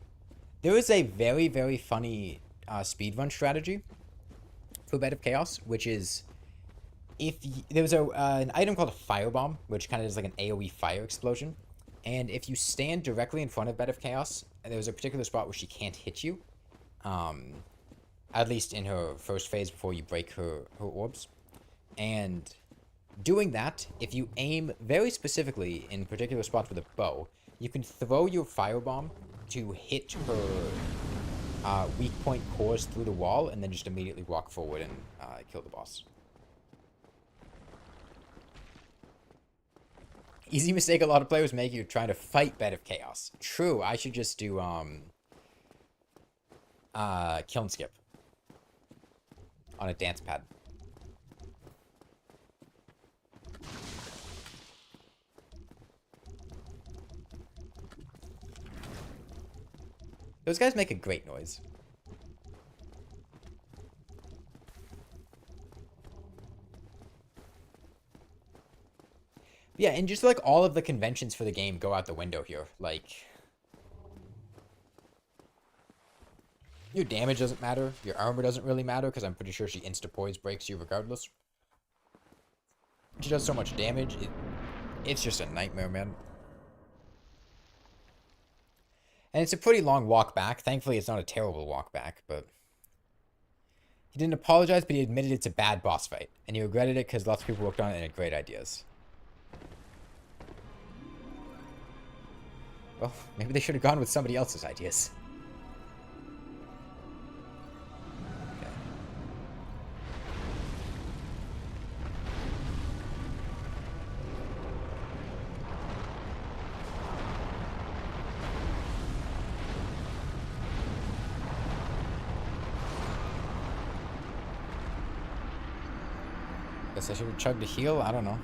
There is a very, very funny speedrun strategy for Bed of Chaos, which is... there's an item called a firebomb, which kind of is like an AoE fire explosion. And if you stand directly in front of Bed of Chaos, there's a particular spot where she can't hit you. At least in her first phase before you break her orbs. And doing that, if you aim very specifically in particular spots with a bow, you can throw your firebomb to hit her weak point cores through the wall, and then just immediately walk forward and kill the boss. Easy mistake a lot of players make, you're trying to fight Bed of Chaos. True, I should just do kill and skip on a dance pad. Those guys make a great noise. Yeah, and just like all of the conventions for the game go out the window here. Like, your damage doesn't matter. Your armor doesn't really matter because I'm pretty sure she insta-poise breaks you regardless. She does so much damage. It's just a nightmare, man. And it's a pretty long walk back. Thankfully, it's not a terrible walk back, but... He didn't apologize, but he admitted it's a bad boss fight. And he regretted it because lots of people worked on it and had great ideas. Well, maybe they should have gone with somebody else's ideas. Okay. Guess I should have chugged a heal? I don't know.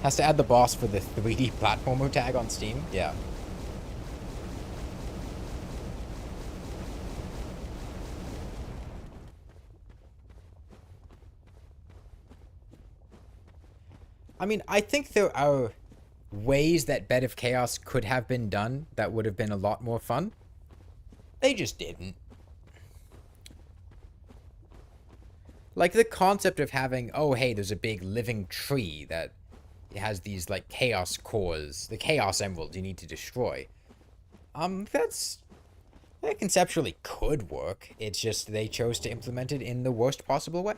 Has to add the boss for the 3D platformer tag on Steam? Yeah. I mean, I think there are ways that Bed of Chaos could have been done that would have been a lot more fun. They just didn't. Like the concept of having, oh hey, there's a big living tree that has these like chaos cores, the chaos emeralds you need to destroy. That conceptually could work. It's just they chose to implement it in the worst possible way.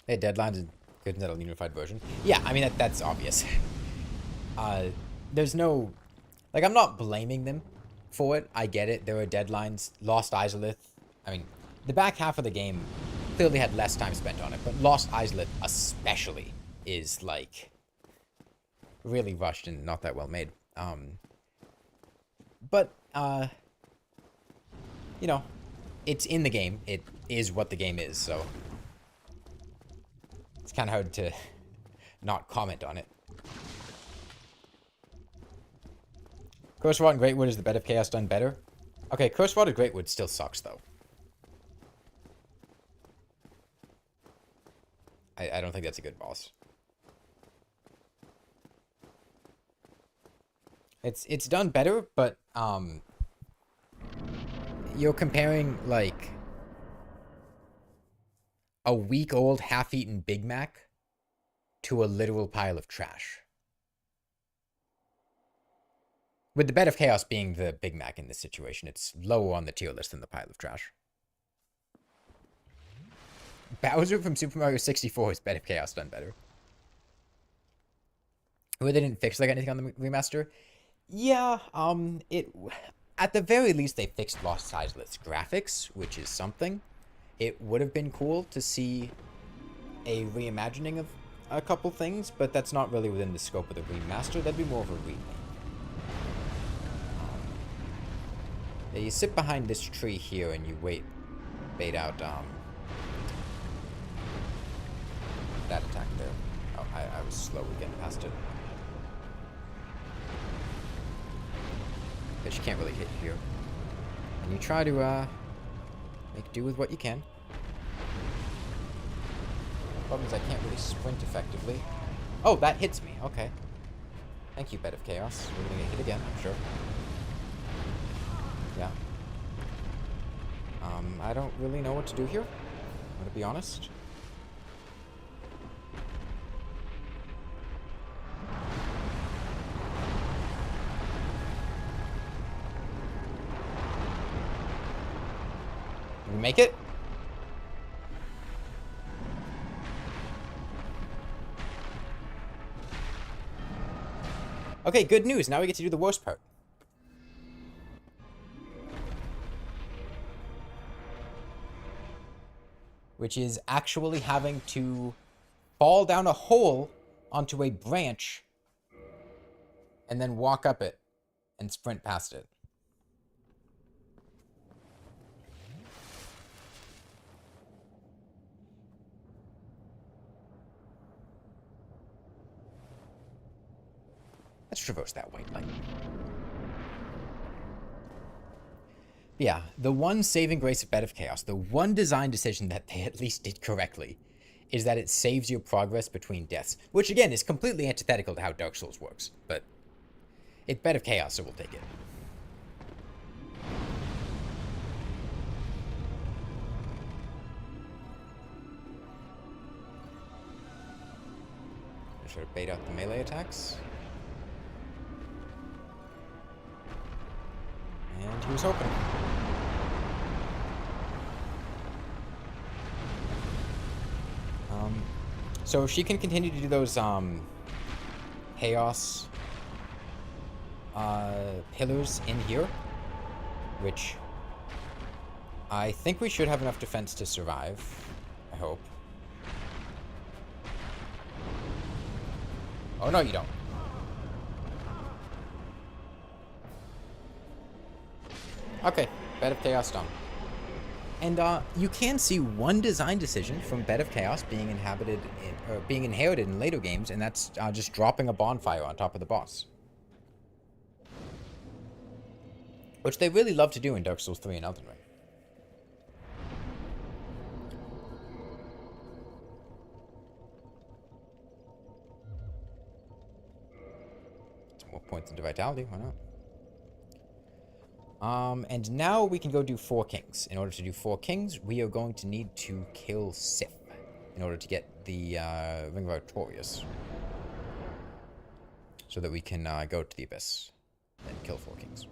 They had deadlines and couldn't settle a unified version. Yeah, I mean, that's obvious. There's no... Like, I'm not blaming them for it. I get it. There were deadlines. Lost Izalith. I mean, the back half of the game clearly had less time spent on it, but Lost Izalith especially is, like, really rushed and not that well made. But, you know, it's in the game. It is what the game is, so... It's kind of hard to not comment on it. Curse Rod and Greatwood is the Bed of Chaos done better? Okay, Curse Rod and Greatwood still sucks, though. I don't think that's a good boss. It's done better, but, you're comparing, like... a week-old, half-eaten Big Mac to a literal pile of trash. With the Bed of Chaos being the Big Mac in this situation, it's lower on the tier list than the pile of trash. Bowser from Super Mario 64 is Bed of Chaos done better. Where they didn't fix like anything on the remaster? Yeah, at the very least they fixed Lost Izalith's graphics, which is something. It would have been cool to see a reimagining of a couple things, but that's not really within the scope of the remaster. That'd be more of a remake. Yeah, you sit behind this tree here and you bait out that attack there. Oh, I was slowly getting past it. But you can't really hit here. And you try to make do with what you can. Problem is I can't really sprint effectively. Oh, that hits me. Okay. Thank you, Bed of Chaos. We're gonna get hit again, I'm sure. Yeah. I don't really know what to do here. I'm gonna be honest. We make it? Okay, good news. Now we get to do the worst part. Which is actually having to fall down a hole onto a branch and then walk up it and sprint past it. Let's traverse that white light. Yeah, the one saving grace of Bed of Chaos, the one design decision that they at least did correctly, is that it saves your progress between deaths. Which, again, is completely antithetical to how Dark Souls works. But it's Bed of Chaos, so we'll take it. I'll try to bait out the melee attacks. And he was hoping. So if she can continue to do those chaos pillars in here, which I think we should have enough defense to survive. I hope. Oh no, you don't. Okay, Bed of Chaos done. And you can see one design decision from Bed of Chaos being being inherited in later games, and that's just dropping a bonfire on top of the boss. Which they really love to do in Dark Souls 3 and Elden Ring. points into vitality. Why not? And now we can go do 4 kings. In order to do 4 kings, we are going to need to kill Sif in order to get the Ring of Artorias. So that we can go to the Abyss and kill 4 kings.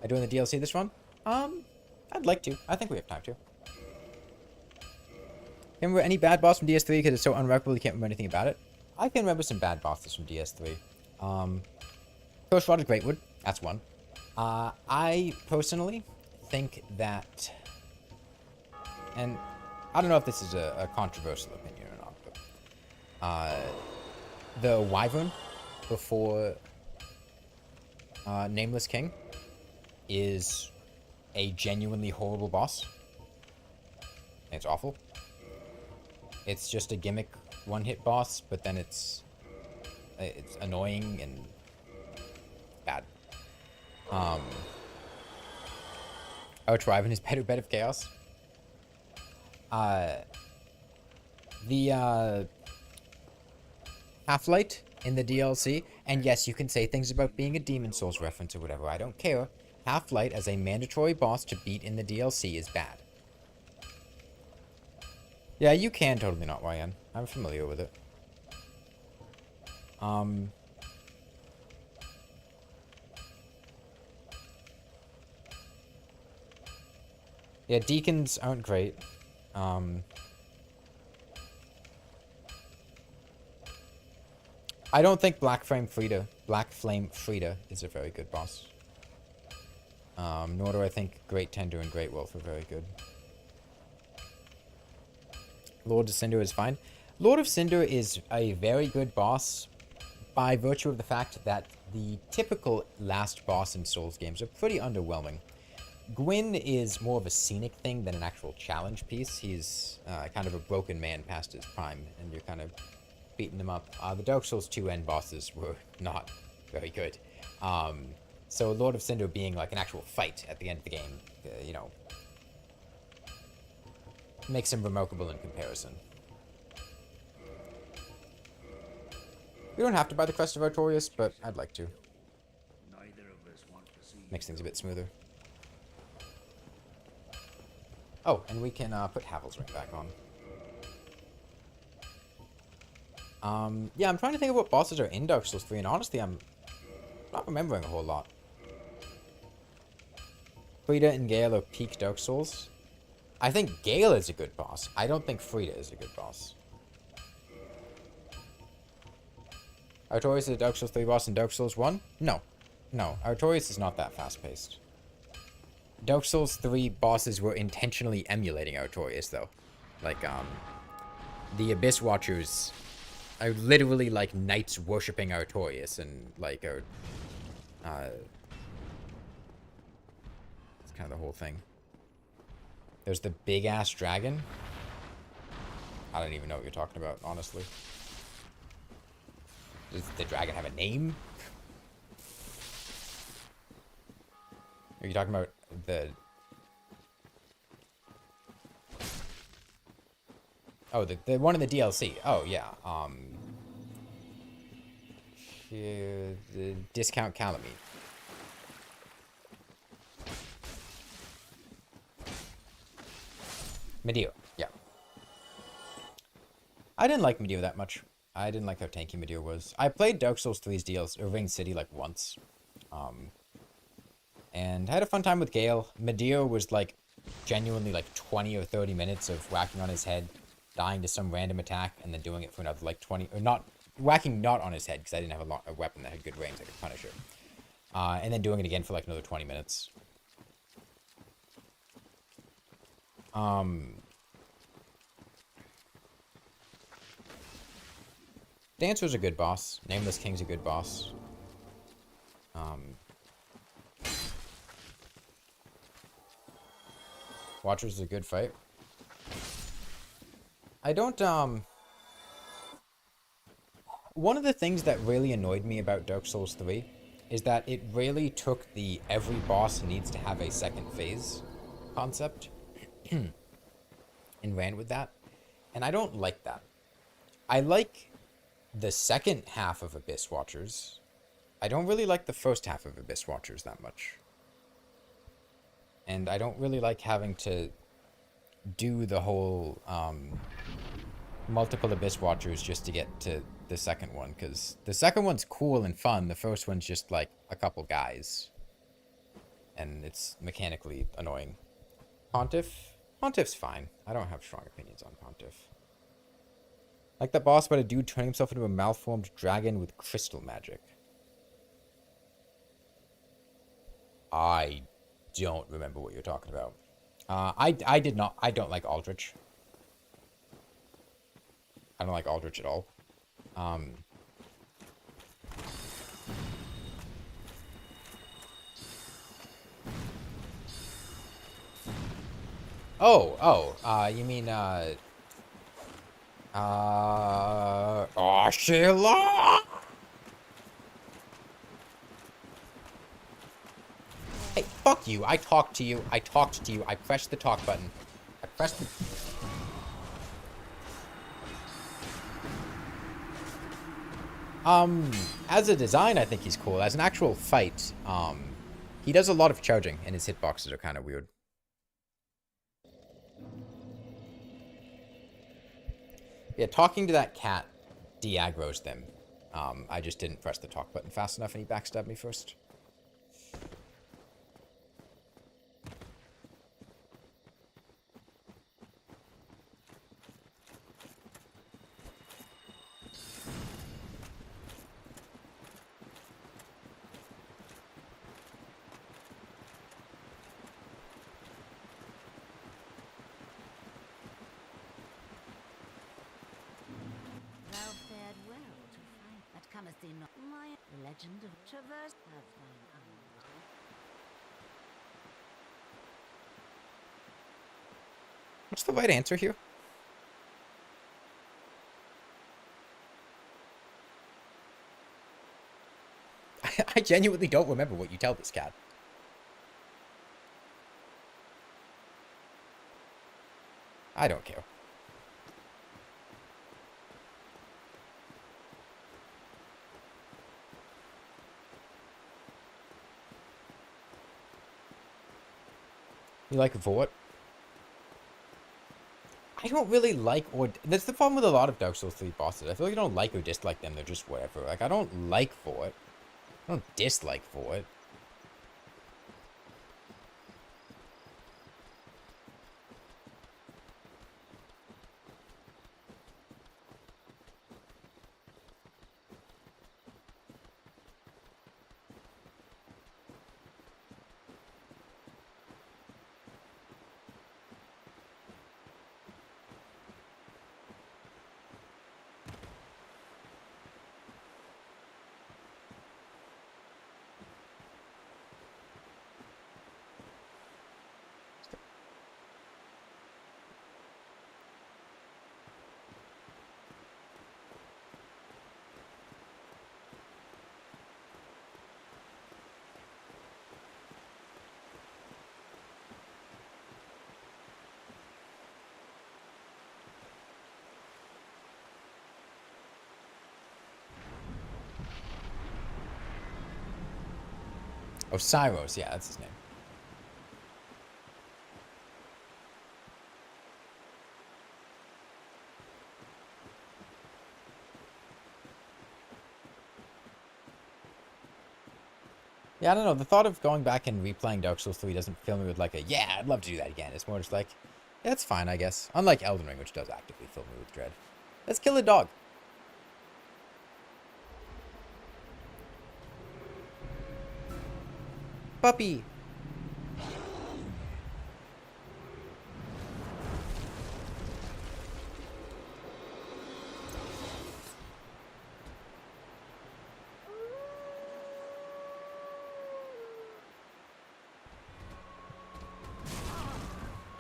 Are doing the DLC this run? I'd like to. I think we have time to. Remember any bad boss from DS3 because it's so unremarkable you can't remember anything about it? I can remember some bad bosses from DS3. First Rod is Greatwood. That's one. I personally think that, and I don't know if this is a controversial opinion or not, but the Wyvern before Nameless King is a genuinely horrible boss. It's awful. It's just a gimmick one-hit boss, but then it's annoying and bad. Wyvern is better bed of chaos. The Half-Light in the DLC, and yes, you can say things about being a Demon Souls reference or whatever, I don't care. Half-Light as a mandatory boss to beat in the DLC is bad. Yeah, you can totally not YN. I'm familiar with it. Yeah, deacons aren't great. I don't think Black Flame Frida is a very good boss. Nor do I think Great Tender and Great Wolf are very good. Lord of Cinder is fine. Lord of Cinder is a very good boss by virtue of the fact that the typical last boss in Souls games are pretty underwhelming. Gwyn is more of a scenic thing than an actual challenge piece. He's kind of a broken man past his prime, and you're kind of beating him up. The Dark Souls 2 end bosses were not very good. So Lord of Cinder being like an actual fight at the end of the game, you know, makes him remarkable in comparison. We don't have to buy the Crest of Artorias, but I'd like to. Neither of us want to see Makes things a bit smoother. Oh, and we can put Havel's Ring back on. Yeah, I'm trying to think of what bosses are in Dark Souls 3, and honestly, I'm not remembering a whole lot. Frida and Gale are peak Dark Souls. I think Gale is a good boss. I don't think Frida is a good boss. Artorias is a Dark Souls 3 boss in Dark Souls 1? No. No, Artorias is not that fast-paced. Dark Souls 3 bosses were intentionally emulating Artorias, though. Like, the Abyss Watchers are literally like knights worshipping Artorias, and like, it's kind of the whole thing. There's the big-ass dragon. I don't even know what you're talking about, honestly. Does the dragon have a name? Are you talking about the... Oh, the one in the DLC. Oh, yeah. The discount Kalameet. Medeo, yeah. I didn't like Medeo that much. I didn't like how tanky Medeo was. I played Dark Souls 3's DLC, or Ring City, like once. And had a fun time with Gale. Medeo was like genuinely like 20 or 30 minutes of whacking on his head, dying to some random attack, and then doing it for another like 20, or not, whacking not on his head, because I didn't have a weapon that had good range that could punish it. And then doing it again for like another 20 minutes. Dancer's a good boss. Nameless King's a good boss. Watcher's is a good fight. I don't, one of the things that really annoyed me about Dark Souls 3 is that it really took the every boss needs to have a second phase concept and ran with that. And I don't like that. I like the second half of Abyss Watchers. I don't really like the first half of Abyss Watchers that much. And I don't really like having to do the whole multiple Abyss Watchers just to get to the second one, because the second one's cool and fun. The first one's just like a couple guys. And it's mechanically annoying. Pontiff's fine. I don't have strong opinions on Pontiff. Like that boss about a dude turning himself into a malformed dragon with crystal magic. I don't remember what you're talking about. I don't like Aldrich. I don't like Aldrich at all. You mean, oh, Sheila! Hey, fuck you. I talked to you. I pressed the talk button. I pressed the... As a design, I think he's cool. As an actual fight, he does a lot of charging, and his hitboxes are kind of weird. Yeah, talking to that cat de-aggroes them. I just didn't press the talk button fast enough, and he backstabbed me first. Legend of Traverse of mine. What's the right answer here? I genuinely don't remember what you tell this cat. I don't care. You like Vort? I don't really like or... That's the problem with a lot of Dark Souls 3 bosses. I feel like I don't like or dislike them. They're just whatever. Like, I don't like Vort. I don't dislike Vort. Oh, Cyros. Yeah, that's his name. Yeah, I don't know. The thought of going back and replaying Dark Souls 3 doesn't fill me with like a, yeah, I'd love to do that again. It's more just like, yeah, that's fine, I guess. Unlike Elden Ring, which does actively fill me with dread. Let's kill a dog. Puppy.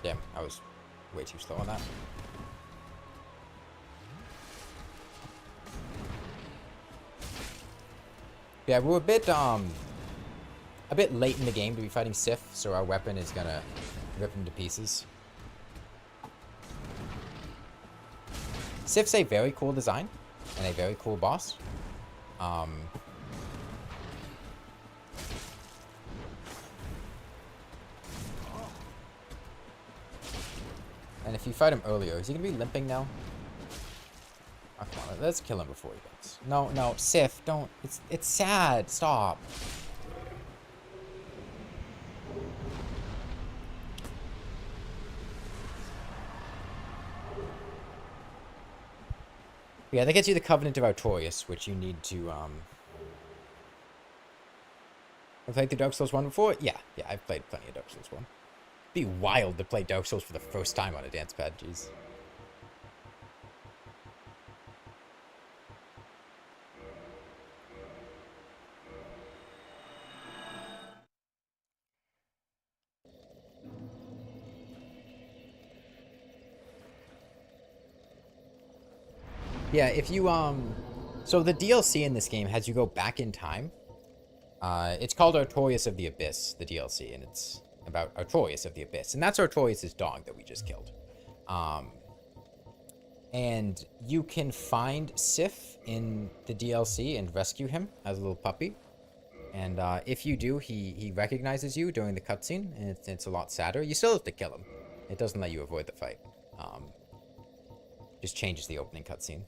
Damn, I was way too slow on that. Yeah, we're a bit late in the game to be fighting Sif, so our weapon is gonna rip him to pieces. Sif's a very cool design and a very cool boss. And if you fight him earlier, is he gonna be limping now? Oh, come on, let's kill him before he goes. No, no, Sif, don't. It's sad. Stop. Yeah, that gets you the Covenant of Artorias, which you need to, I've played the Dark Souls 1 before? Yeah, I've played plenty of Dark Souls 1. It'd be wild to play Dark Souls for the first time on a dance pad, jeez. Yeah, if you, so the DLC in this game has you go back in time. It's called Artorias of the Abyss, the DLC, and it's about Artorias of the Abyss. And that's Artorias' dog that we just killed. And you can find Sif in the DLC and rescue him as a little puppy. And if you do, he recognizes you during the cutscene, and it's a lot sadder. You still have to kill him. It doesn't let you avoid the fight. Just changes the opening cutscene.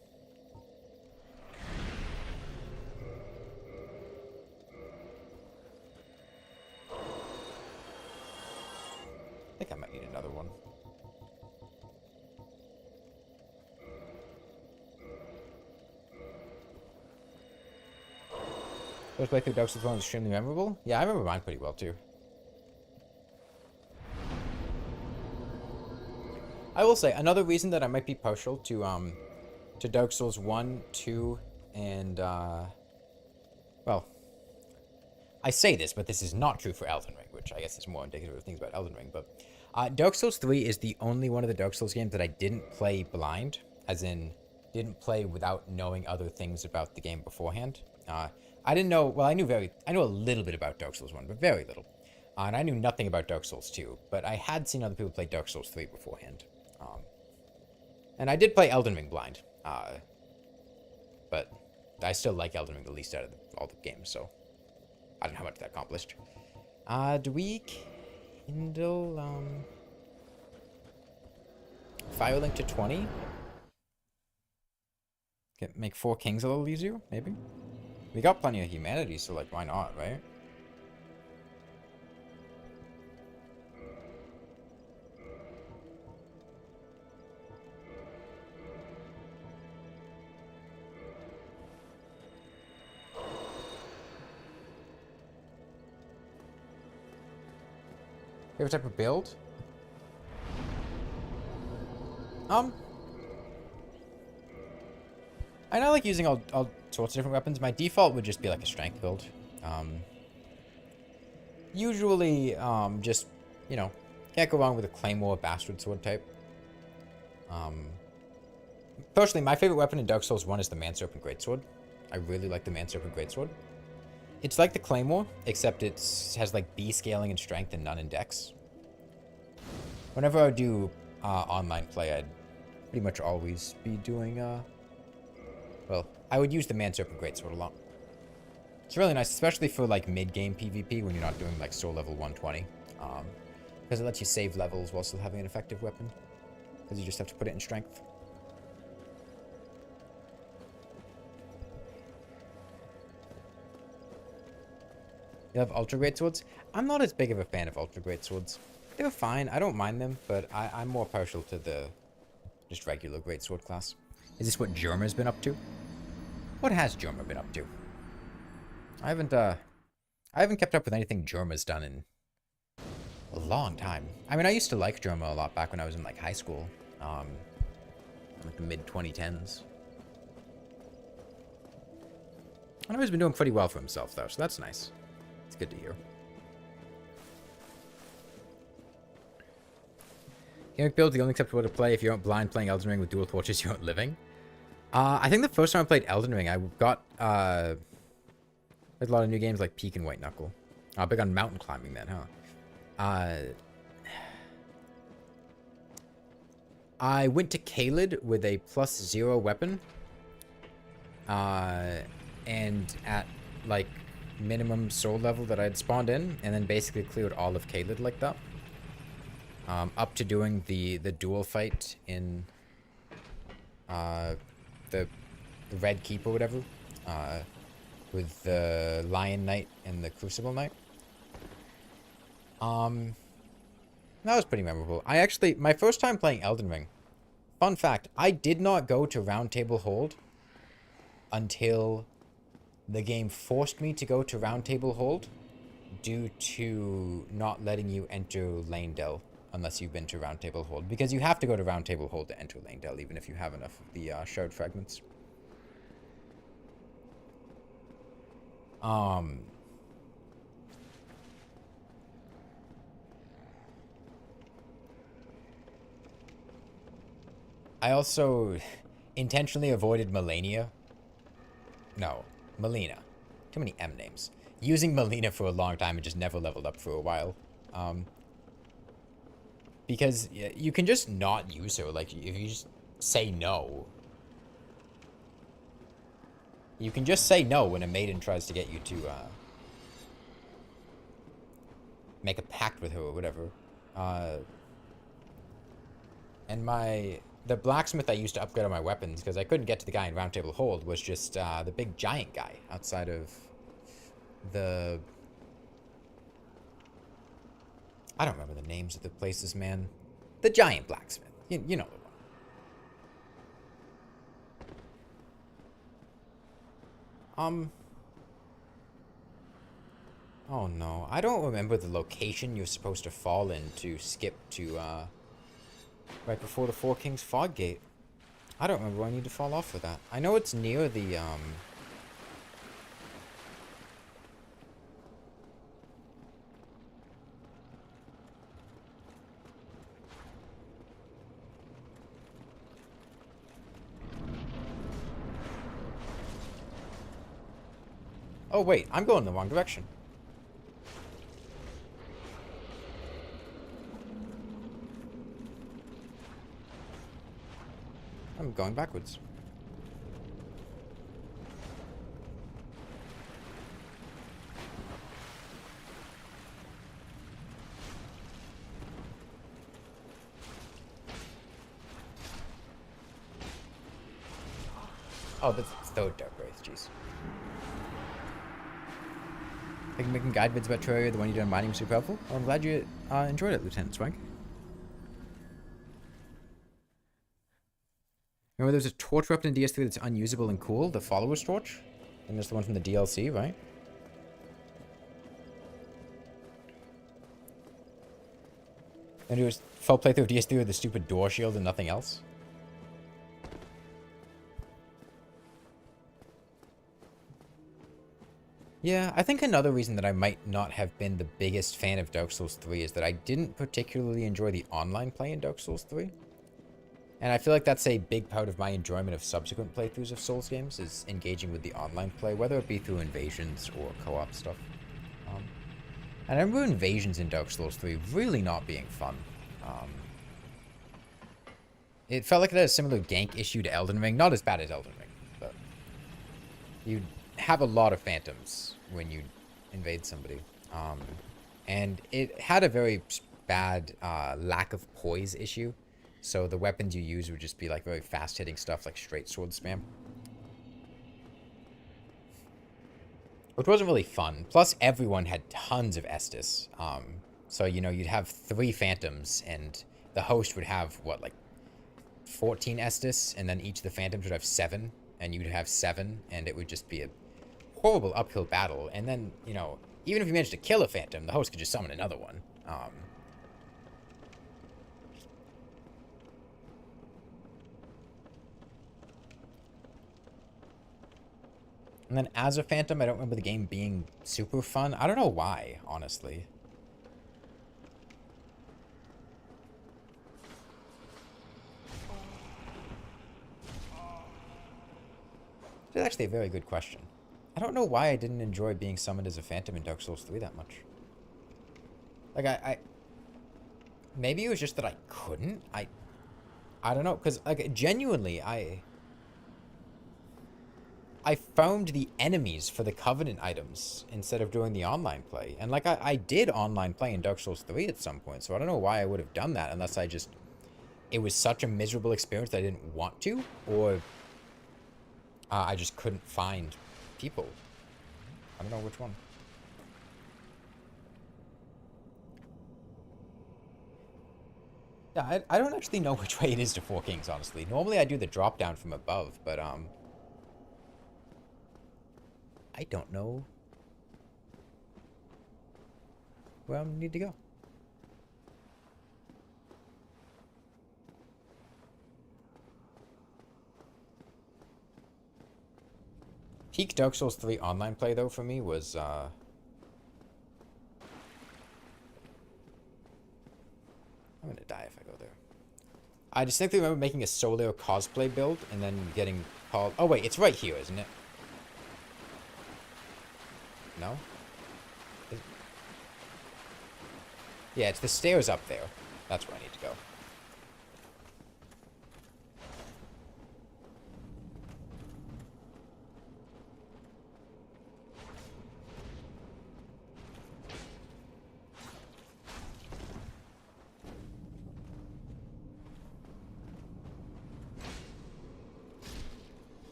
I think I might need another one. First playthrough Dark Souls 1 was extremely memorable. Yeah, I remember mine pretty well too. I will say, another reason that I might be partial to Dark Souls 1, 2, and, well, I say this, but this is not true for Elden Ring, which I guess is more indicative of things about Elden Ring, but Dark Souls 3 is the only one of the Dark Souls games that I didn't play blind, as in, didn't play without knowing other things about the game beforehand. I didn't know, well, I knew a little bit about Dark Souls 1, but very little. And I knew nothing about Dark Souls 2, but I had seen other people play Dark Souls 3 beforehand. And I did play Elden Ring blind, but I still like Elden Ring the least out of all the games, so I don't know how much that accomplished. Do we kindle, Firelink to 20? Make 4 kings a little easier, maybe? We got plenty of humanity, so, like, why not, right? Favorite type of build? I know, like, using all sorts of different weapons. My default would just be, like, a strength build. Usually, just, you know, can't go wrong with a claymore bastard sword type. Personally, my favorite weapon in Dark Souls 1 is the Manserpent Greatsword. I really like the Manserpent Greatsword. It's like the claymore, except it has, like, B scaling and strength and none in dex. Whenever I do online play, I'd pretty much always be doing, well, I would use the Manserpent Greatsword a lot. It's really nice, especially for, like, mid-game PvP when you're not doing, like, soul level 120. Because it lets you save levels while still having an effective weapon. Because you just have to put it in strength. You have Ultra Greatswords? I'm not as big of a fan of Ultra Greatswords. They're fine, I don't mind them, but I'm more partial to the just regular Greatsword class. Is this what Germa's been up to? What has Germa been up to? I haven't kept up with anything Germa's done in a long time. I mean, I used to like Germa a lot back when I was in, like, high school. Like the mid-2010s. I know he's been doing pretty well for himself, though, so that's nice. It's good to hear. Gimmick build, the only acceptable to play if you aren't blind playing Elden Ring with dual torches you aren't living. I think the first time I played Elden Ring, I got, There's a lot of new games like Peak and White Knuckle. Big on mountain climbing then, huh? I went to Kaled with a +0 weapon. And at, like, minimum soul level that I had spawned in, and then basically cleared all of Kaled like that. Up to doing the duel fight in, the Red Keep or whatever. With the Lion Knight and the Crucible Knight. That was pretty memorable. I actually, my first time playing Elden Ring, fun fact, I did not go to Round Table Hold until the game forced me to go to Round Table Hold due to not letting you enter Lanedell unless you've been to Round Table Hold. Because you have to go to Round Table Hold to enter Lanedell, even if you have enough of the shard fragments. I also intentionally avoided Melania. No, Melina. Too many M names. Using Melina for a long time and just never leveled up for a while. Because you can just not use her. Like, if you just say no. You can just say no when a maiden tries to get you to, make a pact with her or whatever. And the blacksmith I used to upgrade all my weapons, because I couldn't get to the guy in Round Table Hold, was just, the big giant guy outside of the... I don't remember the names of the places, man. The giant blacksmith. You know the one. Oh no, I don't remember the location you're supposed to fall in to skip to, right before the Four Kings Fog Gate. I don't remember where I need to fall off for that. I know it's near the, Oh wait, I'm going the wrong direction. I'm going backwards. Oh, that's so Dark Wraith, jeez. I think making guide vids about Terraria, the one you did on mining, was super helpful. Well, I'm glad you enjoyed it, Lieutenant Swank. Remember there's a torch weapon in DS3 that's unusable and cool? The Follower's Torch? And there's the one from the DLC, right? And it was full playthrough of DS3 with the stupid door shield and nothing else? Yeah, I think another reason that I might not have been the biggest fan of Dark Souls 3 is that I didn't particularly enjoy the online play in Dark Souls 3. And I feel like that's a big part of my enjoyment of subsequent playthroughs of Souls games, is engaging with the online play, whether it be through invasions or co-op stuff. And I remember invasions in Dark Souls 3 really not being fun. It felt like it had a similar gank issue to Elden Ring. Not as bad as Elden Ring, but you'd have a lot of phantoms when you invade somebody. And it had a very bad lack of poise issue. So the weapons you use would just be like very fast-hitting stuff, like straight sword spam. Which wasn't really fun. Plus, everyone had tons of Estus. So, you know, you'd have 3 phantoms, and the host would have, what, like 14 Estus, and then each of the phantoms would have 7, and you'd have 7, and it would just be a horrible uphill battle. And then, you know, even if you managed to kill a phantom, the host could just summon another one. And then as a phantom, I don't remember the game being super fun. I don't know why, honestly. It's actually a very good question. I don't know why I didn't enjoy being summoned as a phantom in Dark Souls 3 that much. Like, I maybe it was just that I couldn't. I don't know, because, like, genuinely, I farmed the enemies for the Covenant items instead of doing the online play. And, like, I did online play in Dark Souls 3 at some point, so I don't know why I would have done that unless I just... It was such a miserable experience that I didn't want to, or I just couldn't find people. I don't know which one. Yeah, I don't actually know which way it is to Four Kings, honestly. Normally I do the drop down from above, but I don't know where I need to go. Peak Dark Souls 3 online play, though, for me was, I'm gonna die if I go there. I distinctly remember making a solo cosplay build and then getting called... Oh, wait, it's right here, isn't it? No? Yeah, it's the stairs up there. That's where I need to go.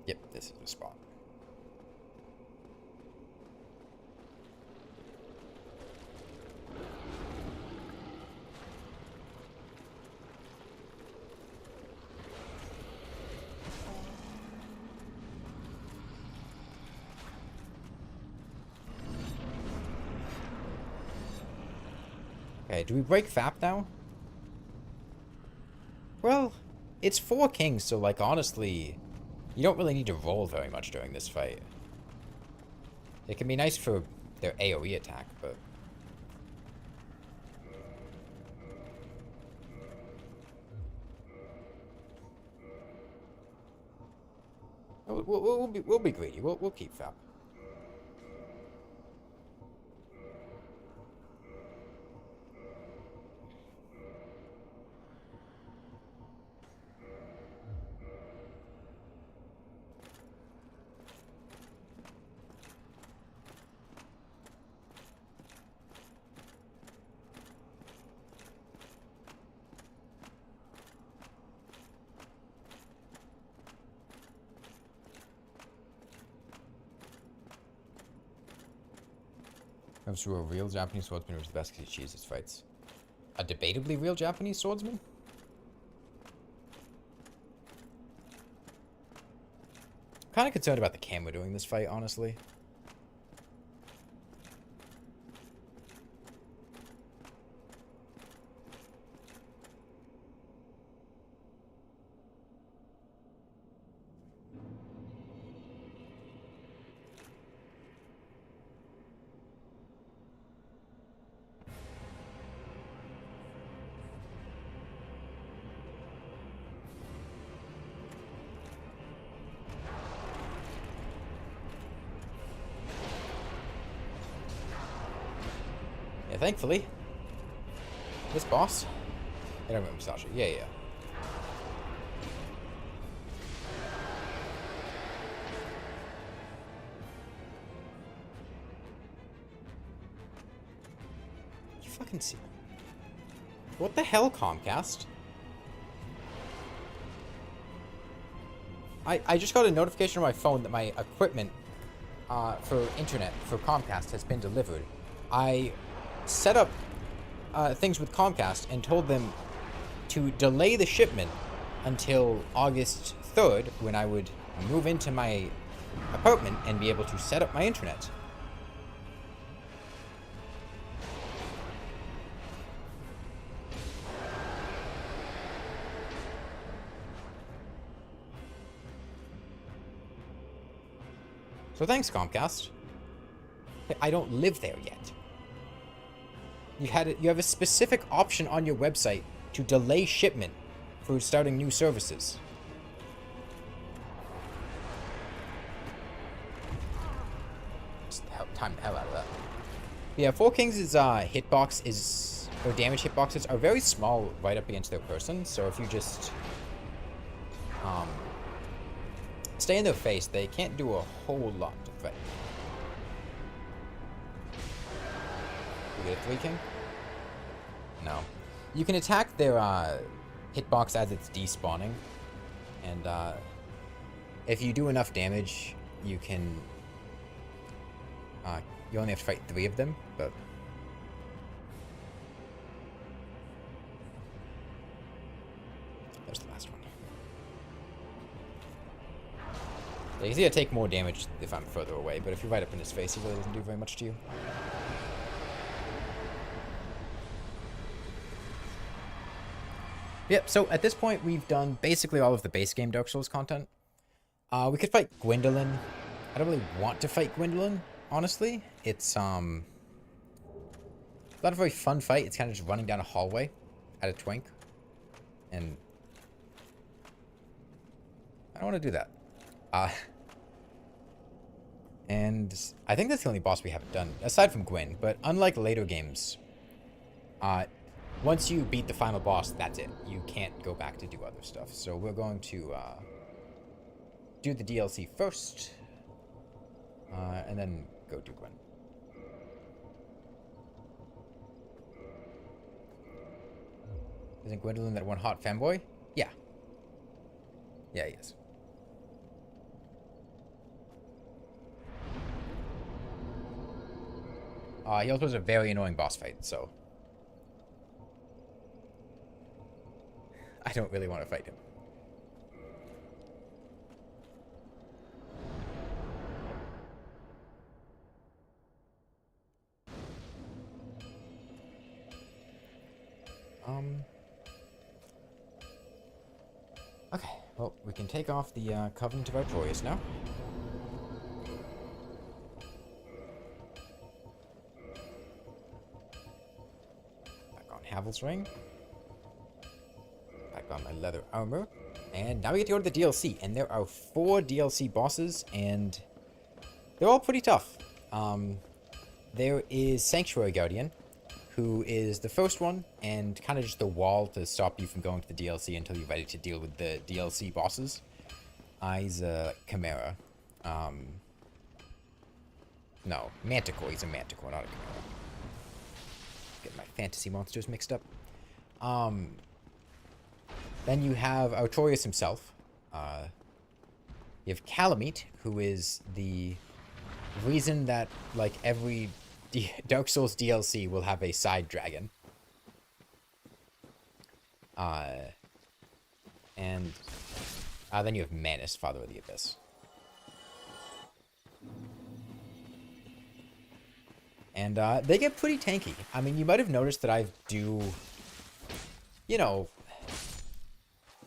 Yep, this is the spot. Okay, do we break FAP now? Well, it's 4 kings, so, like, honestly... You don't really need to roll very much during this fight. It can be nice for their AoE attack, but... We'll be greedy. We'll keep FAP. Comes to a real Japanese swordsman who's the best because he cheeses fights. A debatably real Japanese swordsman? Kind of concerned about the camera doing this fight, honestly. Yeah, thankfully. This boss? I don't remember Sasha. Yeah. You fucking see. What the hell, Comcast? I just got a notification on my phone that my equipment for internet for Comcast has been delivered. I set up things with Comcast and told them to delay the shipment until August 3rd, when I would move into my apartment and be able to set up my internet. So thanks, Comcast. I don't live there yet. You have a specific option on your website to delay shipment for starting new services. Just time the hell out of that. Yeah, Four Kings' hitbox is, or damage hitboxes are very small right up against their person, so if you just stay in their face, they can't do a whole lot to threaten. You get a 3 King? No. You can attack their hitbox as it's despawning, and if you do enough damage, you can you only have to fight 3 of them, but there's the last one. Yeah, you can see I take more damage if I'm further away, but if you're right up in his face, he really doesn't do very much to you. Yep, so at this point, we've done basically all of the base game Dark Souls content. We could fight Gwendolyn. I don't really want to fight Gwendolyn, honestly. It's not a very fun fight. It's kind of just running down a hallway at a twink. And I don't want to do that. And I think that's the only boss we haven't done, aside from Gwyn. But unlike later games, once you beat the final boss, that's it. You can't go back to do other stuff. So we're going to do the DLC first, and then go do Gwyn. Isn't Gwendolyn that one hot femboy? Yeah. Yeah, he is. He also has a very annoying boss fight, so I don't really want to fight him. Okay, well, we can take off the Covenant of Artorias now. Back on Havel's Ring. Back on my leather armor. And now we get to go to the DLC, and there are 4 DLC bosses, and they're all pretty tough. There is Sanctuary Guardian, who is the first one, and kind of just the wall to stop you from going to the DLC until you're ready to deal with the DLC bosses. He's a Chimera. No, Manticore. He's a Manticore, not a Chimera. Get my fantasy monsters mixed up. Then you have Artorias himself. You have Kalameet, who is the reason that, like, every Dark Souls DLC will have a side dragon. And then you have Manus, Father of the Abyss. And they get pretty tanky. I mean, you might have noticed that I do, you know,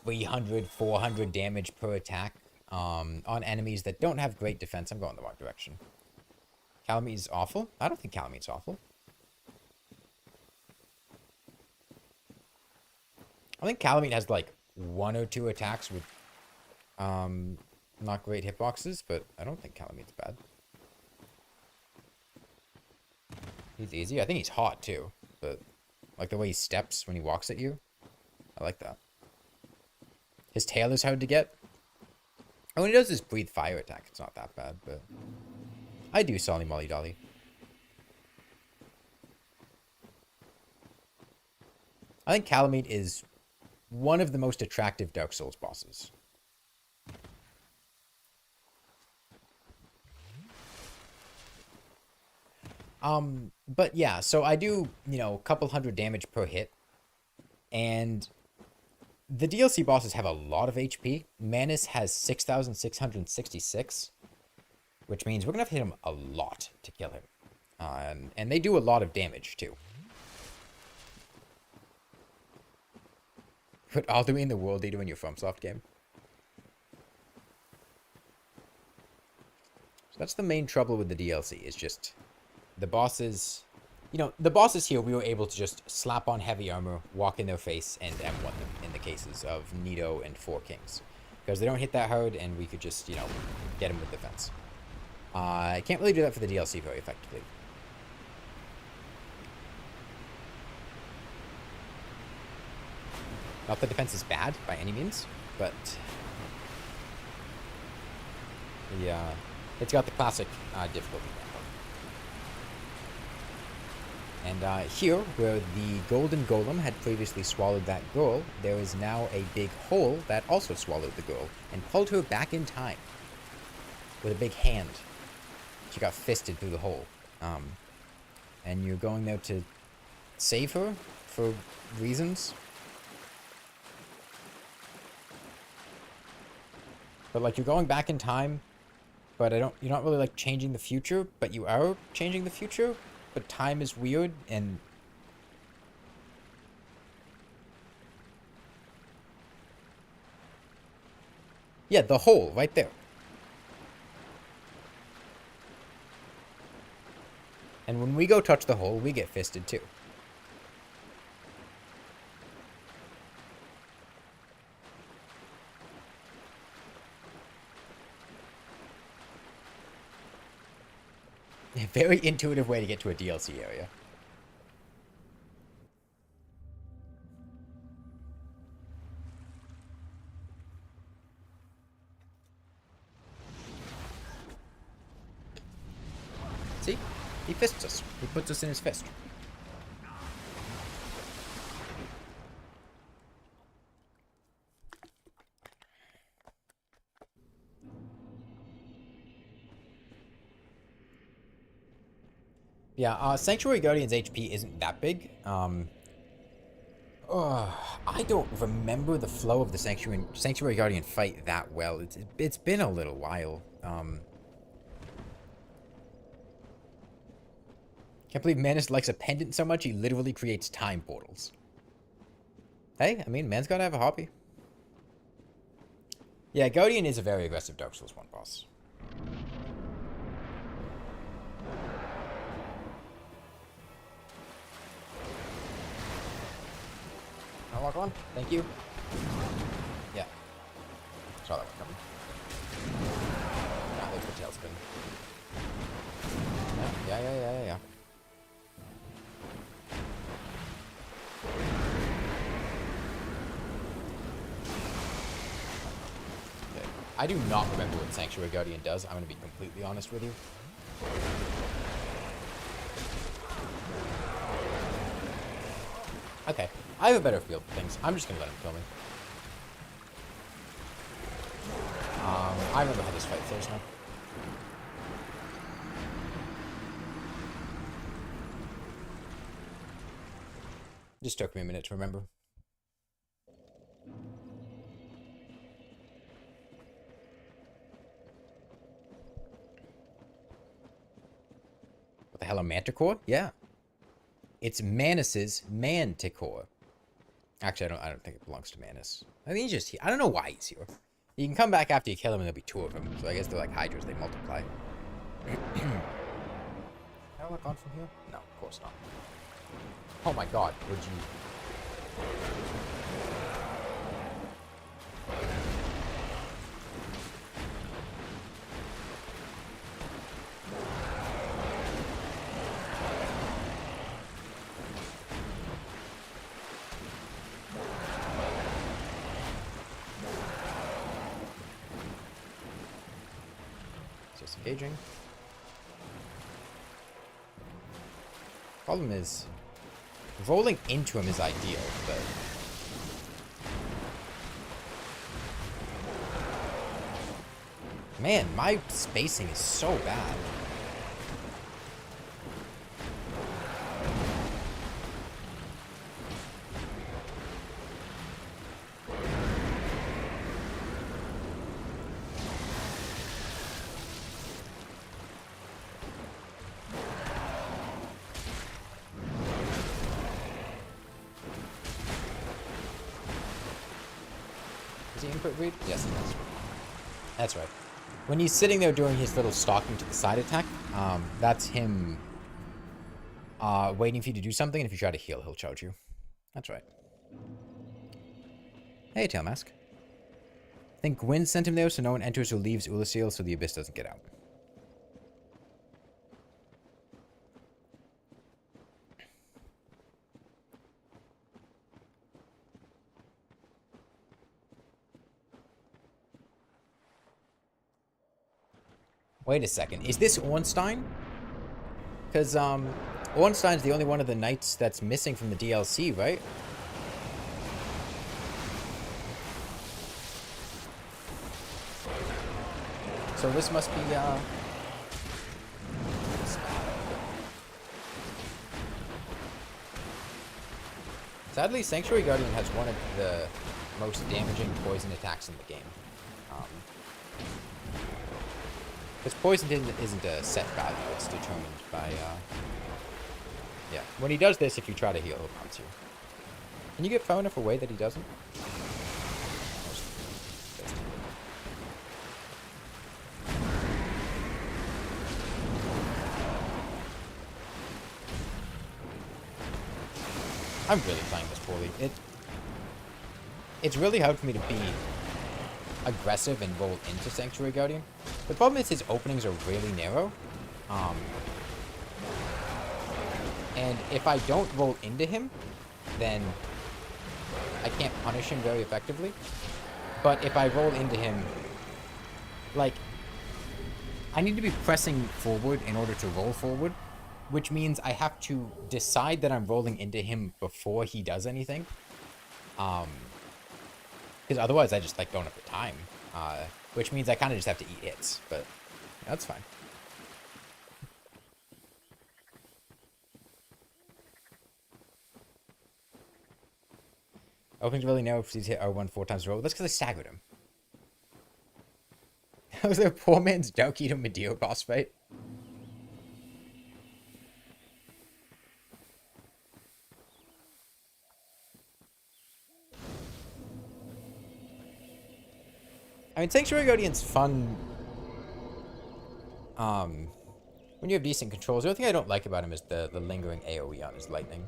300, 400 damage per attack on enemies that don't have great defense. I'm going the wrong direction. Kalameet's awful? I don't think Kalameet's awful. I think Kalameet has like 1 or 2 attacks with not great hitboxes, but I don't think Kalameet's bad. He's easy. I think he's hot too, but like the way he steps when he walks at you, I like that. His tail is hard to get. And when he does his breathe fire attack, it's not that bad, but I do Solly Molly Dolly. I think Kalameet is one of the most attractive Dark Souls bosses. But yeah, so I do, you know, a couple hundred damage per hit. And the DLC bosses have a lot of HP. Manus has 6,666. Which means we're going to have to hit him a lot to kill him. And they do a lot of damage, too. Put Alduin the World Eater in your FromSoft game. So that's the main trouble with the DLC, is just the bosses you know, the bosses here, we were able to just slap on heavy armor, walk in their face, and M1 them in the cases of Nito and 4 Kings. Because they don't hit that hard, and we could just, you know, get them with defense. I can't really do that for the DLC very effectively. Not that defense is bad, by any means, but... yeah, it's got the classic difficulty. And here, where the golden golem had previously swallowed that girl, there is now a big hole that also swallowed the girl and pulled her back in time with a big hand. She got fisted through the hole. And you're going there to save her for reasons. But like, you're going back in time, but you're not really like changing the future, but you are changing the future. But time is weird, and... yeah, the hole, right there. And when we go touch the hole, we get fisted too. A very intuitive way to get to a DLC area. See? He fists us. He puts us in his fist. Yeah, Sanctuary Guardian's HP isn't that big. I don't remember the flow of the Sanctuary Guardian fight that well. It's been a little while. Can't believe Manus likes a pendant so much he literally creates time portals. Hey, I mean, man's gotta have a hobby. Yeah, Guardian is a very aggressive Dark Souls 1 boss. I'll walk on. Thank you. Yeah. Saw that one coming. Ah, there's the tailspin. Yeah. Okay. I do not remember what Sanctuary Guardian does. I'm going to be completely honest with you. Okay. I have a better feel for things. I'm just going to let him kill me. I remember how this fight flows now. Just took me a minute to remember. What the hell, a manticore? Yeah. It's Manus's manticore. Actually, I don't think it belongs to Manus. I think he's just here. I don't know why he's here. You can come back after you kill him and there'll be 2 of them. So I guess they're like Hydras, they multiply. Can I look on from here? No, of course not. Oh my god, would you... Engaging. Problem is, rolling into him is ideal, but man, my spacing is so bad. Read? Yes, it does. That's right. When he's sitting there doing his little stalking to the side attack, that's him waiting for you to do something, and if you try to heal, he'll charge you. That's right. Hey, Tailmask. I think Gwyn sent him there so no one enters or leaves Ulasil so the Abyss doesn't get out. Wait a second. Is this Ornstein? Because, Ornstein's the only one of the knights that's missing from the DLC, right? So this must be, Sadly, Sanctuary Guardian has one of the most damaging poison attacks in the game. Because poison isn't a set value, it's determined by, yeah. When he does this, if you try to heal, he'll bounce you. Can you get far enough away that he doesn't? I'm really playing this poorly. It's really hard for me to be aggressive and roll into Sanctuary Guardian. The problem is his openings are really narrow. And if I don't roll into him, then I can't punish him very effectively. But if I roll into him, like, I need to be pressing forward in order to roll forward, which means I have to decide that I'm rolling into him before he does anything. Because otherwise I just, like, don't have the time. Which means I kind of just have to eat hits, but that's fine. Opening's really narrow if he's hit R1 4 times in a row. That's because I staggered him. That was a poor man's Doki Medio boss fight. I mean, Sanctuary Guardian's fun. When you have decent controls. The only thing I don't like about him is the lingering AoE on his lightning.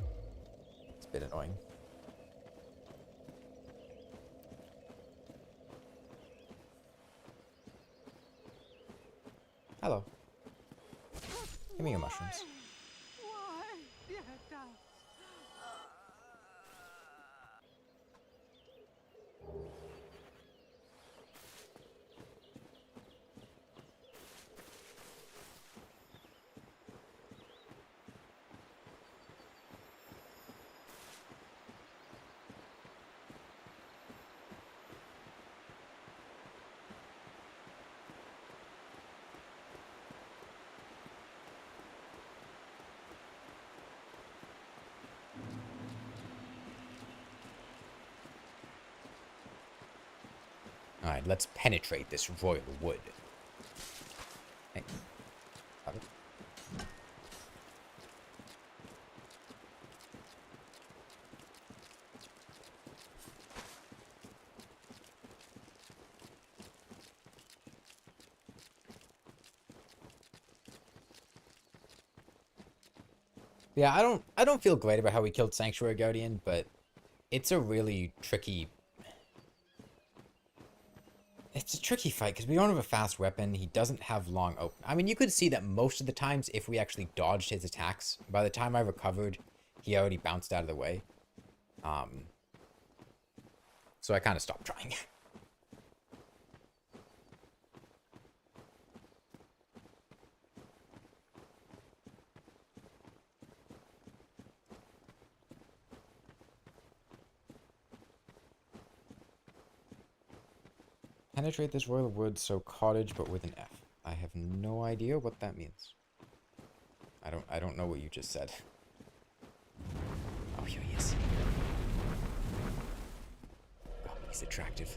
It's a bit annoying. Hello. Give me your mushrooms. Alright, let's penetrate this royal wood. Hey. Got it. Yeah, I don't feel great about how we killed Sanctuary Guardian, but it's a really tricky. It's a tricky fight because we don't have a fast weapon. He doesn't have long open. I mean, you could see that most of the times if we actually dodged his attacks, by the time I recovered, he already bounced out of the way. So I kind of stopped trying. Penetrate this royal wood, so cottage, but with an F. I have no idea what that means. I don't know what you just said. Oh, here he is. Oh, he's attractive.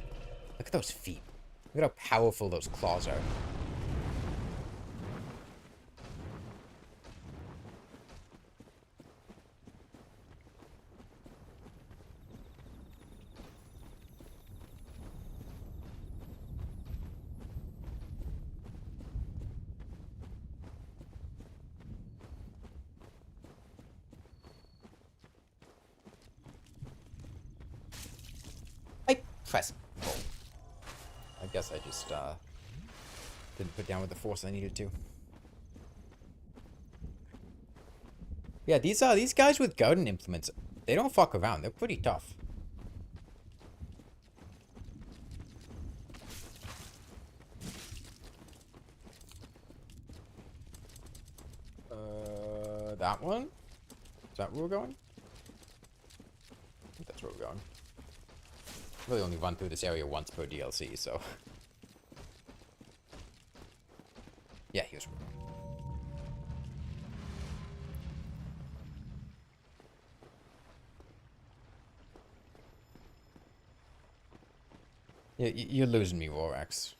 Look at those feet. Look at how powerful those claws are. Festival. I guess I just didn't put down with the force I needed to. Yeah, these guys with garden implements, they don't fuck around. They're pretty tough. That one? Is that where we're going? I think that's where we're going. Really only run through this area once per DLC, so. Yeah, here's where we're going. Yeah, you're losing me, Rorax.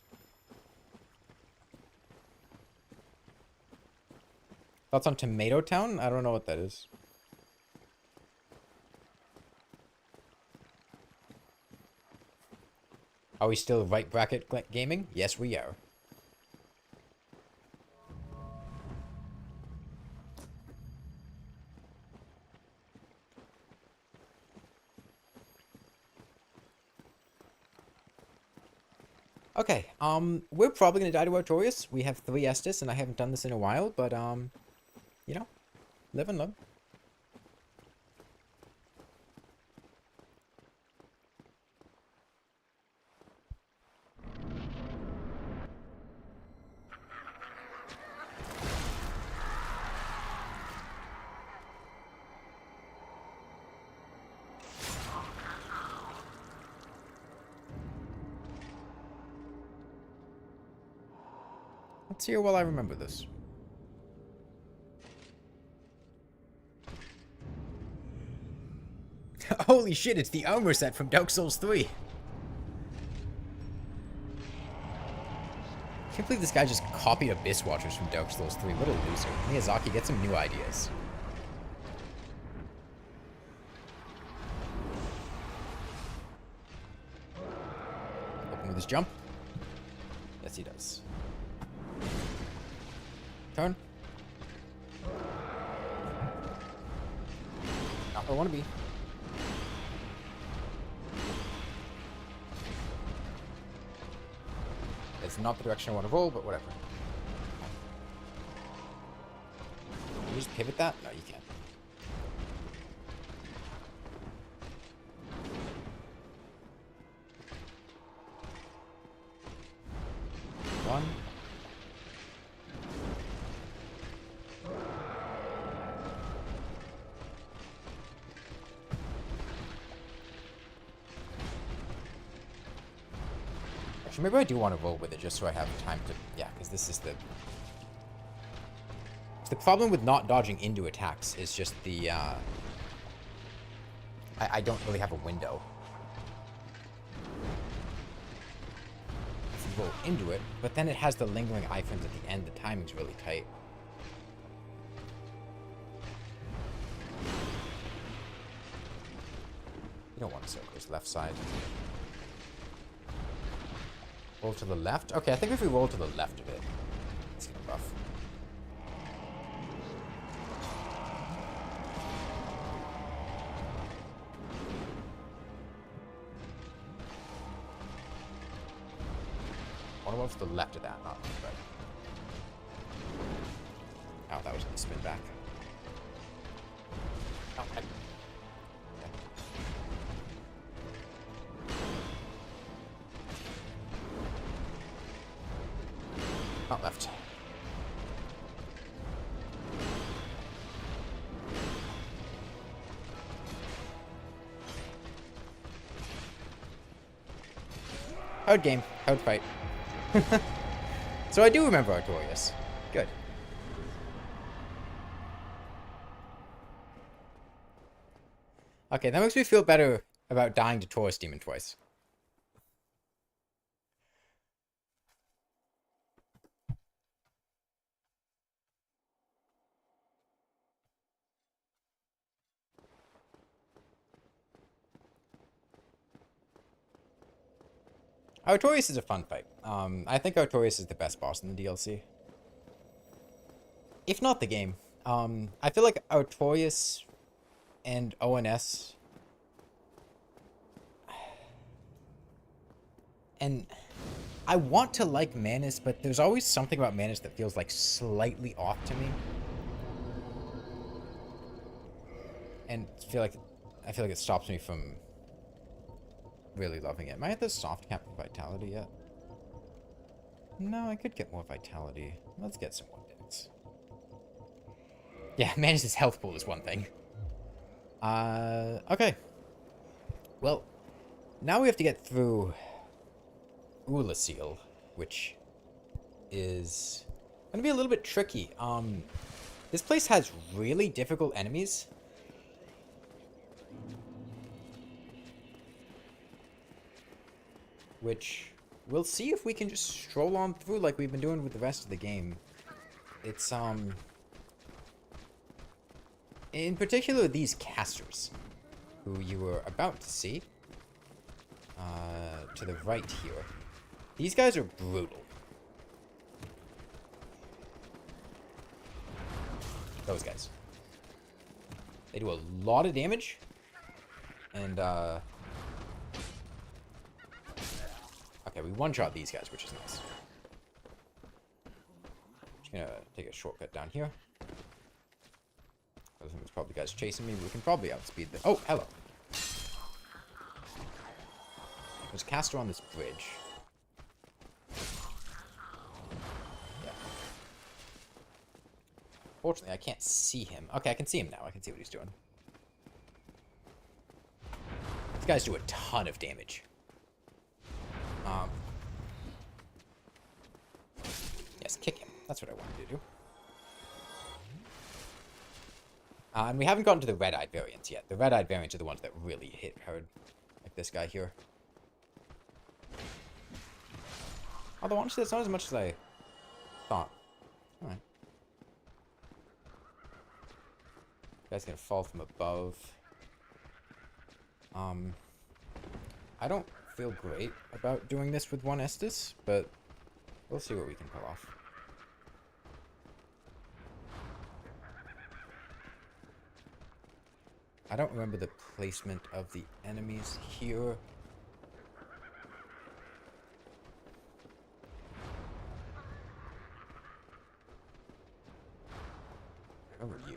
Thoughts on Tomato Town? I don't know what that is. Are we still right bracket gaming? Yes, we are. Okay, we're probably gonna die to Artorias. We have 3 Estus, and I haven't done this in a while, but, you know, live and learn. Let's hear while I remember this. Holy shit, it's the armor set from Dark Souls 3. I can't believe this guy just copied Abyss Watchers from Dark Souls 3. What a loser. Miyazaki, get some new ideas. Open with his jump. Yes, he does. Turn. Not where I want to be. It's not the direction I want to roll, but whatever. Can you just pivot that? No, you can't. One. Maybe I do want to roll with it just so I have time to... Yeah, because this is the... The problem with not dodging into attacks is just the... I don't really have a window. If you roll into it, but then it has the lingering iframes at the end. The timing's really tight. You don't want to circle this left side. Roll to the left? Okay, I think if we roll to the left of it, it's gonna rough. I want to roll to the left of that, not the right. Oh, that was gonna spin back. Oh, Not left. Hard game. Hard fight. So I do remember Artorias. Good. Okay, that makes me feel better about dying to Taurus Demon twice. Artorias is a fun fight. I think Artorias is the best boss in the DLC. If not the game. I feel like Artorias and ONS... And I want to like Manus, but there's always something about Manus that feels like slightly off to me. And I feel like it stops me from really loving it. Am I at the soft cap of vitality yet? No, I could get more vitality. Let's get some more decks. Yeah, Manus' health pool is one thing. Okay. Well, now we have to get through Ulasil, which is gonna be a little bit tricky. This place has really difficult enemies. Which we'll see if we can just stroll on through like we've been doing with the rest of the game. It's, in particular, these casters, who you were about to see, to the right here. These guys are brutal. Those guys. They do a lot of damage, and, okay, we one-shot these guys, which is nice. Just gonna take a shortcut down here. I think there's probably guys chasing me. We can probably outspeed them. Oh, hello. There's a caster on this bridge. Yeah. Fortunately, I can't see him. Okay, I can see him now. I can see what he's doing. These guys do a ton of damage. Yes, kick him. That's what I wanted to do. And we haven't gotten to the red-eyed variants yet. The red-eyed variants are the ones that really hit hard. Like this guy here. Although, honestly, that's not as much as I thought. Alright. Guy's gonna fall from above. I don't feel great about doing this with one Estus, but we'll see what we can pull off. I don't remember the placement of the enemies here. I remember you.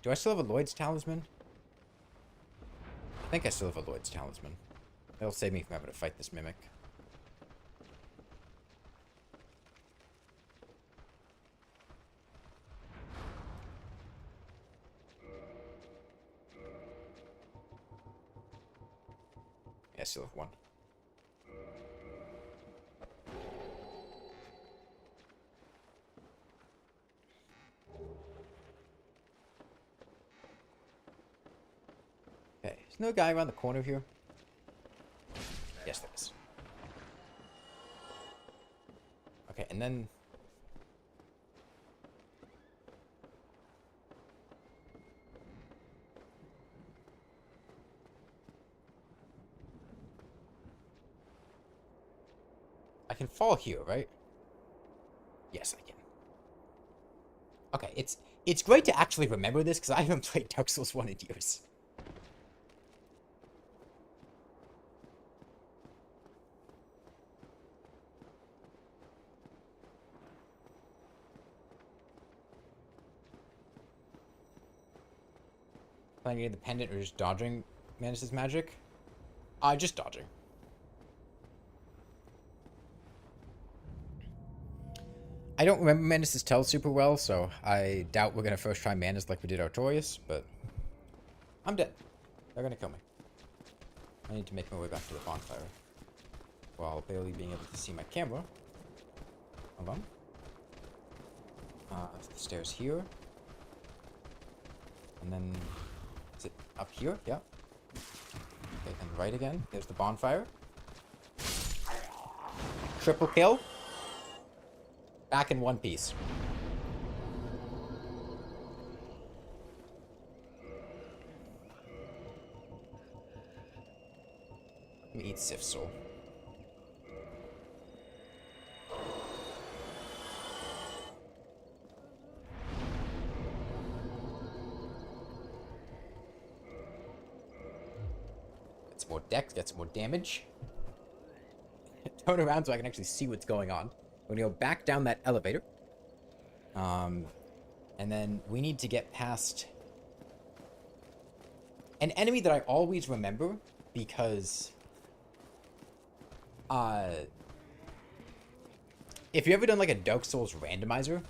Do I still have a Lloyd's Talisman? I think I still have a Lloyd's Talisman. That'll save me from having to fight this Mimic. Yeah, I still have one. Okay, is there no guy around the corner here? Yes, there is. Okay, and then... I can fall here, right? Yes, I can. Okay, it's great to actually remember this, because I haven't played Dark Souls 1 in years. Playing the pendant or just dodging Manus' magic? Just dodging. I don't remember Manus' tell super well, so I doubt we're gonna first try Manus like we did Artorias, but I'm dead. They're gonna kill me. I need to make my way back to the bonfire while barely being able to see my camera. Hold on. The stairs here. And then... Is it up here? Yeah. Okay, and right again. There's the bonfire. Triple kill. Back in one piece. need Sif Soul. Get some more dex, get some more damage. Turn around so I can actually see what's going on. We're gonna go back down that elevator. And then we need to get past an enemy that I always remember because if you've ever done like a Dark Souls randomizer,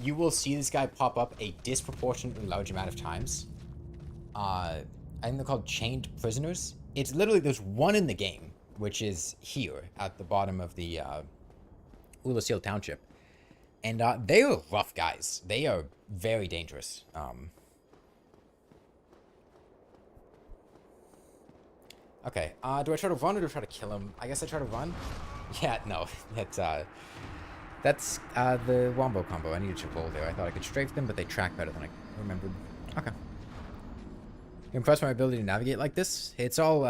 you will see this guy pop up a disproportionately large amount of times. I think they're called chained prisoners. It's literally, there's one in the game, which is here at the bottom of the Ulasil Township. And they are rough guys. They are very dangerous. Okay, do I try to run or do I try to kill him? I guess I try to run? Yeah, no. That's the wombo combo. I needed to roll there. I thought I could strafe them, but they track better than I remembered. Okay. You're impressed by my ability to navigate like this? It's all,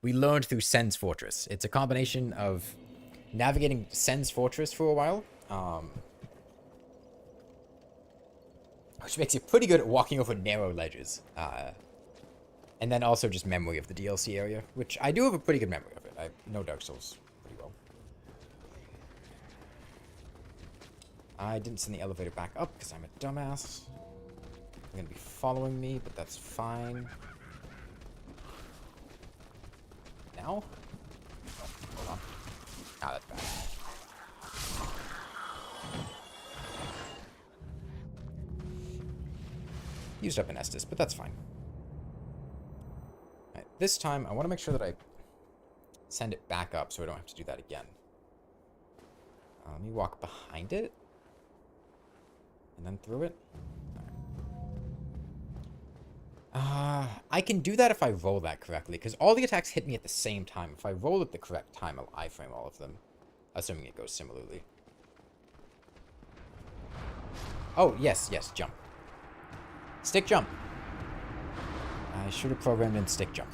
we learned through Sen's Fortress. It's a combination of navigating Sen's Fortress for a while, which makes you pretty good at walking over narrow ledges. And then also just memory of the DLC area, which I do have a pretty good memory of it. I know Dark Souls pretty well. I didn't send the elevator back up because I'm a dumbass. They're going to be following me, but that's fine. Now? Hold on. Ah, that's bad. Used up an Estus, but that's fine. Alright, this time, I want to make sure that I send it back up so I don't have to do that again. Let me walk behind it. And then through it. I can do that if I roll that correctly, because all the attacks hit me at the same time. If I roll at the correct time, I'll iframe all of them. Assuming it goes similarly. Oh, yes, jump. Stick jump. I should have programmed in stick jump.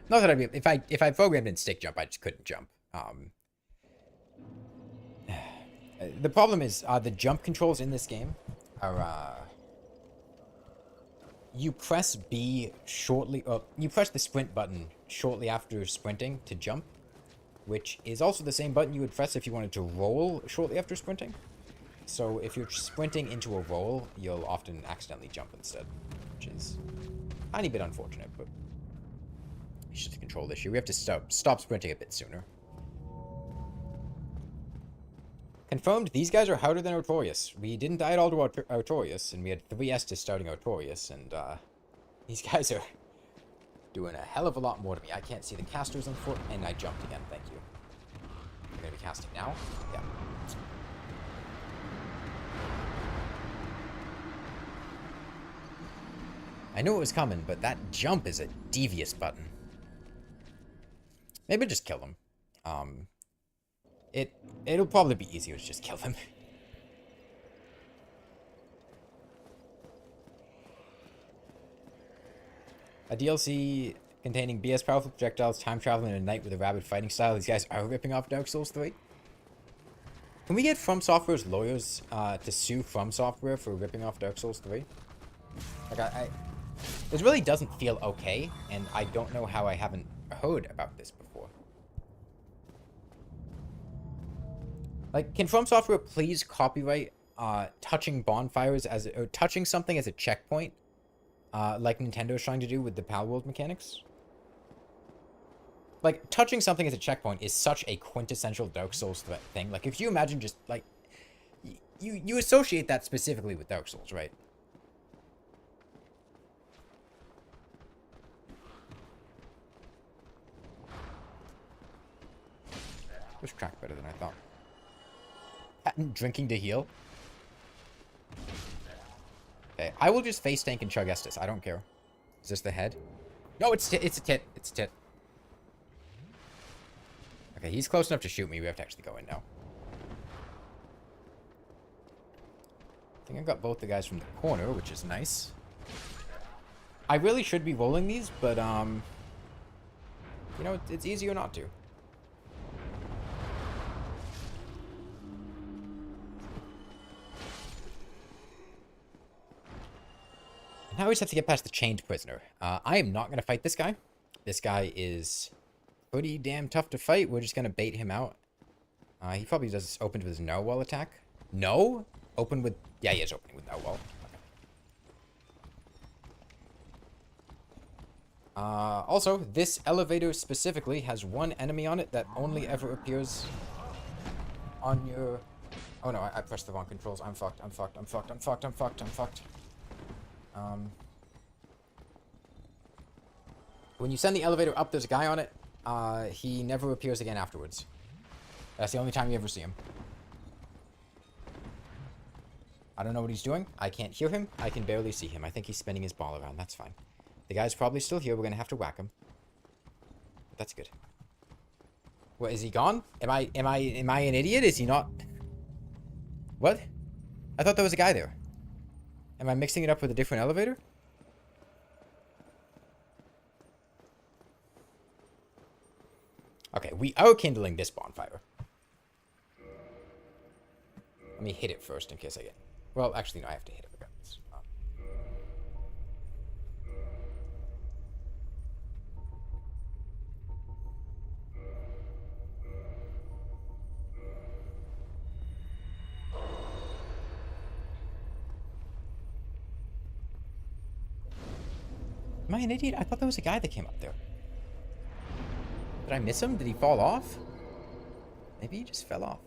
Not that I mean, if I programmed in stick jump, I just couldn't jump. The problem is the jump controls in this game are you press B shortly, you press the sprint button shortly after sprinting to jump, which is also the same button you would press if you wanted to roll shortly after sprinting. So if you're sprinting into a roll, you'll often accidentally jump instead, which is a tiny bit unfortunate, but it's just a control issue. We have to stop sprinting a bit sooner. Confirmed, these guys are harder than Artorias. We didn't die at all to Artorias, and we had 3 Estus starting Artorias, and these guys are doing a hell of a lot more to me. I can't see the casters on foot, and I jumped again, thank you. I'm going to be casting now? Yeah. I knew it was coming, but that jump is a devious button. Maybe just kill him. It'll probably be easier to just kill him. A DLC containing BS powerful projectiles, time traveling, and a knight with a rabid fighting style. These guys are ripping off Dark Souls 3. Can we get From Software's lawyers to sue From Software for ripping off Dark Souls 3? Like, this really doesn't feel okay, and I don't know how I haven't heard about this before. Like, can From Software please copyright touching bonfires or touching something as a checkpoint, like Nintendo's trying to do with the Palworld mechanics? Like, touching something as a checkpoint is such a quintessential Dark Souls thing. Like, if you imagine just, like, you associate that specifically with Dark Souls, right? This track better than I thought. Drinking to heal. Okay, I will just face tank and chug Estus. I don't care. Is this the head? No, it's a tit. It's a tit. Okay, he's close enough to shoot me. We have to actually go in now. I think I got both the guys from the corner, which is nice. I really should be rolling these, but, you know, it's easier not to. Now we just have to get past the chained prisoner. I am not going to fight this guy. This guy is pretty damn tough to fight. We're just going to bait him out. He probably does open with his narwhal attack. No? Open with... Yeah, he is opening with narwhal. Okay. Also, this elevator specifically has one enemy on it that only ever appears on your... Oh no, I pressed the wrong controls. I'm fucked. I'm fucked. I'm fucked. I'm fucked. I'm fucked. I'm fucked. When you send the elevator up, there's a guy on it. He never appears again afterwards. That's the only time you ever see him. I don't know what he's doing. I can't hear him. I can barely see him. I think he's spinning his ball around. That's fine. The guy's probably still here. We're gonna have to whack him. But that's good. What, is he gone? Am I an idiot? Is he not? What? I thought there was a guy there. Am I mixing it up with a different elevator? Okay, we are kindling this bonfire. Let me hit it first in case I get... Well, actually, no, I have to hit it regardless. Am I an idiot? I thought there was a guy that came up there. Did I miss him? Did he fall off? Maybe he just fell off.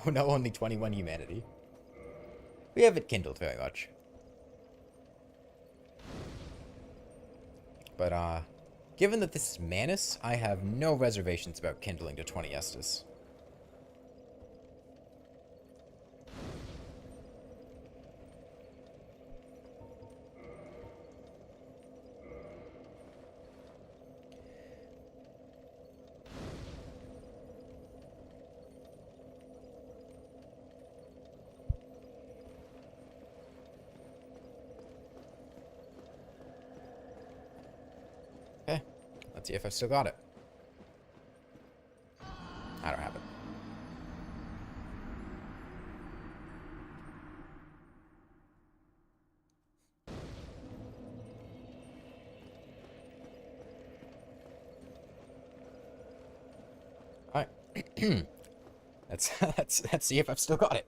Oh no, only 21 humanity. We haven't kindled very much. But, given that this is Manus, I have no reservations about kindling to 20 Estus. Okay, let's see if I still got it. I don't have it. All right. let's see if I've still got it.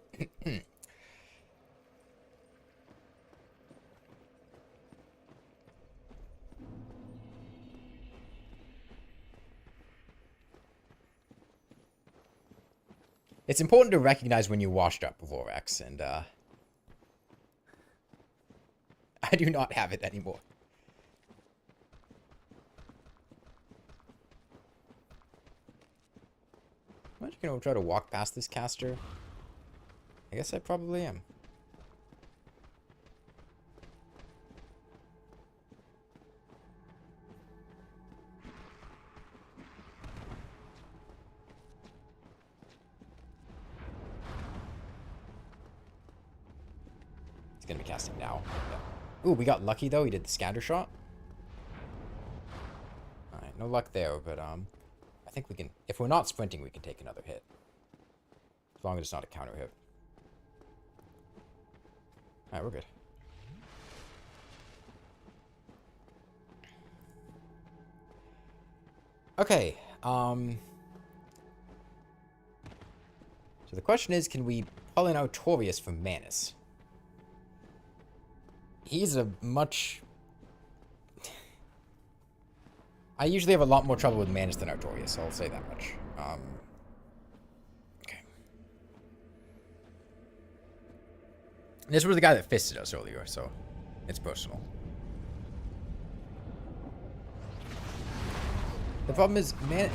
It's important to recognize when you washed up Vorax, and I do not have it anymore. Am I just gonna try to walk past this caster? I guess I probably am. He's gonna be casting now. Yeah. Ooh, we got lucky though. He did the scatter shot. All right, no luck there, but I think we can. If we're not sprinting, we can take another hit, as long as it's not a counter hit. All right, we're good. Okay. So the question is, can we pull in Artorias from Manus? He's a much... I usually have a lot more trouble with Manus than Artorias, so I'll say that much. Okay. This was the guy that fisted us earlier, so it's personal. The problem is, man...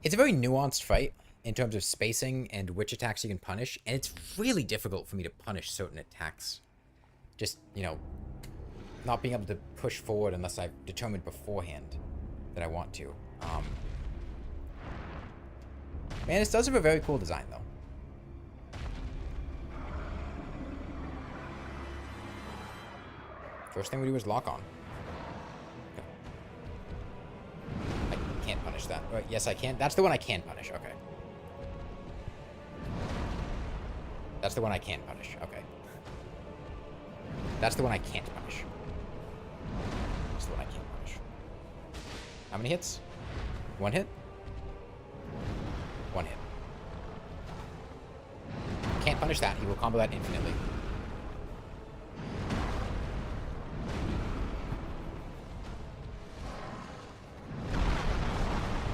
It's a very nuanced fight in terms of spacing and which attacks you can punish, and it's really difficult for me to punish certain attacks. Just, you know, not being able to push forward unless I've determined beforehand that I want to. Manus does have a very cool design, though. First thing we do is lock on. Okay. I can't punish that. Right, yes, I can. That's the one I can punish. Okay. That's the one I can punish. Okay. That's the one I can't punish. That's the one I can't punish. How many hits? One hit? One hit. Can't punish that. He will combo that infinitely.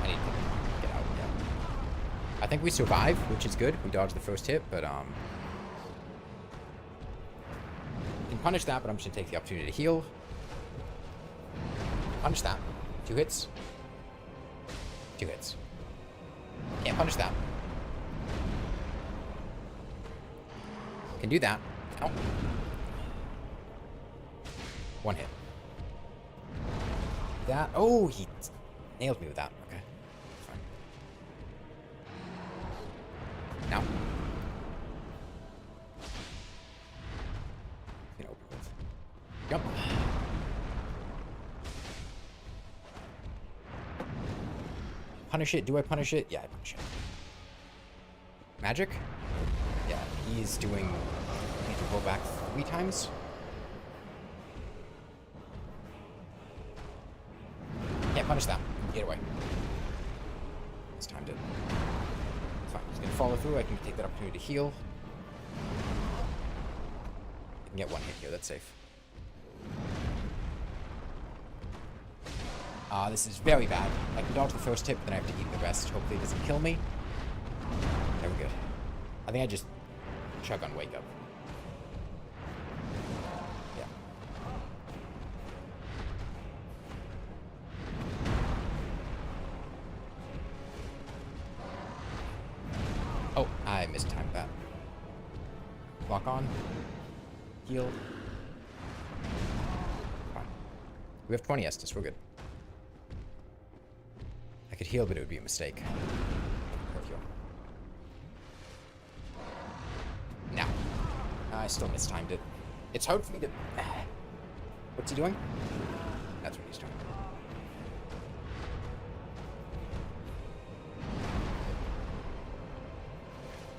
I need to get out. Yeah. I think we survive, which is good. We dodged the first hit, but can punish that, but I'm just gonna take the opportunity to heal. Punish that. 2 hits. 2 hits. Can't punish that. Can do that. Ow. 1 hit. That. Oh, he nailed me with that. Okay. Fine. Now. You know, jump. Punish it. Do I punish it? Yeah, I punish it. Magic? Yeah, he's doing... I need to roll back 3 times. Can't punish that. Get away. This timed it. Fine. He's gonna follow through. I can take that opportunity to heal. I can get 1 hit here. That's safe. This is very bad. I can dodge the first hit, but then I have to eat the rest. Hopefully it doesn't kill me. There we go. I think I just chug on wake up. Yeah. Oh, I mistimed that. Lock on. Heal. Fine. We have 20 Estus. We're good. I could heal, but it would be a mistake. Now. I still mistimed it. It's hard for me to... What's he doing? That's what he's doing.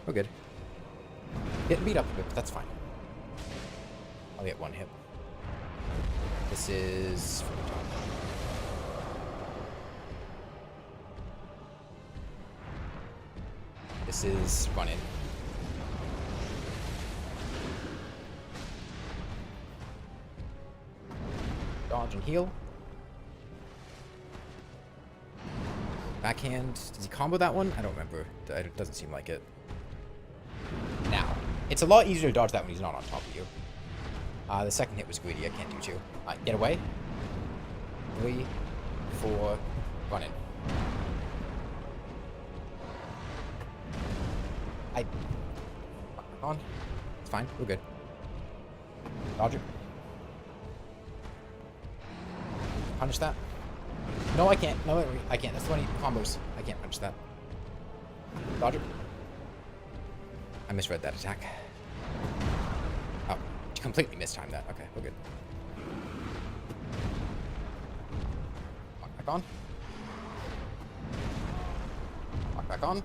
We're good. Getting beat up a bit, but that's fine. I'll get 1 hit. This is... from the top. This is run in. Dodge and heal. Backhand. Does he combo that one? I don't remember. It doesn't seem like it. Now. It's a lot easier to dodge that when he's not on top of you. The second hit was greedy. I can't do 2. Get away. 3, 4, run in. On. It's fine. We're good. Dodge it. Punish that. No, I can't. No, I can't. That's 20 combos. I can't punch that. Dodge it. I misread that attack. Oh, completely mistimed that. Okay, we're good. Lock back on. Lock back on.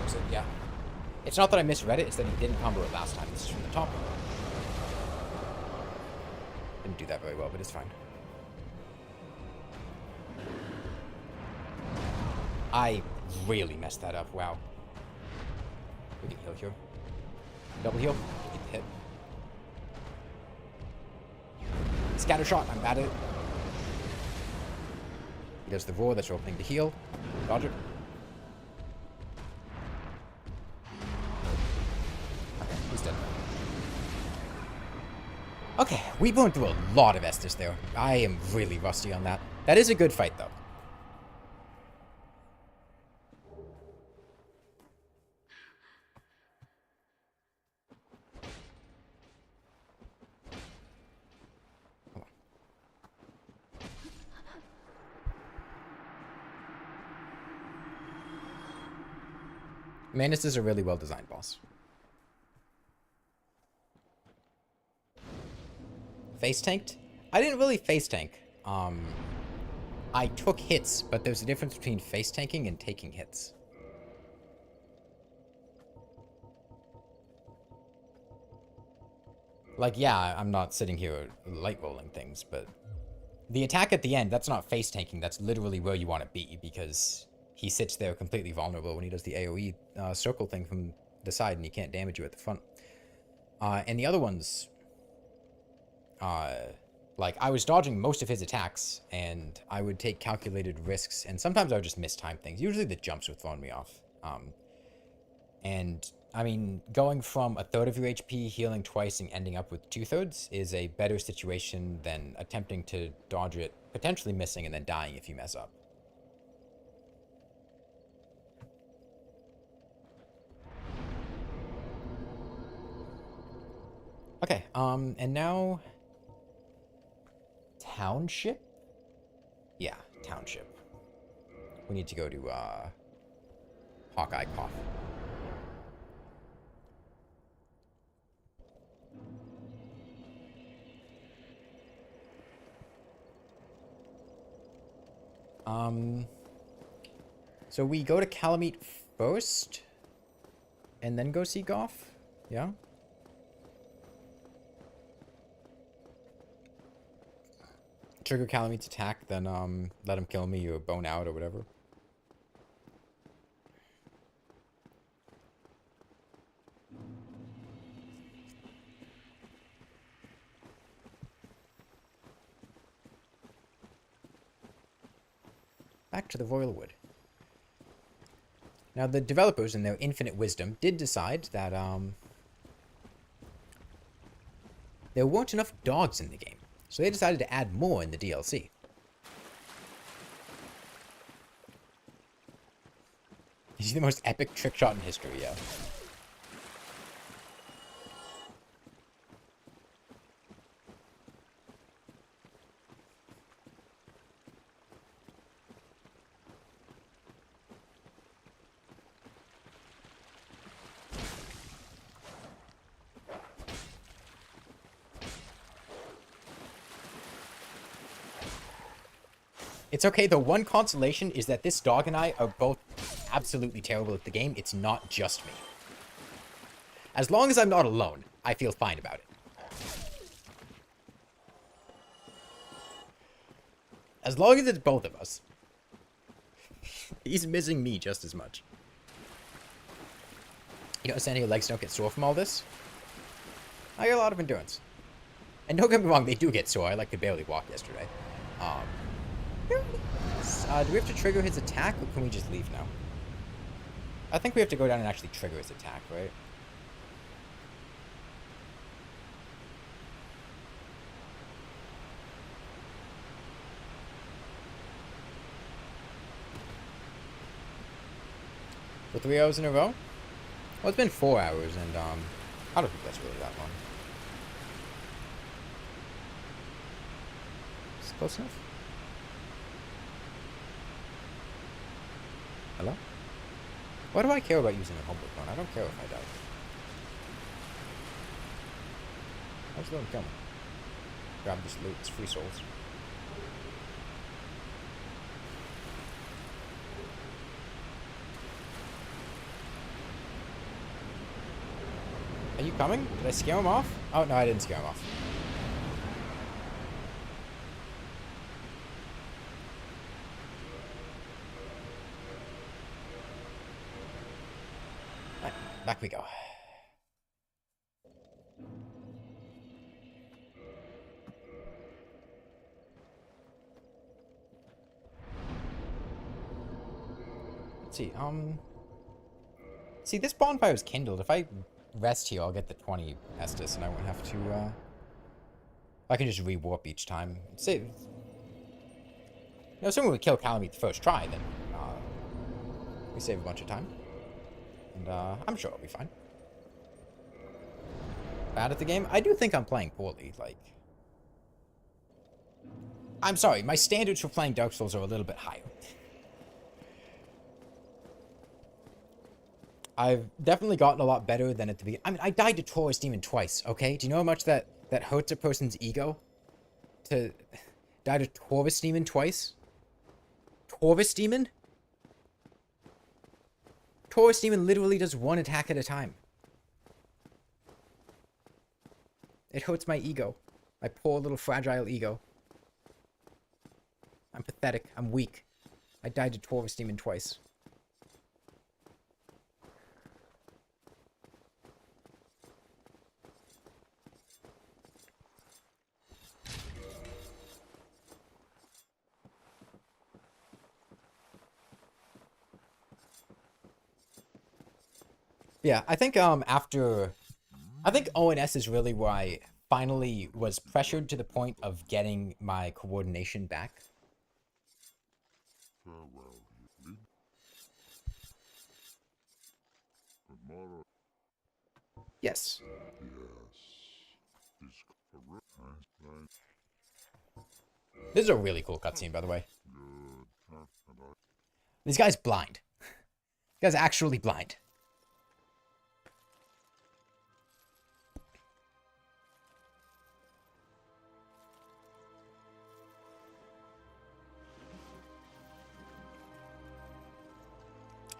So, yeah. It's not that I misread it, it's that he didn't combo it last time. This is from the top. Didn't do that very well, but it's fine. I really messed that up. Wow. We can heal here. Double heal. Hit. Scatter shot. I'm bad at it. He does the roar. That's your opening to heal. Dodge it. Okay, he's dead. Okay, we burned through a lot of Estus there. I am really rusty on that. That is a good fight, though. Manus is a really well-designed boss. face tanked. I didn't really face tank. I took hits, but there's a difference between face tanking and taking hits. Like, yeah, I'm not sitting here light rolling things, but the attack at the end, that's not face tanking. That's literally where you want to be, because he sits there completely vulnerable when he does the AoE circle thing from the side, and he can't damage you at the front. And the other ones, like, I was dodging most of his attacks, and I would take calculated risks, and sometimes I would just mistime things. Usually the jumps were throwing me off. And, I mean, going from 1/3 of your HP, healing twice, and ending up with 2/3 is a better situation than attempting to dodge it, potentially missing, and then dying if you mess up. Okay, and now... Township? Yeah, Township. We need to go to, Hawkeye Cough. So we go to Kalameet first, and then go see Goff? Yeah? Trigger Kalameet's attack, then, let him kill me or bone out or whatever. Back to the Royal Wood. Now, the developers, in their infinite wisdom, did decide that, there weren't enough dogs in the game. So they decided to add more in the DLC. He's the most epic trick shot in history, yeah. It's okay, the one consolation is that this dog and I are both absolutely terrible at the game. It's not just me. As long as I'm not alone, I feel fine about it. As long as it's both of us. He's missing me just as much. You know, saying your legs don't get sore from all this? I got a lot of endurance. And don't get me wrong, they do get sore. I like to barely walk yesterday. Do we have to trigger his attack, or can we just leave now? I think we have to go down and actually trigger his attack, right? For 3 hours in a row? Well, it's been 4 hours, and, I don't think that's really that long. Is it close enough? Hello? Why do I care about using a humble clone? I don't care if I die. I'll just let him kill me. Grab this loot, it's free souls. Are you coming? Did I scare him off? Oh, no, I didn't scare him off. Back we go. Let's see, see, this bonfire is kindled. If I rest here, I'll get the 20 Estus, and I won't have to, I can just re-warp each time. Save. You know, assuming we kill Kalameet the first try, then, we save a bunch of time. And, I'm sure I'll be fine. Bad at the game? I do think I'm playing poorly, like... I'm sorry, my standards for playing Dark Souls are a little bit higher. I've definitely gotten a lot better than at the beginning. I mean, I died to Taurus Demon twice, okay? Do you know how much that hurts a person's ego? to die to Taurus Demon twice? Taurus Demon? Taurus Demon literally does one attack at a time. It hurts my ego. My poor little fragile ego. I'm pathetic. I'm weak. I died to Taurus Demon twice. Yeah, I think I think ONS is really where I finally was pressured to the point of getting my coordination back. Farewell, you tomorrow. Yes. Yes. This is a really cool cutscene, by the way. Good. This guy's blind. This guy's actually blind.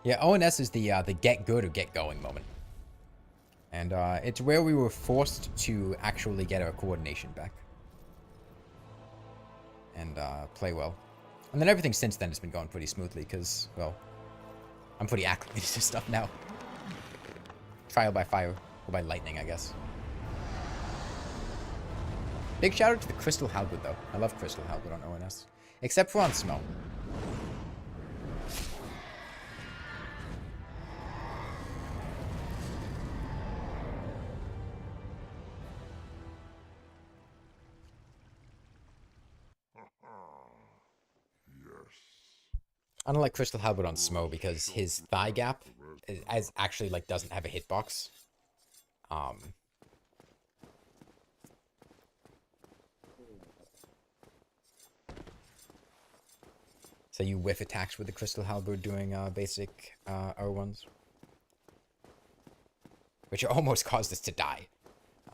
Yeah, ONS is the get good or get going moment. And it's where we were forced to actually get our coordination back. And play well. And then everything since then has been going pretty smoothly because, well, I'm pretty acclimated to stuff now. Trial by fire, or by lightning, I guess. Big shout out to the Crystal Halberd, though. I love Crystal Halberd on ONS. Except for on Snow. I don't like Crystal Halberd on Smo because his thigh gap is actually like doesn't have a hitbox. So you whiff attacks with the Crystal Halberd doing basic R1s. Which almost caused us to die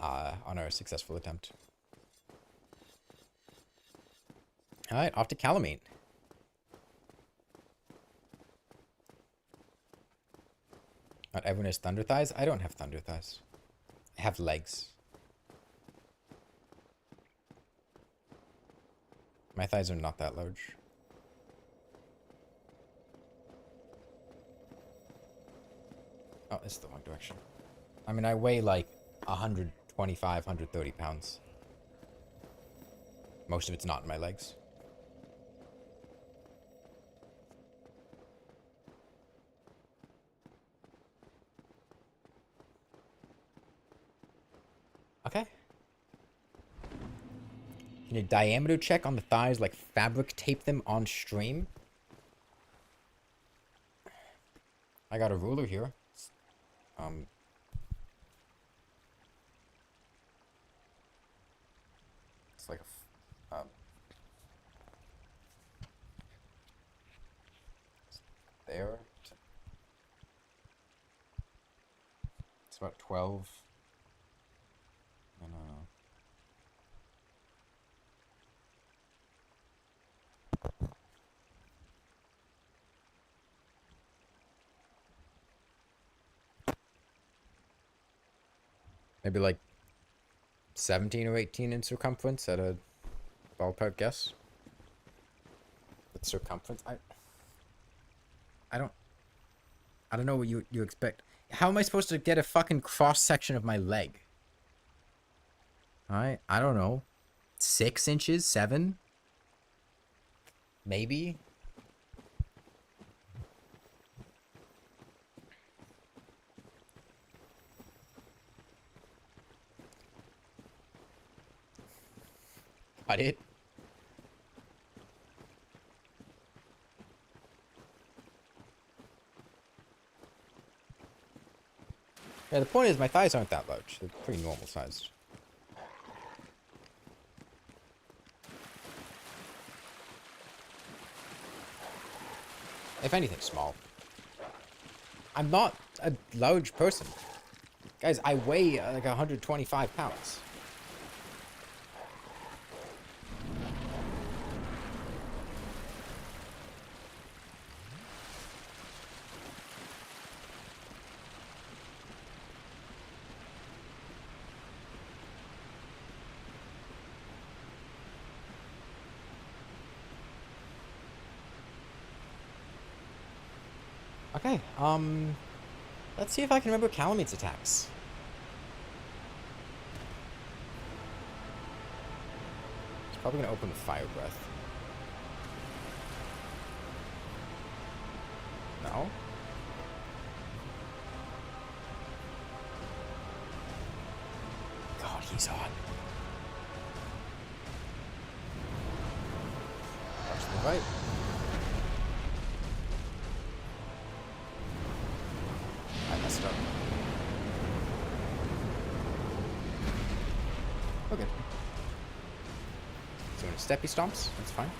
on our successful attempt. Alright, off to Kalameet. Not everyone has thunder thighs? I don't have thunder thighs. I have legs. My thighs are not that large. Oh, this is the wrong direction. I mean, I weigh like 125, 130 pounds. Most of it's not in my legs. Okay. Can you diameter check on the thighs, like fabric tape them on stream? I got a ruler here. It's like a there. It's about 12. And maybe like 17 or 18 in circumference at a ballpark guess. With circumference, I don't know what you expect. How am I supposed to get a fucking cross section of my leg? Alright, I don't know. 6 inches? 7? Maybe? Got it? Yeah, the point is my thighs aren't that large. They're pretty normal sized. If anything, small. I'm not a large person. Guys, I weigh like 125 pounds. Okay, let's see if I can remember Kalameet's attacks. He's probably gonna open with Fire Breath. No? God, he's hot. Watch the right. I messed up. Okay. So when steppy stomps, that's fine.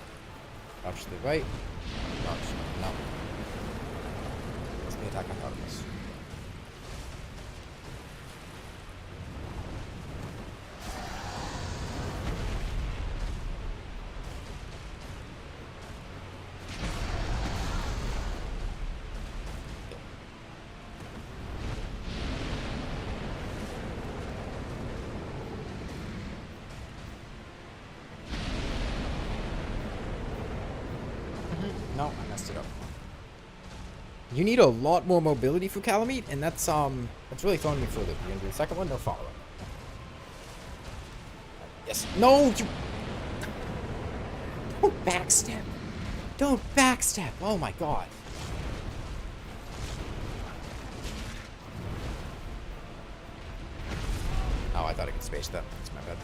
Dodge to the right. Dodge. No. Let's be attack on Artorias. No, I messed it up. You need a lot more mobility for Kalameet, and that's really throwing me for a loop. You gonna do the second one? No follow-up. Yes. No, you... Don't backstep. Don't backstep. Oh my god. Oh, I thought I could space that. That's my bad.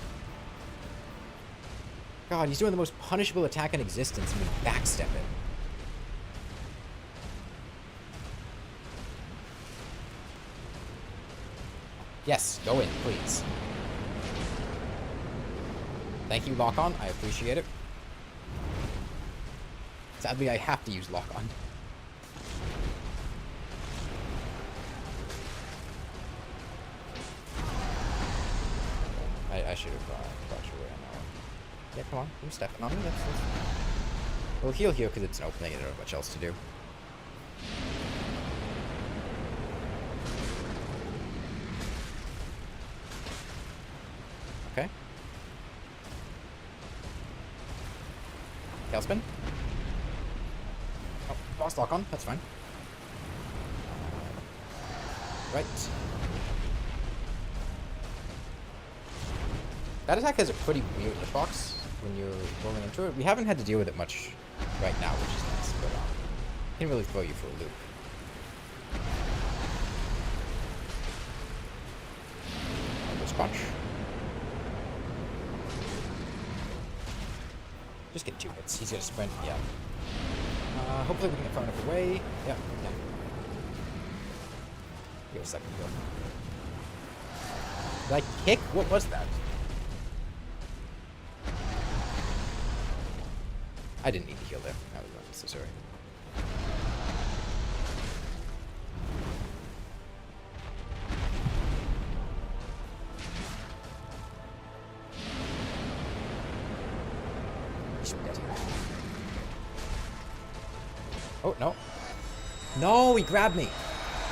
God, he's doing the most punishable attack in existence and we backstep it. Yes, go in, please. Thank you, lock on. I appreciate it. Sadly, I have to use lock on. I should have brought you away on that one. Yeah, come on. I'm stepping on me. That's... We'll heal here because it's an opening and I don't have much else to do. Okay. Tailspin. Oh, lost lock on. That's fine. Right. That attack has a pretty weird hitbox when you're rolling into it. We haven't had to deal with it much right now, which is nice, but it can really throw you for a loop. Elbow Sponge. Just get 2 hits. He's gonna sprint, yeah. Hopefully we can get far enough away. Yeah, yeah. Give it a second heal. Did I kick? What was that? I didn't need to heal there. That was unnecessary. Oh, no. No, he grabbed me.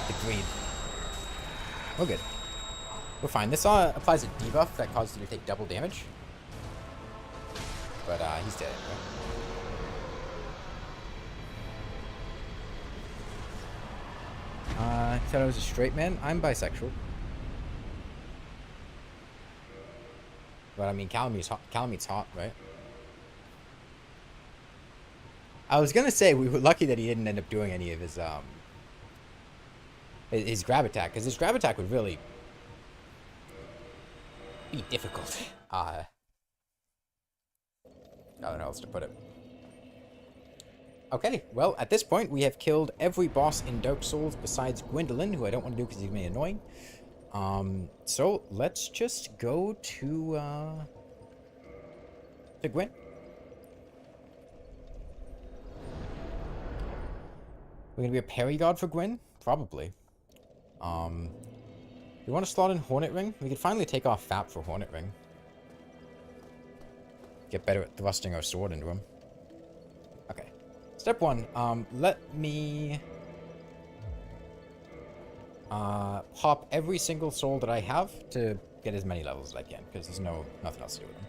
The greed. We're good. We're fine. This applies a debuff that causes you to take double damage. But he's dead anyway. Said I was a straight man. I'm bisexual. But I mean, Kalameet's hot, right? I was gonna say we were lucky that he didn't end up doing any of his grab attack, because his grab attack would really be difficult. I don't know how else to put it. Okay, well, at this point, we have killed every boss in Dark Souls besides Gwendolyn, who I don't want to do because he's gonna be annoying. So let's just go to Gwyn. We're gonna be a parry god for Gwyn? Probably. We want to slot in Hornet Ring? We could finally take off Fap for Hornet Ring. Get better at thrusting our sword into him. Okay. Step 1, let me pop every single soul that I have to get as many levels as I can, because there's nothing else to do with them.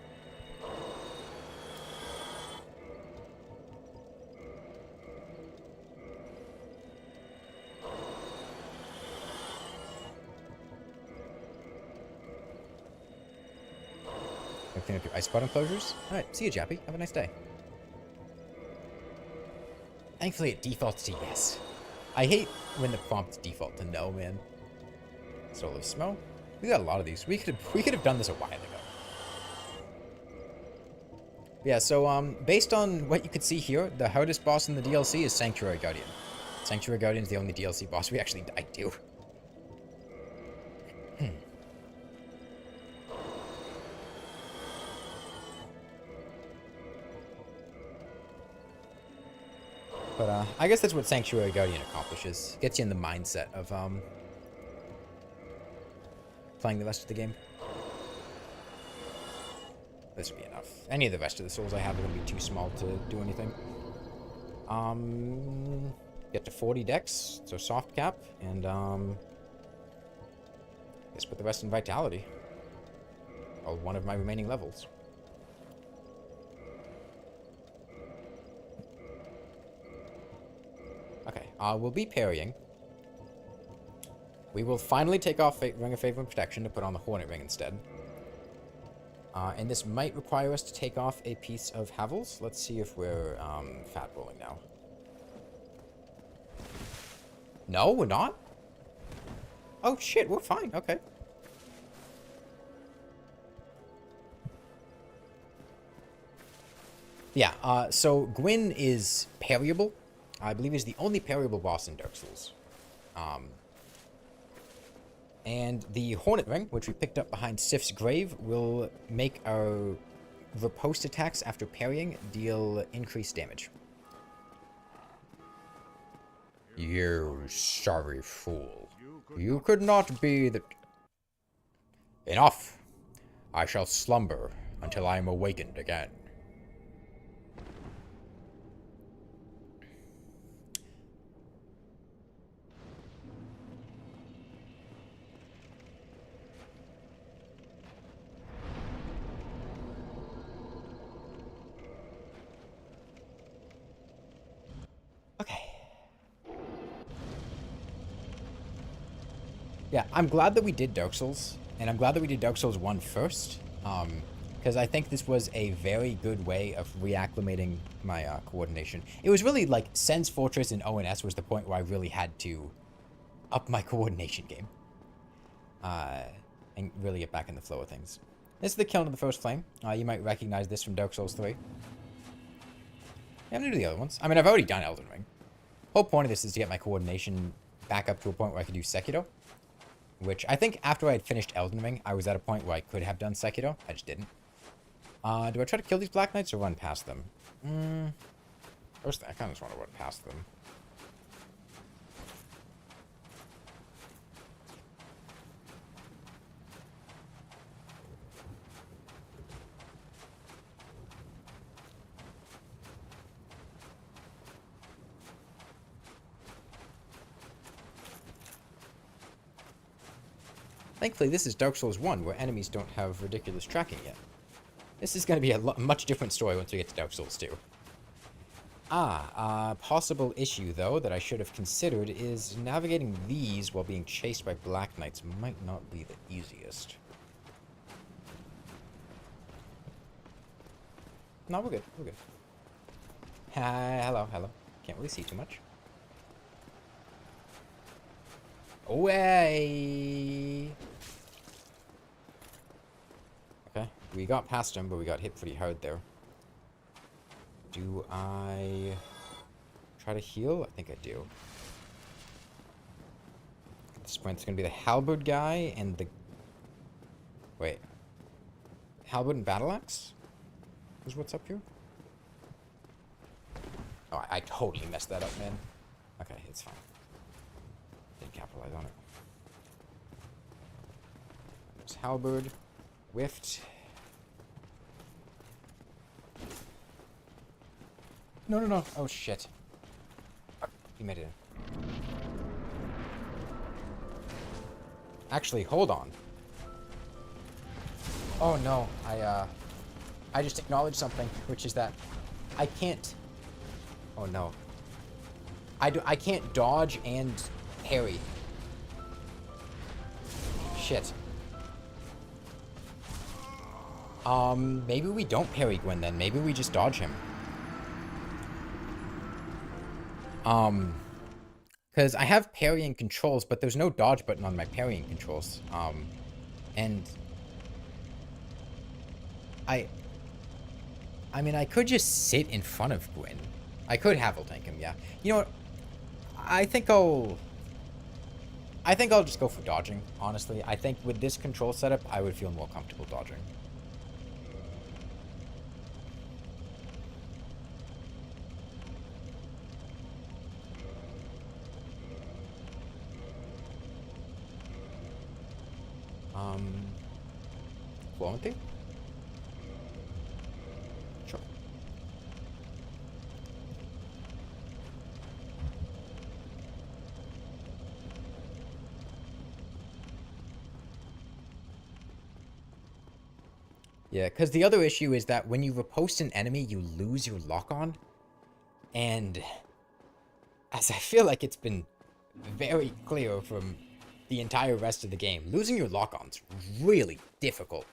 clean up your ice spot enclosures. Alright, see you, Jappy. Have a nice day. Thankfully, it defaults to yes. I hate when the prompts default to no, man. Solar Smoke. We got a lot of these. We could have done this a while ago. Yeah, so based on what you could see here, the hardest boss in the DLC is Sanctuary Guardian. Sanctuary Guardian is the only DLC boss we actually died to. But I guess that's what Sanctuary Guardian accomplishes. Gets you in the mindset of playing the rest of the game. This would be enough. Any of the rest of the souls I have are going to be too small to do anything. Get to 40 dex, so soft cap, and let's put the rest in vitality. Or one of my remaining levels. Okay, we'll be parrying. We will finally take off Ring of Favor and Protection to put on the Hornet Ring instead. And this might require us to take off a piece of Havel's. Let's see if we're fat rolling now. No, we're not? Oh shit, we're fine. Okay. Yeah, so Gwyn is parryable. I believe he's the only parryable boss in Dark Souls. And the Hornet Ring, which we picked up behind Sif's grave, will make our riposte attacks after parrying deal increased damage. You sorry fool. You could not be the... Enough! I shall slumber until I am awakened again. Okay. Yeah, I'm glad that we did Dark Souls, and I'm glad that we did Dark Souls 1 first, because I think this was a very good way of reacclimating my coordination. It was really like Sen's Fortress and ONS was the point where I really had to up my coordination game, and really get back in the flow of things. This is the killing of the first flame. You might recognize this from Dark Souls 3. Yeah, I'm gonna do the other ones. I mean, I've already done Elden Ring. The whole point of this is to get my coordination back up to a point where I could do Sekiro. Which, I think after I had finished Elden Ring, I was at a point where I could have done Sekiro. I just didn't. Do I try to kill these Black Knights or run past them? First, I kind of just want to run past them. Thankfully, this is Dark Souls 1, where enemies don't have ridiculous tracking yet. This is going to be a much different story once we get to Dark Souls 2. Possible issue, though, that I should have considered is navigating these while being chased by Black Knights might not be the easiest. No, we're good. We're good. Hello, hello. Can't really see too much. Away! Okay, we got past him, but we got hit pretty hard there. Do I try to heal? I think I do. The sprint's gonna be the halberd guy and the... Wait. Halberd and battle axe? Is what's up here? Oh, I totally messed that up, man. Okay, it's fine. Didn't capitalize on it. There's halberd. Whiffed. No, no, no. Oh, shit. Oh, he made it in. Actually, hold on. Oh, no. I just acknowledged something, which is that I can't... Oh, no. I can't dodge and parry. Shit. Maybe we don't parry Gwyn then. Maybe we just dodge him. Because I have parrying controls, but there's no dodge button on my parrying controls. And I mean, I could just sit in front of Gwyn. I could Havel tank him, yeah. You know what? I think I'll just go for dodging, honestly. I think with this control setup, I would feel more comfortable dodging. Fluency? Sure. Yeah, because the other issue is that when you riposte an enemy, you lose your lock-on. And as I feel like it's been very clear from the entire rest of the game, losing your lock-on's really difficult.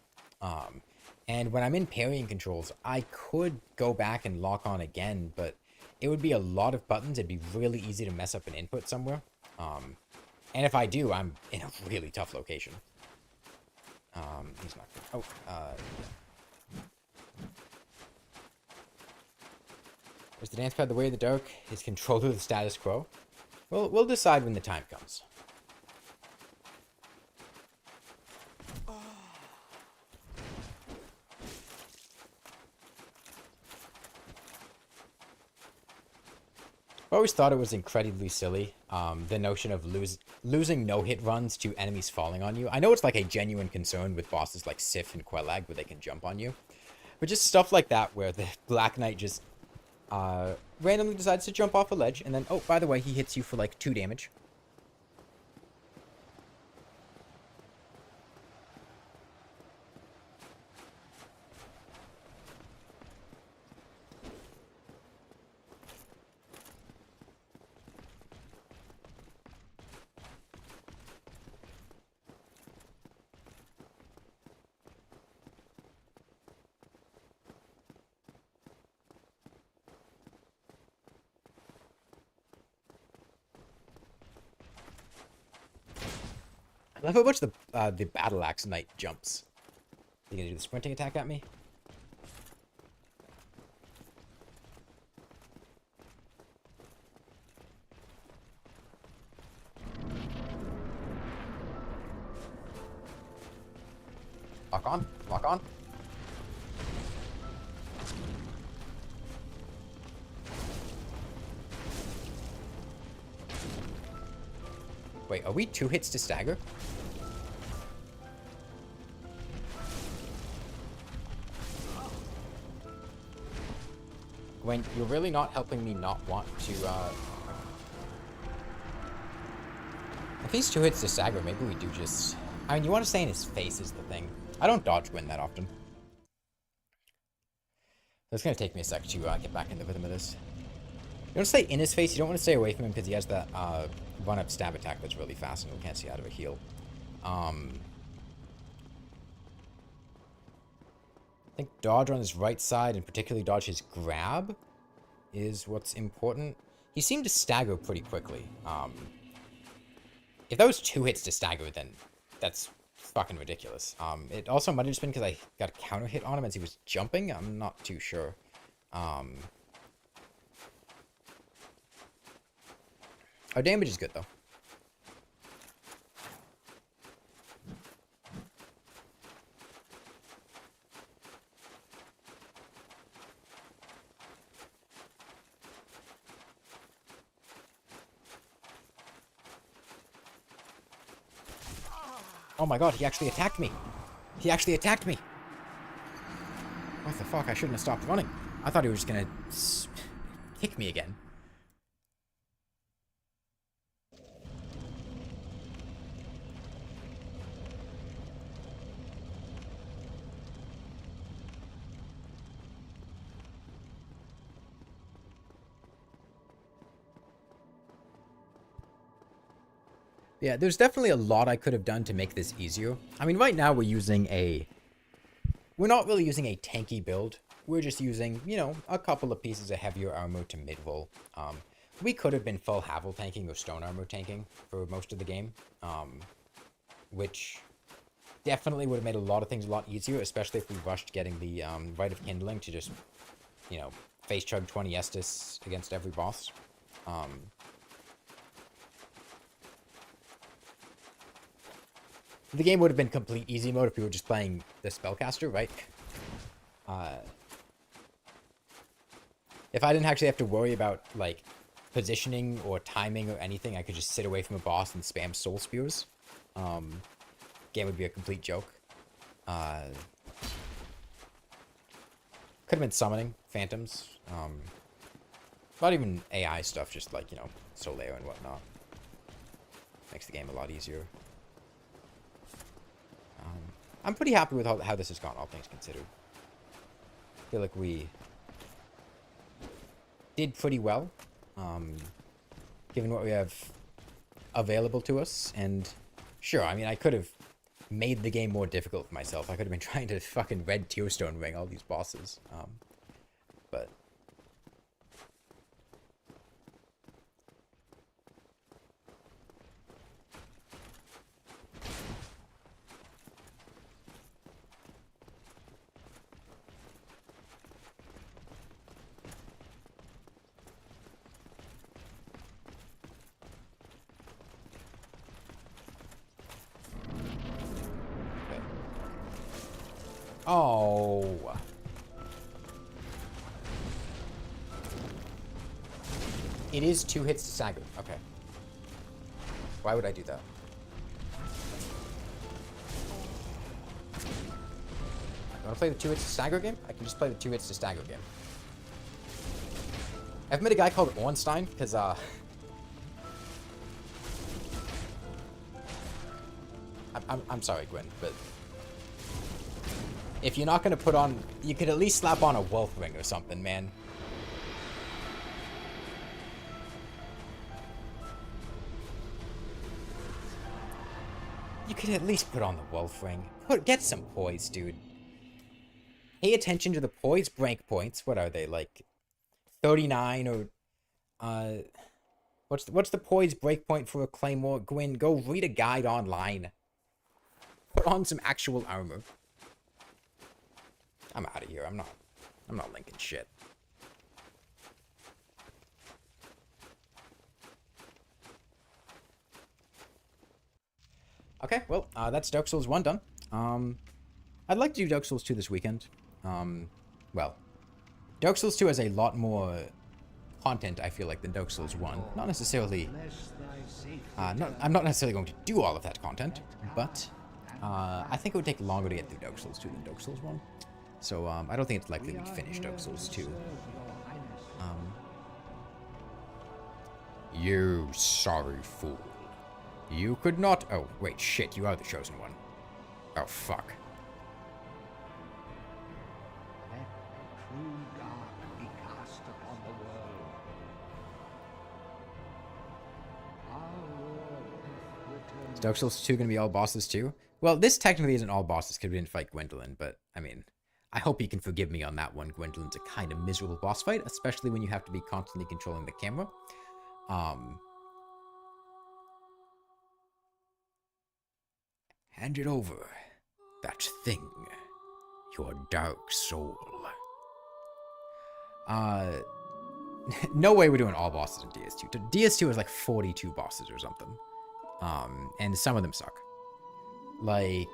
And when I'm in parrying controls, I could go back and lock on again, but it would be a lot of buttons. It'd be really easy to mess up an input somewhere. And if I do, I'm in a really tough location. He's not good. Yeah. Is the Dancepad the way of the dark? Is controller the status quo? Well, we'll decide when the time comes. I always thought it was incredibly silly, the notion of losing no-hit runs to enemies falling on you. I know it's like a genuine concern with bosses like Sif and Quelag where they can jump on you. But just stuff like that where the Black Knight just randomly decides to jump off a ledge and then, oh, by the way, he hits you for like 2 damage. I love how much the Battle Axe Knight jumps. You gonna do the sprinting attack at me? Lock on, lock on. Wait, are we 2 hits to stagger? Gwyn, you're really not helping me not want to, If he's 2 hits to stagger, maybe we do just... I mean, you want to stay in his face is the thing. I don't dodge Gwyn that often. It's gonna take me a sec to get back in the rhythm of this. You want to stay in his face, you don't want to stay away from him because he has that, run-up stab attack that's really fast and we can't see out of a heal. I think dodge on his right side, and particularly dodge his grab, is what's important. He seemed to stagger pretty quickly. If that was 2 hits to stagger, then that's fucking ridiculous. It also might have just been because I got a counter hit on him as he was jumping. I'm not too sure. Our damage is good, though. Oh my god, he actually attacked me. He actually attacked me. What the fuck? I shouldn't have stopped running. I thought he was just gonna kick me again. Yeah, there's definitely a lot I could have done to make this easier. I mean, right now we're using a we're not really using a tanky build. We're just using, you know, a couple of pieces of heavier armor to mid-roll. We could have been full Havel tanking or stone armor tanking for most of the game, which definitely would have made a lot of things a lot easier, especially if we rushed getting the Rite of Kindling to just, you know, face chug 20 Estus against every boss. The game would have been complete easy mode if we were just playing the spellcaster, right? If I didn't actually have to worry about, like, positioning or timing or anything, I could just sit away from a boss and spam soul spears. Game would be a complete joke. Could have been summoning phantoms. Not even AI stuff, just like, you know, Soleo and whatnot. Makes the game a lot easier. I'm pretty happy with how this has gone, all things considered. I feel like we did pretty well, given what we have available to us. And sure, I mean, I could have made the game more difficult for myself. I could have been trying to fucking red tearstone ring all these bosses. But oh. It is 2 hits to stagger. Okay. Why would I do that? You want to play the 2 hits to stagger game? I can just play the 2 hits to stagger game. I've met a guy called Ornstein, because, I'm sorry, Gwyn, but if you're not going to put on... You could at least slap on a wolf ring or something, man. You could at least put on the wolf ring. Get some poise, dude. Pay attention to the poise break points. What are they, like 39 or... What's the poise breakpoint for a claymore? Gwyn, go read a guide online. Put on some actual armor. I'm out of here. I'm not linking shit. Okay, well, that's Dark Souls 1 done. I'd like to do Dark Souls 2 this weekend. Well, Dark Souls 2 has a lot more content, I feel like, than Dark Souls 1. Not necessarily... I'm not necessarily going to do all of that content, but I think it would take longer to get through Dark Souls 2 than Dark Souls 1. So, I don't think it's likely we'd finish Dark Souls 2. You sorry fool. You could not... Oh, wait, shit, you are the chosen one. Oh, fuck. Let the true dark be cast upon the world. Our world returns. Is Dark Souls 2 gonna be all bosses too? Well, this technically isn't all bosses because we didn't fight Gwendolyn, but, I mean, I hope you can forgive me on that one. Gwendolyn's a kind of miserable boss fight, especially when you have to be constantly controlling the camera. Hand it over. That thing. Your dark soul. No way we're doing all bosses in DS2. DS2 is like 42 bosses or something. And some of them suck. Like...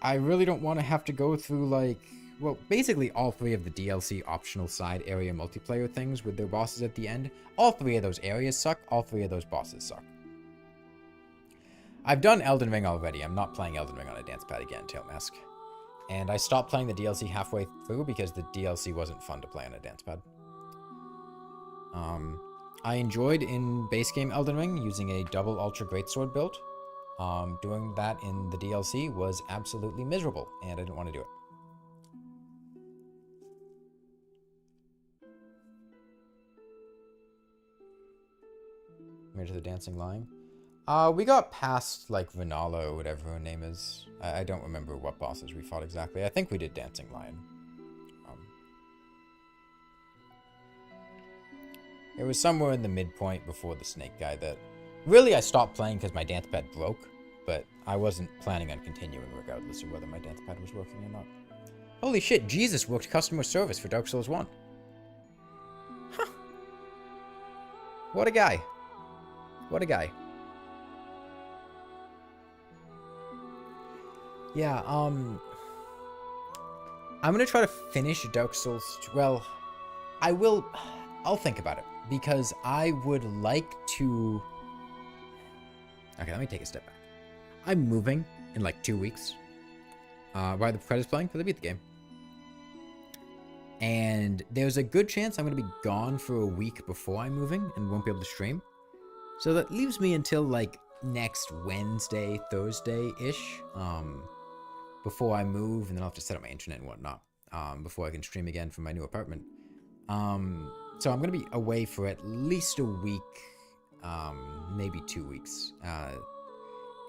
I really don't want to have to go through, like... Well, basically all 3 of the DLC optional side area multiplayer things with their bosses at the end. All 3 of those areas suck. All 3 of those bosses suck. I've done Elden Ring already. I'm not playing Elden Ring on a Dancepad again, Tailmask. And I stopped playing the DLC halfway through because the DLC wasn't fun to play on a Dancepad. I enjoyed in base game Elden Ring using a double Ultra Greatsword build. Doing that in the DLC was absolutely miserable, and I didn't want to do it. Mirror to the Dancing Lion. We got past, like, Renala or whatever her name is. I don't remember what bosses we fought exactly. I think we did Dancing Lion. It was somewhere in the midpoint before the snake guy that... Really, I stopped playing because my Dancepad broke, but I wasn't planning on continuing regardless of whether my Dancepad was working or not. Holy shit, Jesus worked customer service for Dark Souls 1. Huh. What a guy. What a guy. Yeah, I'm gonna try to finish Dark Souls... Well, I'll think about it. Because I would like to... Okay, let me take a step back. I'm moving in like 2 weeks. While the credits playing, because I beat the game. And there's a good chance I'm going to be gone for a week before I'm moving and won't be able to stream. So that leaves me until like next Wednesday, Thursday-ish. Before I move, and then I'll have to set up my internet and whatnot. Before I can stream again from my new apartment. So I'm going to be away for at least a week, maybe 2 weeks.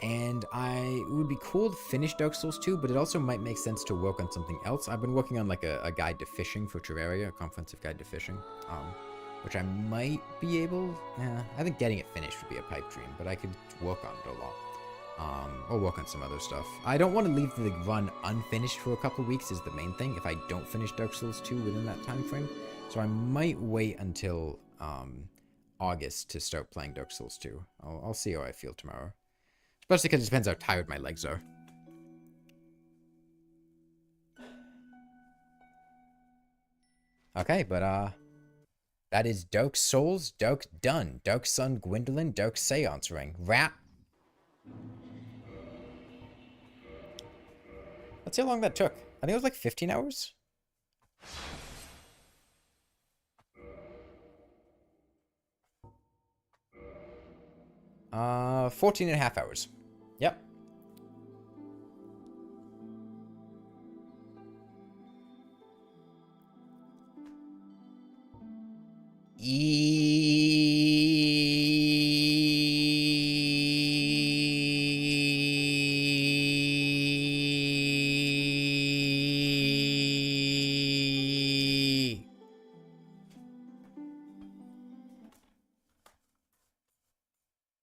And it would be cool to finish Dark Souls 2, but it also might make sense to work on something else. I've been working on like a guide to fishing for Terraria, a comprehensive guide to fishing, which I might be able... I think getting it finished would be a pipe dream, but I could work on it a lot. Or work on some other stuff. I don't want to leave the run unfinished for a couple of weeks is the main thing, if I don't finish Dark Souls 2 within that time frame. So I might wait until August to start playing Dark Souls 2. I'll see how I feel tomorrow. Especially because it depends how tired my legs are. Okay, but that is Dark Souls, Dark done. Dark Sun Gwendolyn, Dark Seance Ring. Wrap. Let's see how long that took. I think it was like 15 hours. 14 and a half hours. Yep.